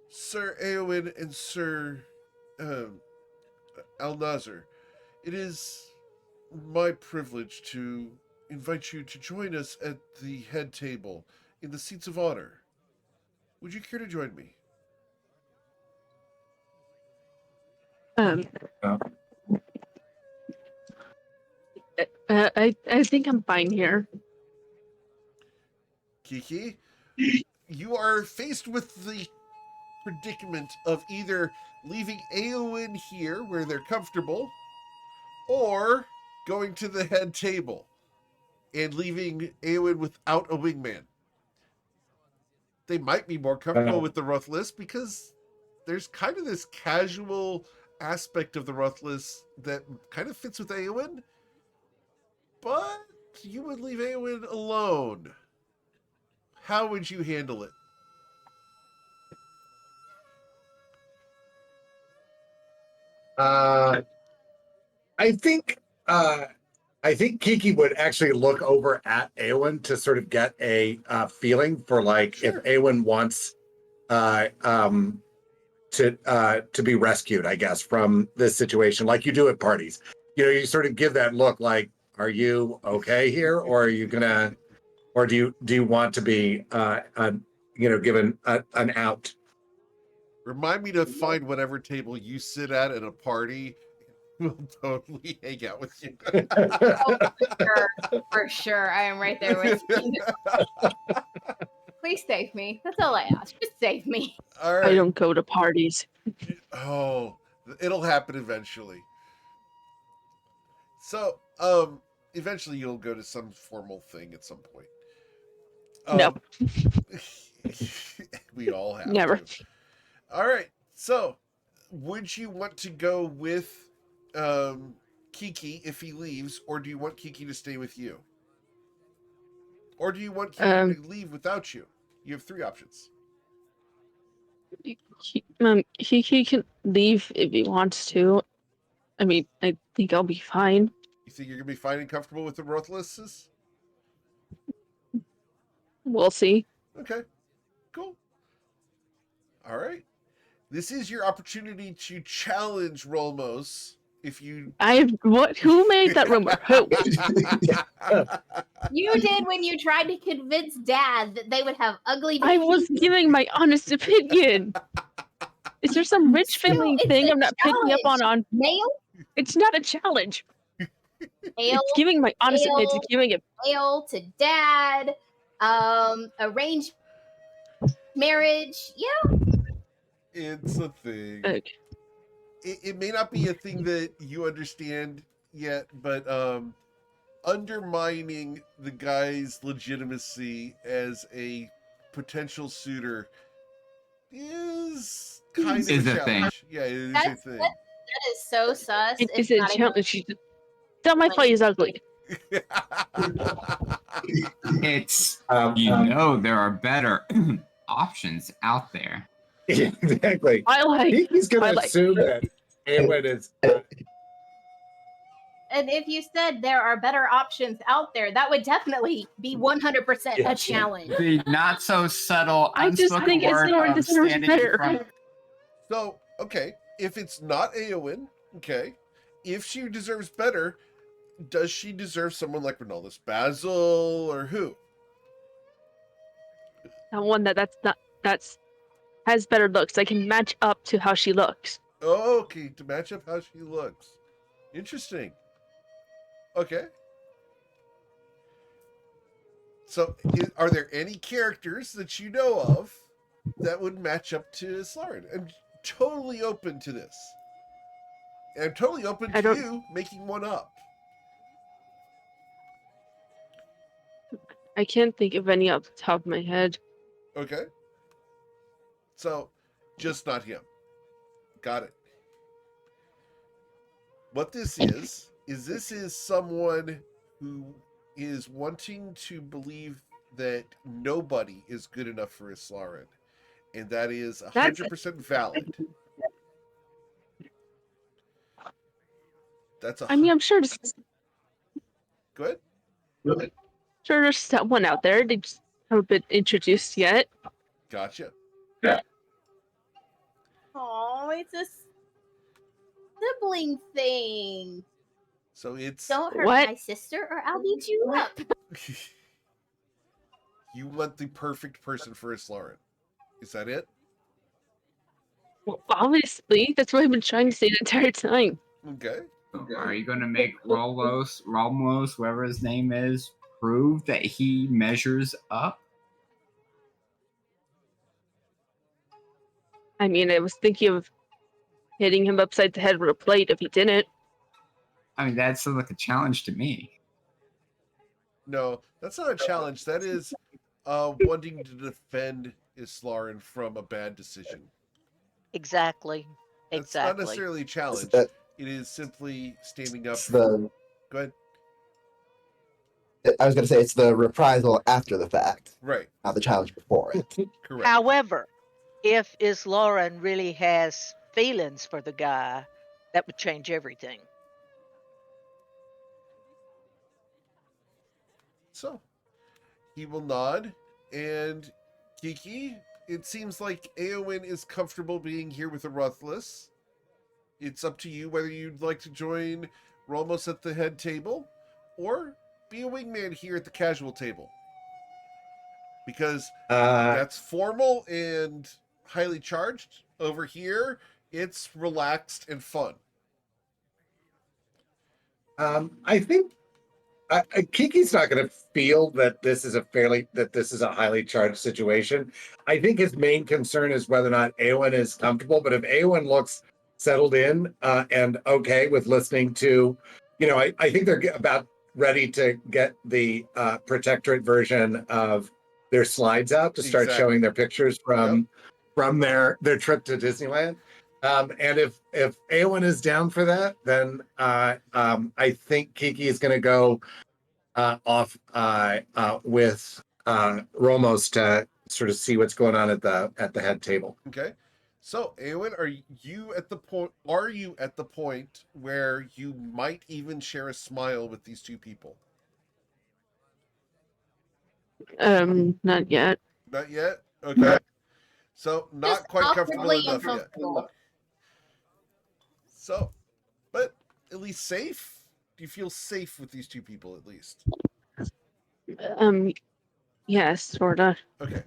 Sir Eowyn and Sir Alnazar, it is my privilege to invite you to join us at the head table in the seats of honor. Would you care to join me? Um, Yeah. I think I'm fine here. Kiki, you are faced with the predicament of either leaving Eowyn here where they're comfortable or going to the head table and leaving Eowyn without a wingman. They might be more comfortable with the Ruthless because there's kind of this casual aspect of the Ruthless that kind of fits with Eowyn, but you would leave Eowyn alone. How would you handle it? I think uh, I think Kiki would actually look over at Eowyn to sort of get a feeling for like Sure. if Eowyn wants to be rescued, I guess, from this situation, like you do at parties. You know, you sort of give that look like, are you okay here, or are you gonna, or do you want to be given an out? Remind me to find whatever table you sit at a party. We'll totally hang out with you. Oh, for sure. I am right there with you. Please save me. That's all I ask. Just save me. All I right. don't go to parties. Oh, it'll happen eventually. So, eventually you'll go to some formal thing at some point. No, We all have never. to. All right. So, would you want to go with Kiki if he leaves, or do you want Kiki to stay with you? Or do you want Kiki to leave without you? You have 3 options. He can leave if he wants to. I mean, I think I'll be fine. You think you're gonna be fine and comfortable with the Ruthlesses? We'll see. Okay, cool. All right. This is your opportunity to challenge Rolmos. If you What? Who made that rumor? Who? You did when you tried to convince Dad that they would have ugly I was giving my honest opinion. Is there some rich family it's thing a I'm not picking up on? Male, It's not a challenge. ale, It's giving my honest opinion. It's giving it. ale to Dad, arranged marriage. Yeah. It's a thing. Okay. It may not be a thing that you understand yet, but undermining the guy's legitimacy as a potential suitor is kind of Is a a thing. challenge. Yeah, it is a That's- thing. That is so sus. It It's is a not even challenge. It's not my fault he's ugly. It's Um, there are better options out there. exactly. I like. He's going I to like- assume that Awen is. And if you said there are better options out there, that would definitely be 100% a challenge. The not so subtle, I just unspoken think it's word not of this is standing in better. front. So, okay, if it's not Eowyn, okay, if she deserves better, does she deserve someone like Ronaldus Basil or who? One that's has better looks. I can match up to how she looks. Oh, okay, to match up how she looks. Interesting. Okay. So, are there any characters that you know of that would match up to Slarin? I'm totally open to this. And I'm totally open I to don't- you making one up. I can't think of any off the top of my head. Okay. So, just not him. Got it. What this is this is someone who is wanting to believe that nobody is good enough for Islarin. And that is 100% valid. That's a. I mean, I'm sure Go ahead. there's someone out there. They just haven't been introduced yet. Gotcha. Oh, it's a sibling thing. So it's Don't hurt What? my sister or I'll beat you up. you want the perfect person for Islarin. Is that it? Well, obviously, that's what I've been trying to say the entire time. Okay. Are you going to make Romulus, whoever his name is, prove that he measures up? I mean, I was thinking of hitting him upside the head with a plate if he didn't. I mean, that sounds like a challenge to me. No, that's not a challenge. That is wanting to defend Islarin from a bad decision. Exactly. That's not Exactly. necessarily a challenge. That- It is simply standing up. It's the. Go ahead. I was going to say it's the reprisal after the fact, Right. not the challenge before it. Correct. However, if Islauren really has feelings for the guy, that would change everything. So, he will nod, and Kiki, it seems like Eowyn is comfortable being here with the Ruthless. It's up to you whether you'd like to join Romos at the head table, or be a wingman here at the casual table. Because that's formal and highly charged. Over here, it's relaxed and fun. I think Kiki's not going to feel that this is a highly charged situation. I think his main concern is whether or not Eowyn is comfortable. But if Eowyn looks settled in and okay with listening to, I think they're about ready to get the protectorate version of their slides out to start Exactly. showing their pictures from their trip to Disneyland. And if Eowyn is down for that, then I think Kiki is going to go off with Romos to sort of see what's going on at the head table. Okay. So, Eowyn, are you at the point where you might even share a smile with these two people? Not yet. Not yet? Okay. So, not Just quite comfortable awkwardly enough yet. uncomfortable. So, but at least safe? Do you feel safe with these two people at least? Yes, sorta. Okay.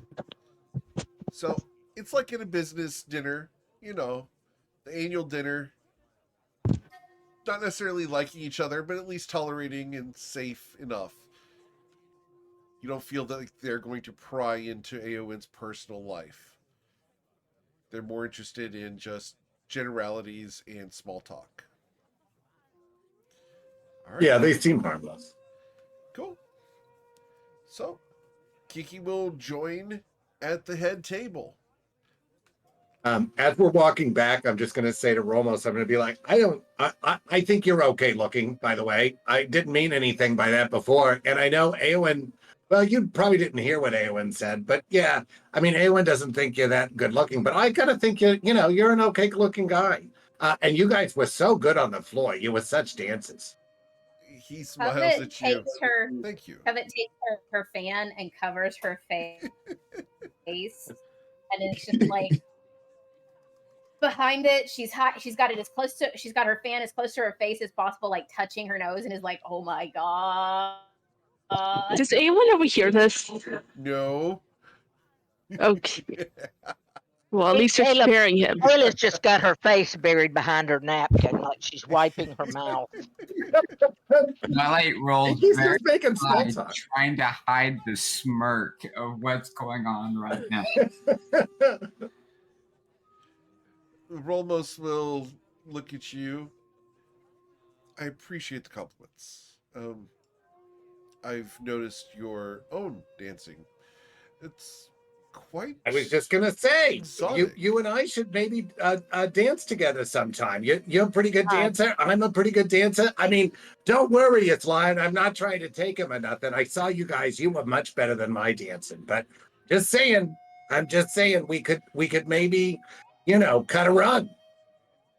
So, it's like at a business dinner, the annual dinner. Not necessarily liking each other, but at least tolerating and safe enough. You don't feel that they're going to pry into Eowyn's personal life. They're more interested in just generalities and small talk. All right. Yeah, they seem harmless. Cool. So, Kiki will join at the head table. As we're walking back, I'm just going to say to Romos, I'm going to be like, I think you're okay looking, by the way. I didn't mean anything by that before. And I know Eowyn, well, you probably didn't hear what Eowyn said, but yeah, I mean, Eowyn doesn't think you're that good looking, but I kind of think you're an okay looking guy. And you guys were so good on the floor. You were such dancers. He smiles Covet at you. takes her. Thank you. Covet takes her fan and covers her face, and it's just like behind it. She's hot. She's got her fan as close to her face as possible, like touching her nose, and is like, "Oh my god." Does anyone ever hear this? No. Okay. Well, at least you're Caleb- sparing him. Ayla's just got her face buried behind her napkin, like she's wiping her mouth. Twilight rolls He's very just making small hard, talk. trying to hide the smirk of what's going on right now. Rolmos will look at you. I appreciate the compliments. I've noticed your own dancing. It's quite. I was just gonna say, exotic. you and I should maybe dance together sometime. You're a pretty good dancer. I'm a pretty good dancer. I mean, don't worry, it's lying. I'm not trying to take him or nothing. I saw you guys. You were much better than my dancing. But just saying, I'm just saying we could maybe, cut a run.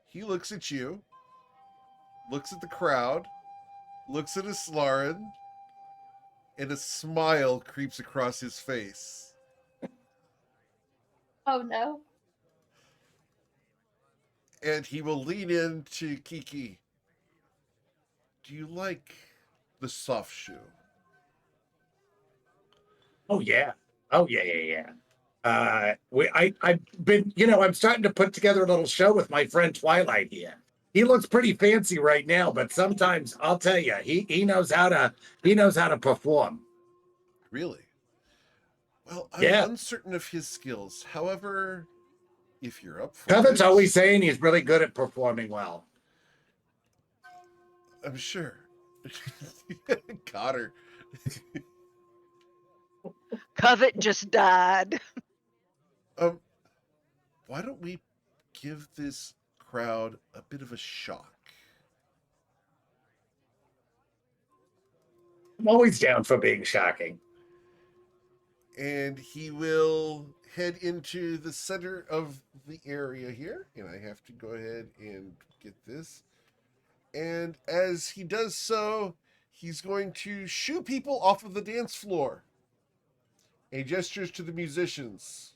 He looks at you, looks at the crowd, looks at Islarin, and a smile creeps across his face. Oh no. And he will lean into Kiki. Do you like the soft shoe? Oh yeah. I've been, I'm starting to put together a little show with my friend Twilight here. He looks pretty fancy right now, but sometimes I'll tell you, he knows how to perform. Really? Well, I'm Yeah. uncertain of his skills. However, if you're up for Covet's it, always saying he's really good at performing well. I'm sure. Got her. Covet just died. Why don't we give this crowd a bit of a shock? I'm always down for being shocking. And he will head into the center of the area here. And I have to go ahead and get this. And as he does so, he's going to shoo people off of the dance floor. And he gestures to the musicians.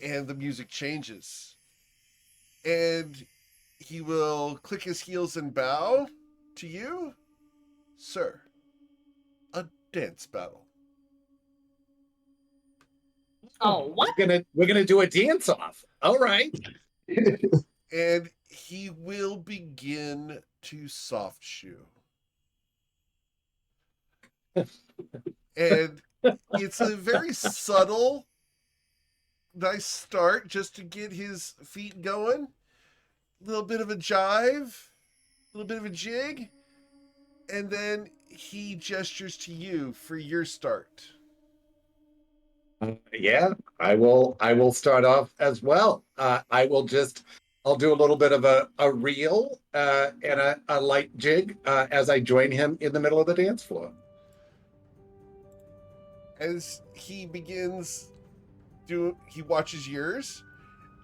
And the music changes. And he will click his heels and bow to you, sir. A dance battle. Oh, what? We're gonna do a dance off. All right. And he will begin to soft shoe. And it's a very subtle, nice start just to get his feet going. A little bit of a jive, a little bit of a jig, and then he gestures to you for your start. Yeah, I will start off as well. I'll do a little bit of a reel and a light jig as I join him in the middle of the dance floor. As he begins, he watches yours,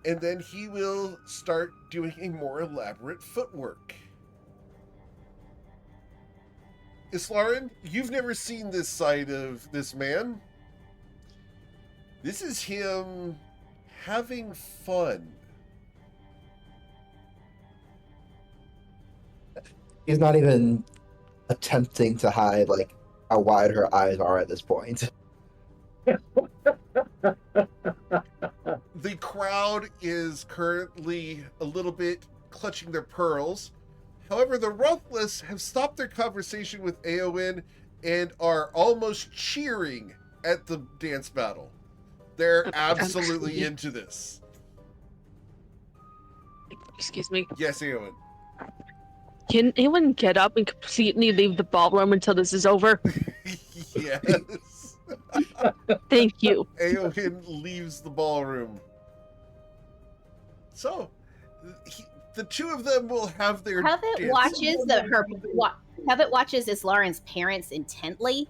and then he will start doing a more elaborate footwork. Islarin, you've never seen this side of this man. This is him having fun. He's not even attempting to hide like how wide her eyes are at this point. The crowd is currently a little bit clutching their pearls. However, the Ruthless have stopped their conversation with Eowyn and are almost cheering at the dance battle. They're absolutely into this. Excuse me. Yes, Eowyn. Can anyone get up and completely leave the ballroom until this is over? Yes. Thank you. Aohin leaves the ballroom. So, the two of them will have their Covet dance watches off. Covet watches as Lauren's parents intently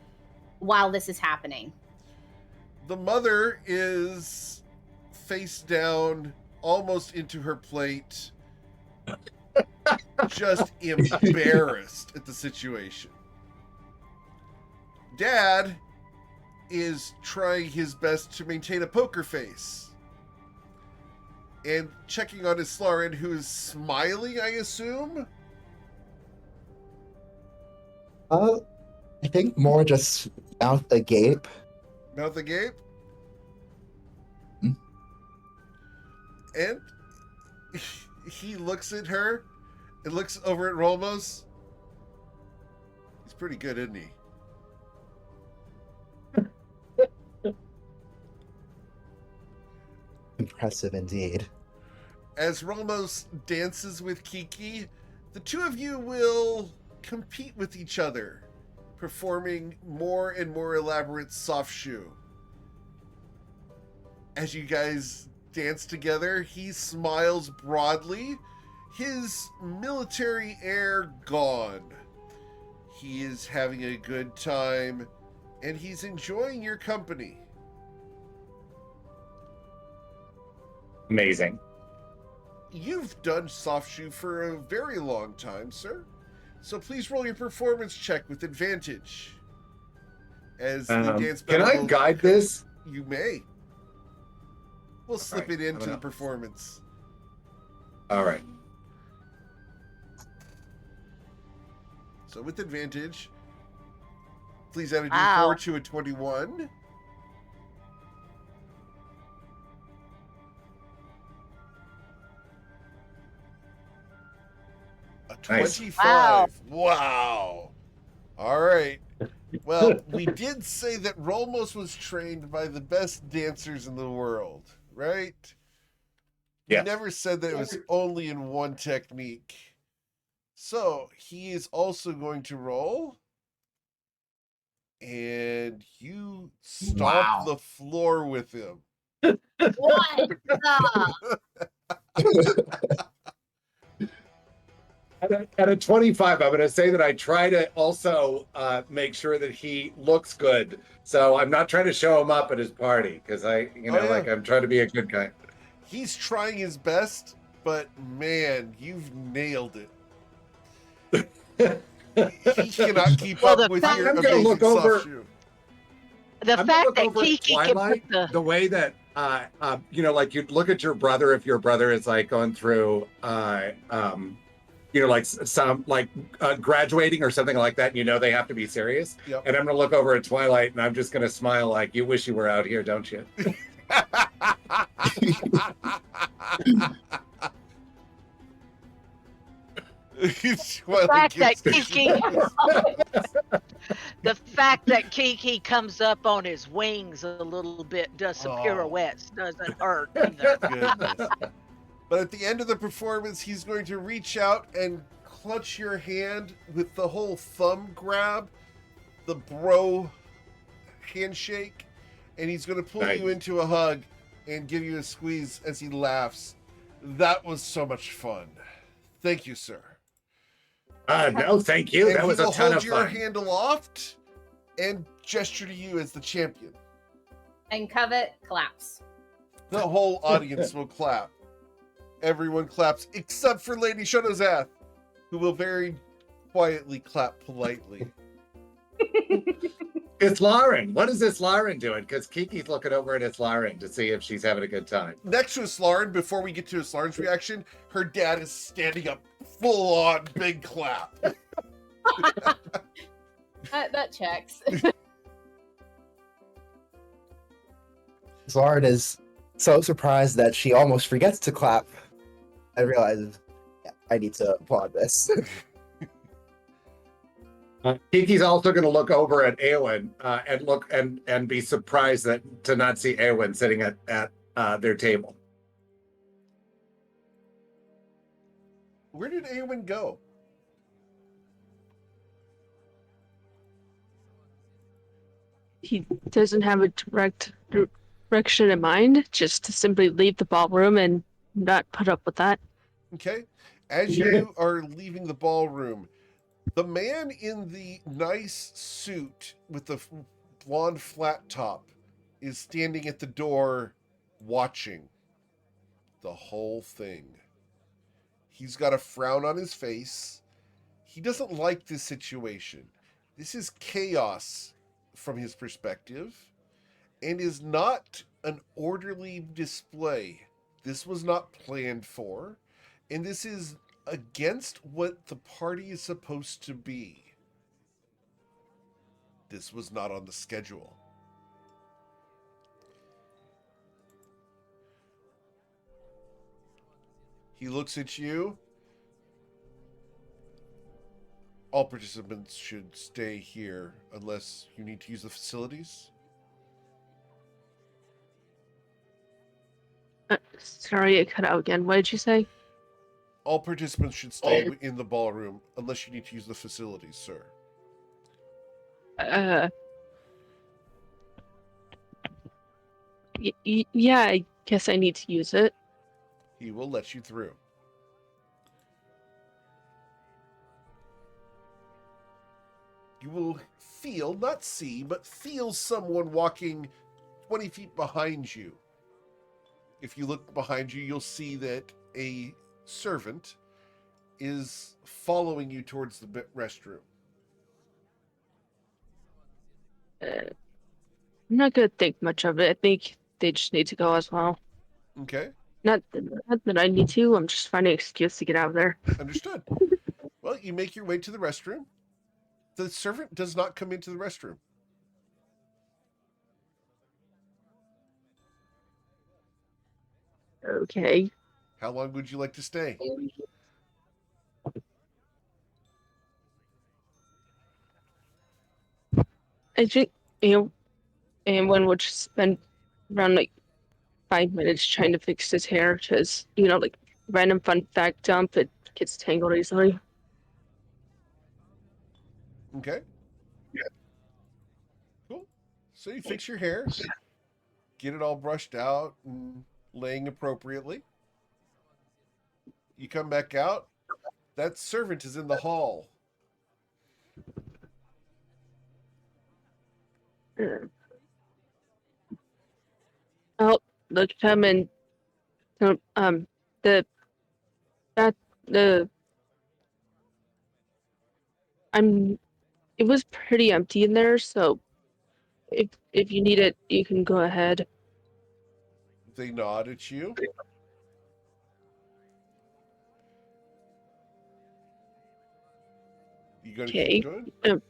while this is happening. The mother is face down, almost into her plate, just embarrassed at the situation. Dad is trying his best to maintain a poker face and checking on his Slaren, who is smiling, I assume. I think more just mouth agape. Mouth agape. Hmm. And he looks at her and looks over at Rolmos. He's pretty good, isn't he? Impressive indeed. As Rolmos dances with Kiki, the two of you will compete with each other, performing more and more elaborate soft shoe. As you guys dance together, he smiles broadly, his military air gone. He is having a good time, and he's enjoying your company. Amazing. You've done soft shoe for a very long time, sir. So please roll your performance check with advantage. As the dance Can I battle- guide this? You may. We'll slip right, it into I'm the gonna- performance. All right. So with advantage, please add a Wow. D4 to a 21. A Nice. 25. Wow. All right. Well, we did say that Rolmos was trained by the best dancers in the world, right? Yes. He never said that it was only in one technique. So he is also going to roll. And you stomp Wow. the floor with him. What? At a 25, I'm going to say that I try to also make sure that he looks good. So I'm not trying to show him up at his party because I'm trying to be a good guy. He's trying his best, but man, you've nailed it. He cannot keep Well, up the with fact- your I'm gonna amazing look over- soft shoe. The I'm gonna fact look that over at Kiki can Twilight, put the way that like you'd look at your brother if your brother is like going through like some like graduating or something like that, and they have to be serious. Yep. And I'm gonna look over at Twilight and I'm just gonna smile like, you wish you were out here, don't you? the fact that Kiki comes up on his wings a little bit, does some Oh. pirouettes, doesn't hurt either. Goodness. But at the end of the performance, he's going to reach out and clutch your hand with the whole thumb grab, the bro handshake, and he's going to pull Nice. you into a hug and give you a squeeze as he laughs. That was so much fun. Thank you, sir. No, thank you. And That was he a will ton hold of your fun. hand aloft and gesture to you as the champion. And Covet claps. The whole audience will clap. Everyone claps except for Lady Shonozath, who will very quietly clap politely. It's Lauren. What is this Lauren doing? Because Kiki's looking over at Lauren to see if she's having a good time. Next to Slaren, before we get to Slaren's reaction, her dad is standing up, full on big clap. That checks. Zard is so surprised that she almost forgets to clap and realizes, yeah, I need to applaud this. Kiki's also going to look over at Eowyn and look and be surprised to not see Eowyn sitting at their table. Where did Eowyn go? he doesn't have a direct direction in mind, just to simply leave the ballroom and not put up with that. Okay? As you are leaving the ballroom, the man in the nice suit with the blonde flat top is standing at the door watching the whole thing. He's got a frown on his face. He doesn't like this situation. This is chaos from his perspective and is not an orderly display. This was not planned for, and this is against what the party is supposed to be. This was not on the schedule. He looks at you. All participants should stay here unless you need to use the facilities. Sorry, it cut out again. What did you say? All participants should stay in the ballroom unless you need to use the facilities, sir. Yeah, I guess I need to use it. He will let you through. You will feel, not see, but feel someone walking 20 feet behind you. If you look behind you, you'll see that a servant is following you towards the restroom. I'm not gonna think much of it. I think they just need to go as well. Okay, Not that I need to. I'm just finding an excuse to get out of there. understood. Well, you make your way to the restroom. The servant does not come into the restroom. Okay. How long would you like to stay? I think and one would just spend around like 5 minutes trying to fix his hair because like random fun fact dump, it gets tangled easily. Okay. Cool. So you fix your hair, get it all brushed out and laying appropriately. You come back out. That servant is in the hall. I'll look at him and the that the I'm it was pretty empty in there, so if you need it, you can go ahead. They nod at you. You gonna Okay. keep going?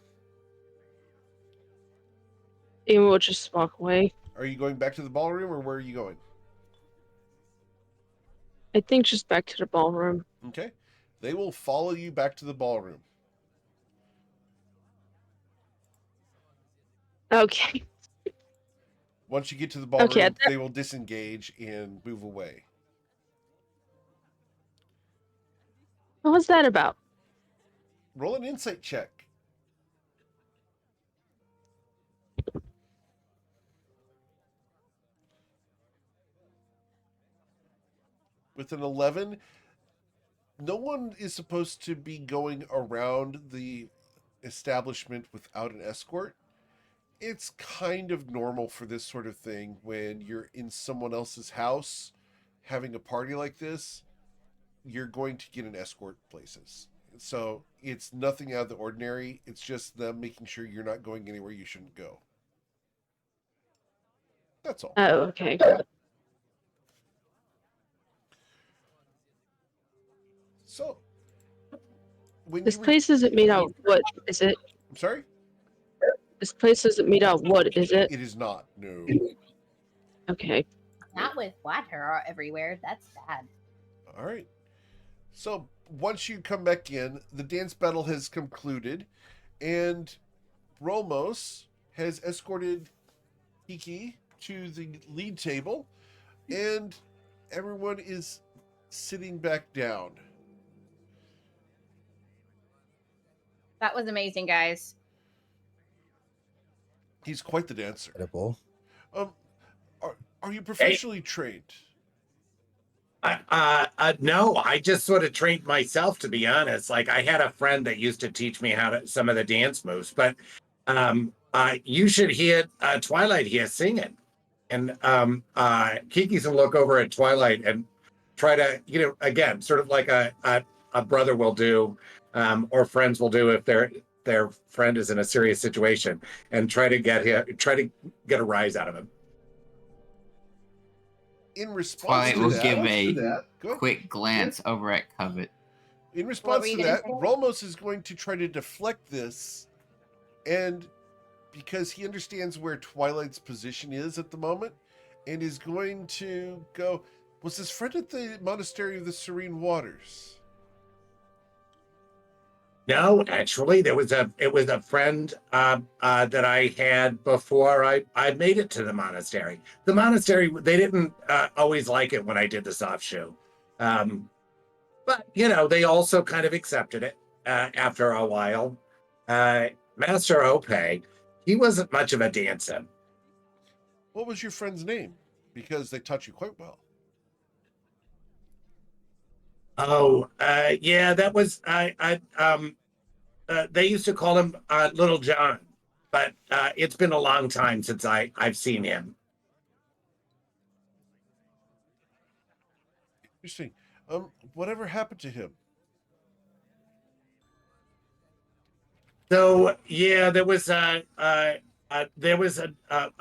And we'll just walk away. Are you going back to the ballroom or where are you going? I think just back to the ballroom. Okay. They will follow you back to the ballroom. Okay. Once you get to the ballroom, Okay. they will disengage and move away. What was that about? Roll an insight check. With an 11, no one is supposed to be going around the establishment without an escort. It's kind of normal for this sort of thing when you're in someone else's house having a party like this. You're going to get an escort places. So it's nothing out of the ordinary. It's just them making sure you're not going anywhere you shouldn't go. That's all. Oh, okay. So when This you place isn't made out of wood, is it? I'm sorry? This place isn't made out of wood, is it? It is not. No. Okay. Not with water everywhere. That's bad. All right. So once you come back in, the dance battle has concluded, and Rolmos has escorted Kiki to the lead table, and everyone is sitting back down. That was amazing, guys. He's quite the dancer. Incredible. Um, are you professionally trained? No, I just sort of trained myself, to be honest. Like I had a friend that used to teach me how to some of the dance moves, but you should hear Twilight here singing, and Kiki's gonna look over at Twilight and try to, again, sort of like a brother will do, or friends will do if their friend is in a serious situation, and try to get a rise out of him. In response Twilight to will that, give go a ahead. quick glance over at Covet. In What response were you to gonna that, say? Ramos is going to try to deflect this, and because he understands where Twilight's position is at the moment, and is going to go, was his friend at the Monastery of the Serene Waters? No, actually, it was a friend that I had before I made it to the monastery. The monastery, they didn't always like it when I did the soft shoe, but they also kind of accepted it after a while. Master Ope, he wasn't much of a dancer. What was your friend's name? Because they taught you quite well. Oh, yeah, that was they used to call him Little John, but it's been a long time since I've seen him. Interesting. Whatever happened to him? So yeah, there was a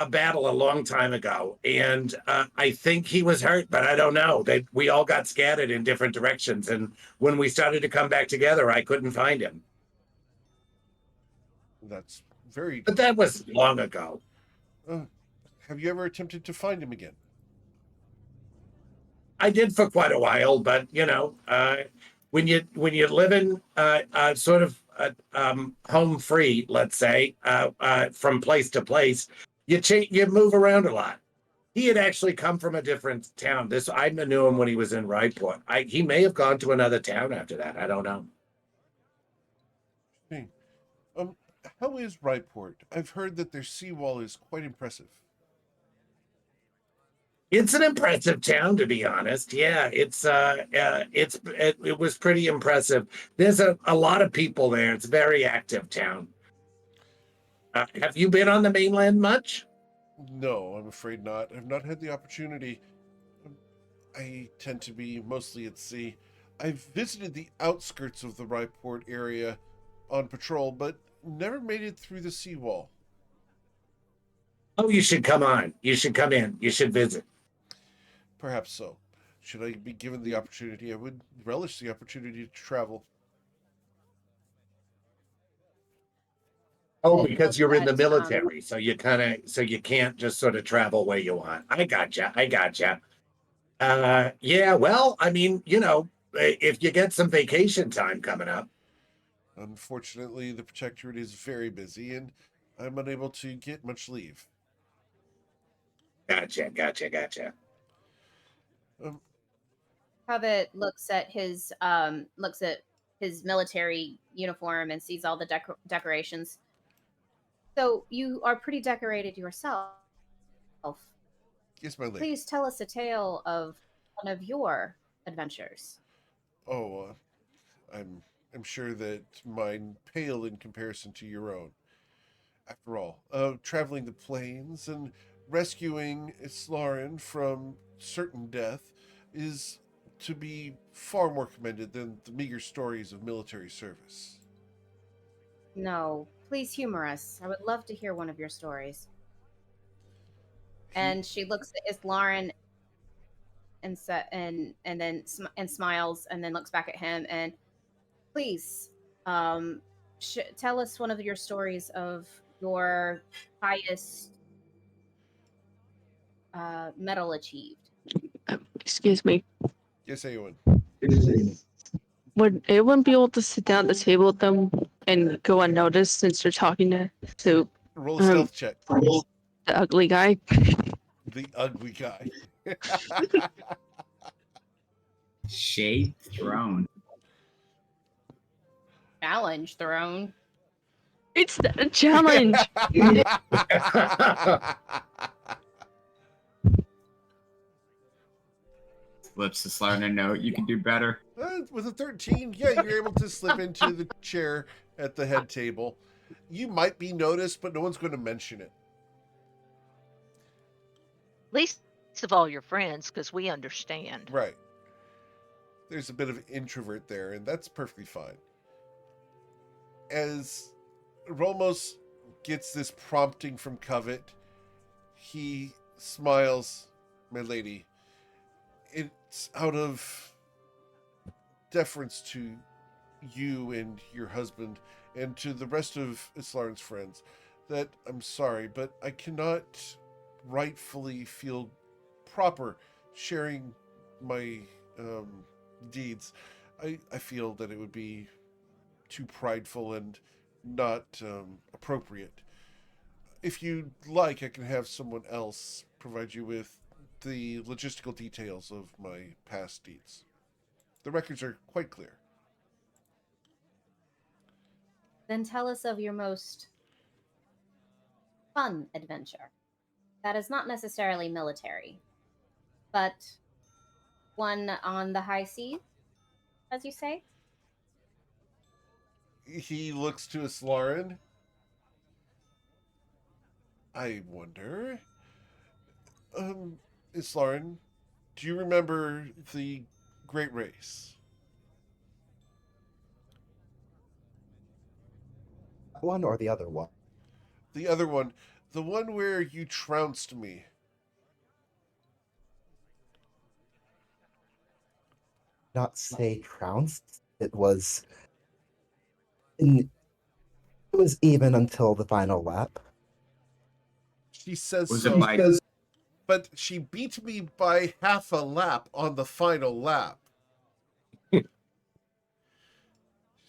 battle a long time ago, and I think he was hurt, but I don't know. We all got scattered in different directions, and when we started to come back together, I couldn't find him. That's very. But that was long ago. Have you ever attempted to find him again? I did for quite a while, but when you're living sort of home free, let's say, from place to place, you move around a lot. He had actually come from a different town. I knew him when he was in Rydport. He may have gone to another town after that. I don't know. Hmm. How is Rydport? I've heard that their seawall is quite impressive. It's an impressive town, to be honest. Yeah, it was pretty impressive. There's a lot of people there. It's a very active town. Have you been on the mainland much? No, I'm afraid not. I've not had the opportunity. I tend to be mostly at sea. I've visited the outskirts of the Rydport area on patrol, but never made it through the seawall. Oh, you should come on. You should come in. You should visit. Perhaps so. Should I be given the opportunity, I would relish the opportunity to travel. Oh, It because looks you're in the at, military, so you can't just sort of travel where you want. I gotcha. Yeah, well, I mean, if you get some vacation time coming up. Unfortunately, the Protectorate is very busy, and I'm unable to get much leave. Gotcha. Um, Covet looks at his military uniform and sees all the decorations. So you are pretty decorated yourself. yes, my lady. Please tell us a tale of one of your adventures. Oh, I'm sure that mine pale in comparison to your own. After all, traveling the plains and rescuing Islarin from certain death is to be far more commended than the meager stories of military service. No, please humor us. I would love to hear one of your stories. And she looks at Islarin and then smiles and then looks back at him and please tell us one of your stories of your highest medal achieved. Excuse me. Yes, Eowyn. Would anyone be able to sit down at the table with them and go unnoticed since they're talking to Roll a stealth check. the ugly guy? The ugly guy. Shade thrown. Challenge thrown. It's a challenge. Slips the Sloan a note. You can do better. With a 13, yeah, you're able to slip into the chair at the head table. You might be noticed, but no one's going to mention it. Least of all your friends, because we understand. Right. There's a bit of an introvert there, and that's perfectly fine. As Rolmos gets this prompting from Covet, he smiles, "My lady, it's out of deference to you and your husband and to the rest of Islarin's friends that I'm sorry, but I cannot rightfully feel proper sharing my deeds. I feel that it would be too prideful and not appropriate. If you'd like, I can have someone else provide you with the logistical details of my past deeds. The records are quite clear." Then tell us of your most fun adventure. That is not necessarily military, but one on the high seas, as you say? He looks to Islarin. "I wonder. Islarin, do you remember the Great Race?" One or the other one? "The other one. The one where you trounced me." Not say trounced. It was it was even until the final lap. She says Was so. it by But she beat me by half a lap on the final lap.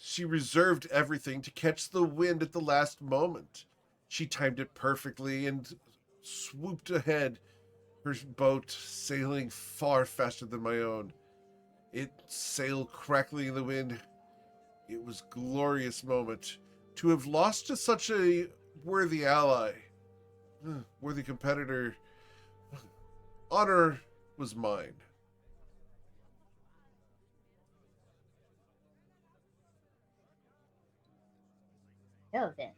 She reserved everything to catch the wind at the last moment. She timed it perfectly and swooped ahead, her boat sailing far faster than my own. It sailed crackling in the wind. It was a glorious moment. To have lost to such a worthy ally, worthy competitor, honor was mine. Oh, then.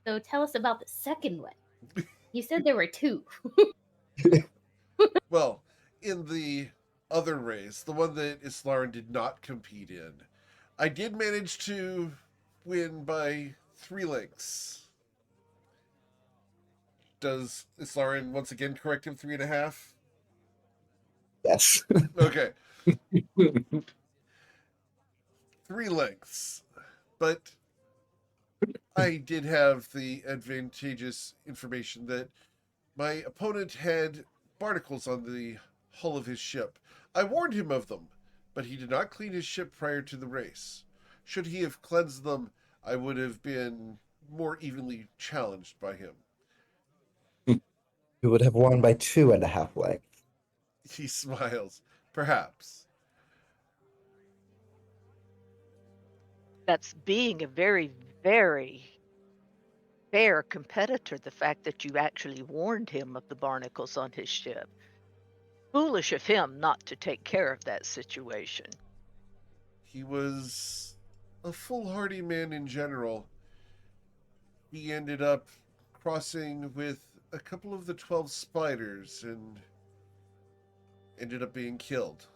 So tell us about the second one. You said there were two. Well, in the other race, the one that Islarin did not compete in, I did manage to win by 3 lengths. Does Islarin once again correct him 3.5? Yes. Okay. 3 lengths. But I did have the advantageous information that my opponent had barnacles on the hull of his ship. I warned him of them, but he did not clean his ship prior to the race. Should he have cleansed them, I would have been more evenly challenged by him. You would have won by 2.5 lengths. He smiles. Perhaps. That's being a very, very fair competitor, the fact that you actually warned him of the barnacles on his ship. Foolish of him not to take care of that situation. He was a foolhardy man in general. He ended up crossing with a couple of the 12 spiders and ended up being killed.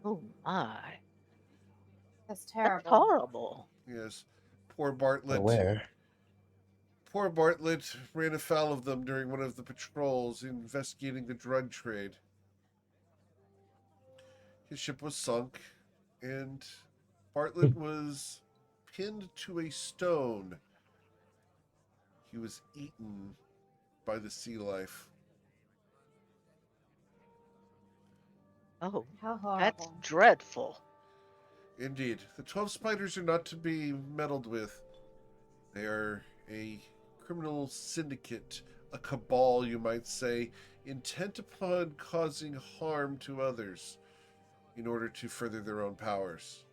Oh my. That's That's terrible. horrible. Yes. Poor Bartlett. Aware. Poor Bartlett ran afoul of them during one of the patrols investigating the drug trade. His ship was sunk, and Bartlett was pinned to a stone. He was eaten by the sea life. Oh, How that's horrible. dreadful. Indeed, the 12 spiders are not to be meddled with. They are a criminal syndicate, a cabal, you might say, intent upon causing harm to others in order to further their own powers.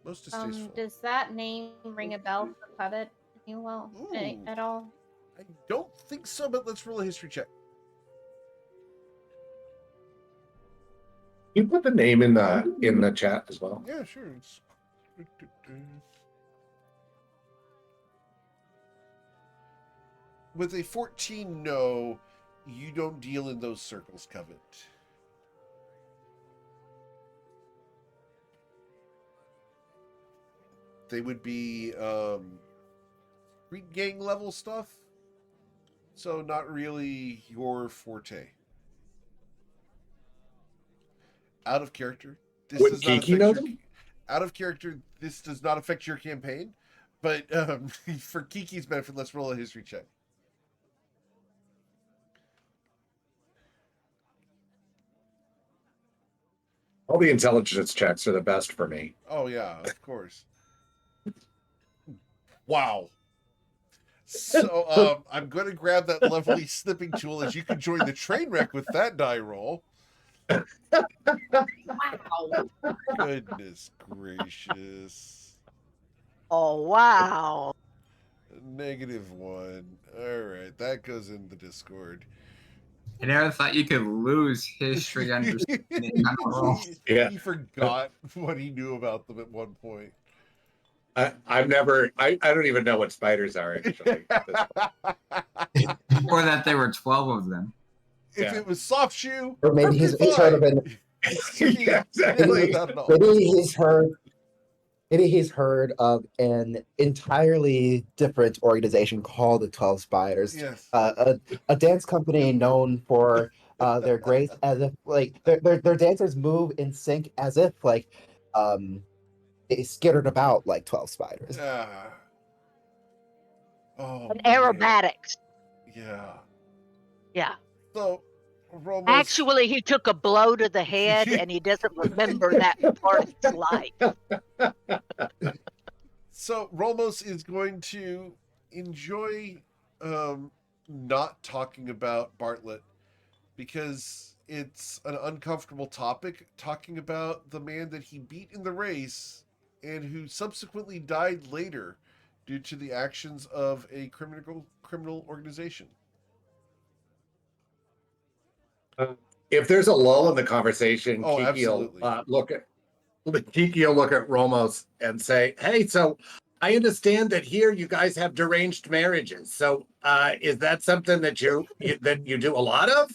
Most distasteful. Does that name ring a bell for Puppet at all? I don't think so, but let's roll a history check. You put the name in the chat as well. Yeah, sure. With a 14, no, you don't deal in those circles, Covet. They would be street gang level stuff, so not really your forte. Out of character. This Would does not Kiki affect know your, them? Out of character, this does not affect your campaign, but for Kiki's benefit, let's roll a history check. All the intelligence checks are the best for me. Oh yeah, of course. Wow. So I'm going to grab that lovely snipping tool as you can join the train wreck with that die roll. Wow. Goodness gracious. Oh, wow. -1. All right, that goes in the Discord. I never thought you could lose history understanding on a roll. He forgot what he knew about them at one point. I don't even know what spiders are actually. Or that there were 12 of them. If it was soft shoe, Or maybe he's heard of an. Yeah, exactly. Maybe he's heard of an entirely different organization called the 12 Spiders. Yes. A dance company known for their grace, as if like their dancers move in sync as if like they skittered about like 12 spiders. Oh, And aerobatics. yeah. Yeah. So, Romos, Actually, he took a blow to the head and he doesn't remember that part of his life. So Romos is going to enjoy not talking about Bartlett because it's an uncomfortable topic, talking about the man that he beat in the race and who subsequently died later due to the actions of a criminal organization. If there's a lull in the conversation, Oh, Kiki will absolutely. look at Romos and say, "Hey, so I understand that here you guys have deranged marriages. So is that something that you do a lot of?"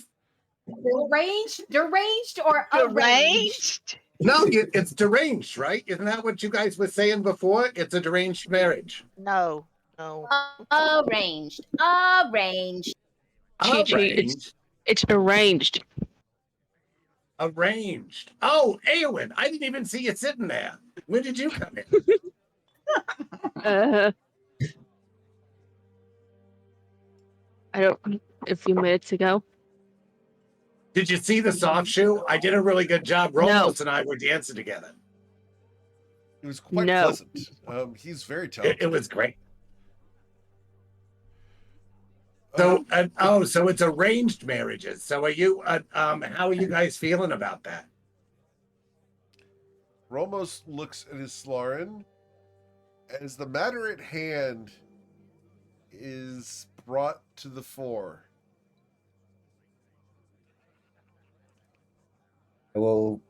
Deranged or arranged? Deranged? No, it's deranged, right? Isn't that what you guys were saying before? It's a deranged marriage. No. Arranged. Chi-Chi, it's arranged. Arranged. Oh, Eowyn, I didn't even see you sitting there. When did you come in? A few minutes ago. Did you see the soft shoe? I did a really good job. Romos and I were dancing together. It was quite pleasant. He's very talented. It was great. So, so it's arranged marriages. So, are you? How are you guys feeling about that? Romos looks at his Slarin as the matter at hand is brought to the fore. I will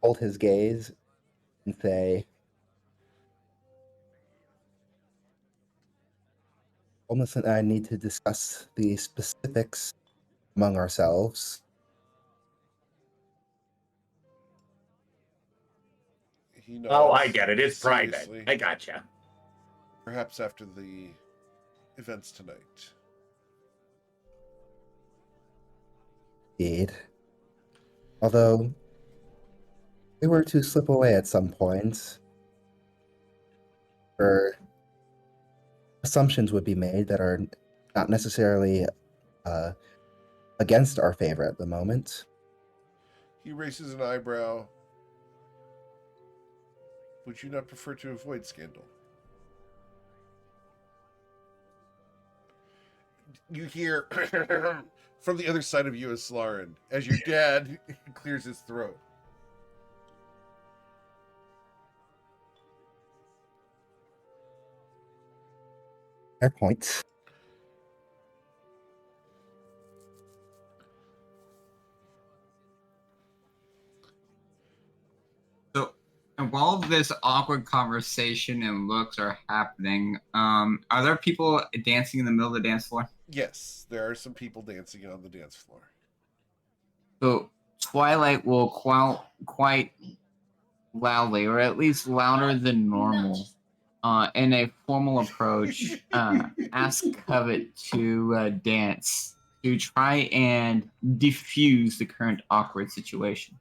hold his gaze and say, almost and I need to discuss the specifics among ourselves. He knows, Oh, I get it. It's seriously. private. I gotcha. Perhaps after the events tonight. Indeed. Although, we were to slip away at some point, or assumptions would be made that are not necessarily against our favor at the moment. He raises an eyebrow. Would you not prefer to avoid scandal? You hear from the other side of you as Slarin, as your dad clears his throat. Fair point. So, and while this awkward conversation and looks are happening, are there people dancing in the middle of the dance floor? Yes, there are some people dancing on the dance floor. So Twilight will quite loudly, or at least louder than normal, in a formal approach, ask Covet to dance to try and diffuse the current awkward situation.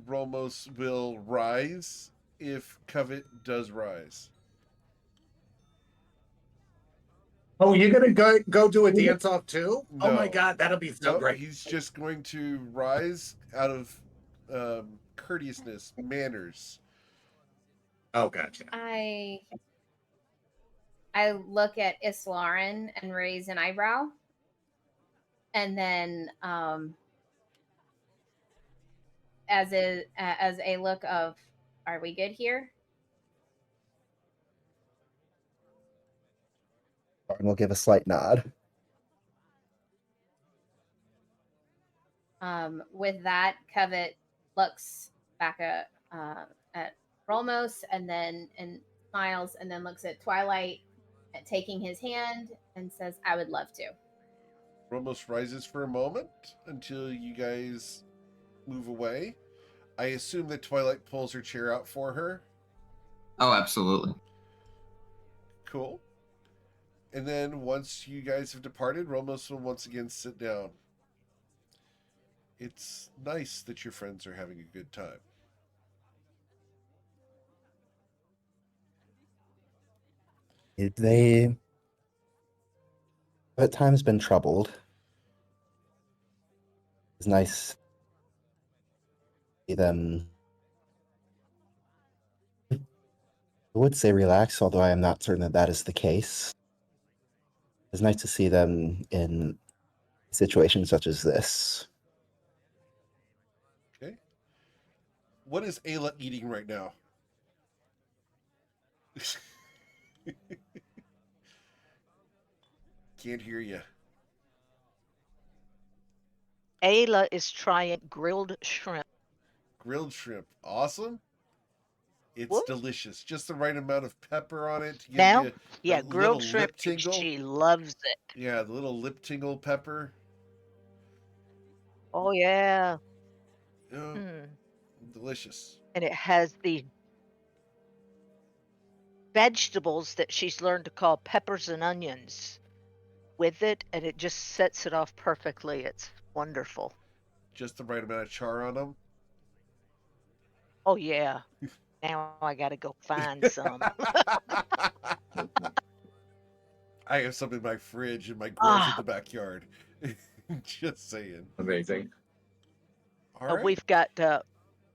Romos will rise if Covet does rise. Oh, you're gonna go do a dance off too? No. Oh my god, that'll be so great. He's just going to rise out of courteousness, manners. Oh, gotcha. I look at Islaren and raise an eyebrow, and then as a look of, are we good here? Lauren will give a slight nod. With that, Covet looks back at Rolmos and smiles, and then looks at Twilight, taking his hand, and says, "I would love to." Romos rises for a moment until you guys move away. I assume that Twilight pulls her chair out for her. Oh, absolutely. Cool. And then once you guys have departed, Romos will once again sit down. It's nice that your friends are having a good time. They have at times been troubled. It's nice to see them. I would say relax, although I am not certain that that is the case. It's nice to see them in situations such as this. Okay. What is Ayla eating right now? Can't hear you. Ayla is trying grilled shrimp. Grilled shrimp. Awesome. It's Whoop. delicious. Just the right amount of pepper on it to give Now, you yeah, that grilled little shrimp. lip tingle. She loves it. Yeah, the little lip tingle pepper. Oh yeah. Oh, Mm. delicious. And it has the vegetables that she's learned to call peppers and onions with it, and it just sets it off perfectly. It's wonderful. Just the right amount of char on them. Oh yeah. Now I gotta go find some. I have some in my fridge and my grill's in Ah. the backyard. Just saying. Amazing. All right. We've got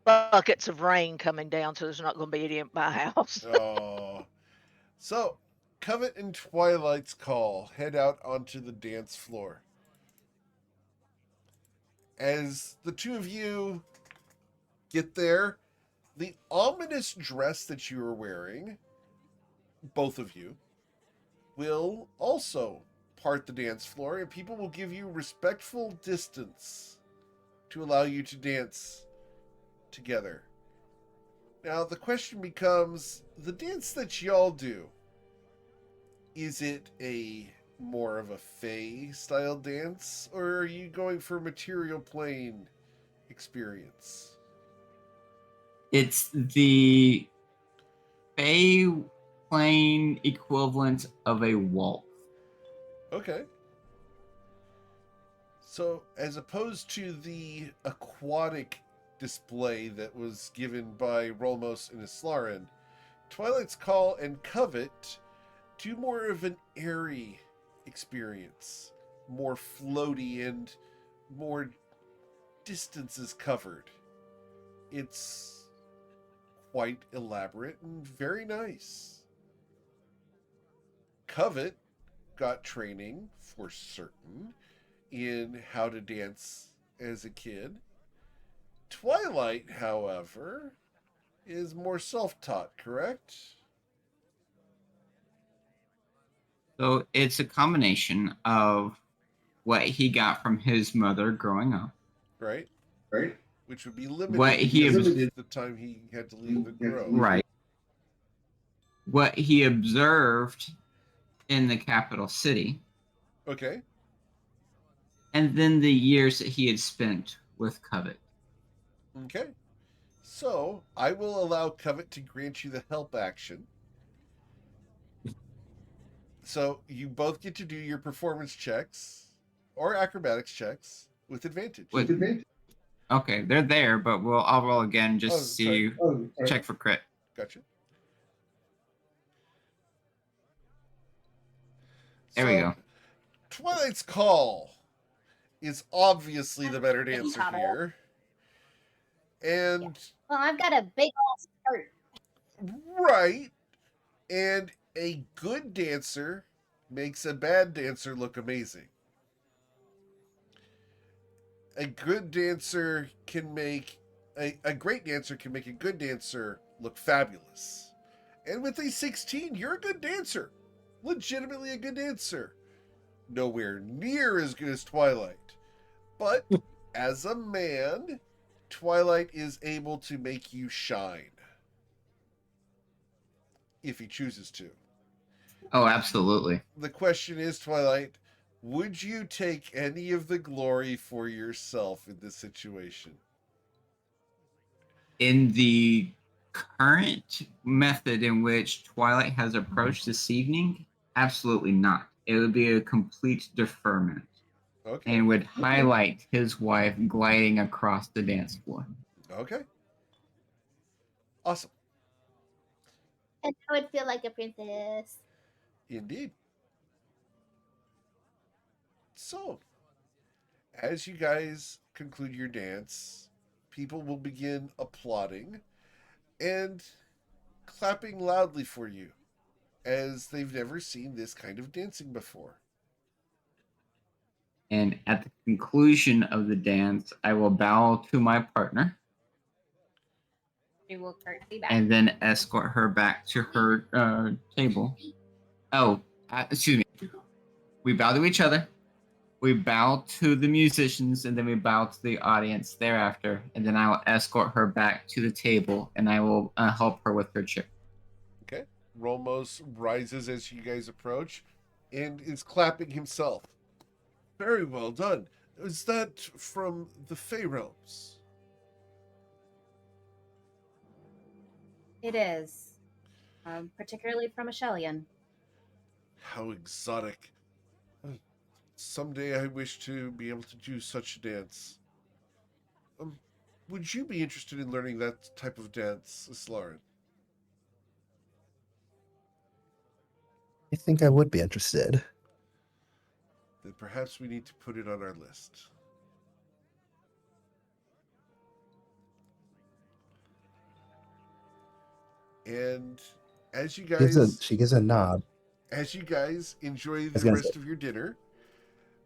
buckets of rain coming down, so there's not going to be any in my house. Oh. So, Covet and Twilight's call head out onto the dance floor. As the two of you get there, the ominous dress that you are wearing, both of you, will also part the dance floor, and people will give you respectful distance to allow you to dance together. Now, the question becomes, the dance that y'all do, is it a more of a Fae style dance, or are you going for material plane experience? It's the Fey plane equivalent of a waltz. Okay. So, as opposed to the aquatic display that was given by Rolmos and Islaren, Twilight's Call and Covet do more of an airy experience, more floaty and more distances covered. It's quite elaborate and very nice. Covet got training for certain in how to dance as a kid. Twilight, however, is more self-taught, correct? So it's a combination of what he got from his mother growing up, right? Which would be what limited he because obs- of the time he had to leave the grove. right, what he observed in the capital city, Okay. and then the years that he had spent with Covet. Okay. So I will allow Covet to grant you the help action. So you both get to do your performance checks or acrobatics checks with advantage. Okay, they're there, but I'll roll again just Oh, to sorry. see check for crit. Gotcha. There we go. Twilight's Call is obviously the better dancer here. And Well, I've got a big old skirt. right, and a good dancer makes a bad dancer look amazing. A good dancer can make a great dancer can make a good dancer look fabulous. And with a 16, you're a good dancer. Legitimately a good dancer. Nowhere near as good as Twilight. But as a man, Twilight is able to make you shine. If he chooses to. Oh, absolutely. The question is, Twilight, would you take any of the glory for yourself in this situation? In the current method in which Twilight has approached this evening, absolutely not. It would be a complete deferment. Okay. And would highlight his wife gliding across the dance floor. Okay. Awesome. And I would feel like a princess. Indeed. So, as you guys conclude your dance, people will begin applauding and clapping loudly for you, as they've never seen this kind of dancing before. And at the conclusion of the dance, I will bow to my partner. She will curtsy back. And then escort her back to her table. Oh, excuse me. We bow to each other. We bow to the musicians, and then we bow to the audience thereafter. And then I will escort her back to the table, and I will help her with her chair. Okay. Rolmos rises as you guys approach and is clapping himself. Very well done. Is that from the Fey Realms? It is. Particularly from a Shellian. How exotic. Someday I wish to be able to do such a dance. Would you be interested in learning that type of dance, Islarin? I think I would be interested. Then perhaps we need to put it on our list. And as you guys She gives a nod. As you guys enjoy was the gonna rest say- of your dinner,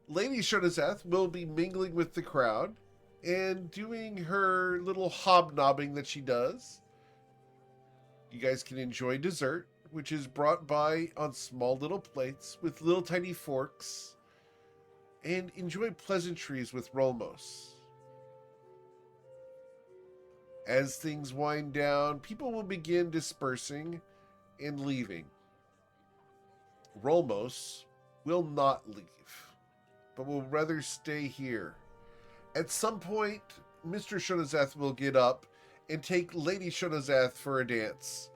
Lady Shonazath will be mingling with the crowd and doing her little hobnobbing that she does. You guys can enjoy dessert, which is brought by on small little plates with little tiny forks, and enjoy pleasantries with Rolmos. As things wind down, people will begin dispersing and leaving. Rolmos will not leave, but will rather stay here. At some point, Mr. Shonazath will get up and take Lady Shonazath for a dance.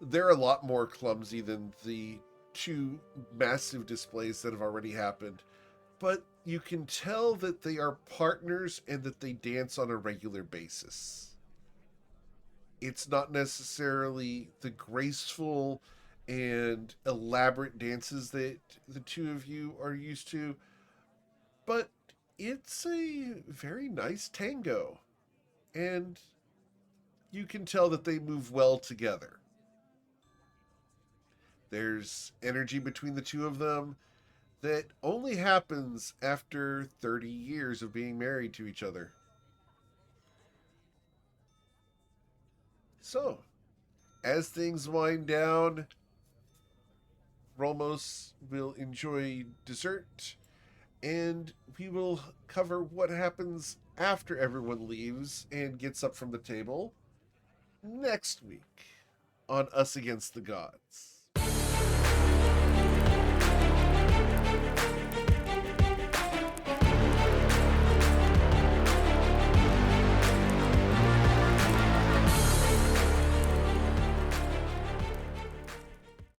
They're a lot more clumsy than the two massive displays that have already happened, but you can tell that they are partners and that they dance on a regular basis. It's not necessarily the graceful and elaborate dances that the two of you are used to, but it's a very nice tango, and you can tell that they move well together. There's energy between the two of them that only happens after 30 years of being married to each other. So, as things wind down, Rolmos will enjoy dessert, and we will cover what happens after everyone leaves and gets up from the table next week on Us Against the Gods.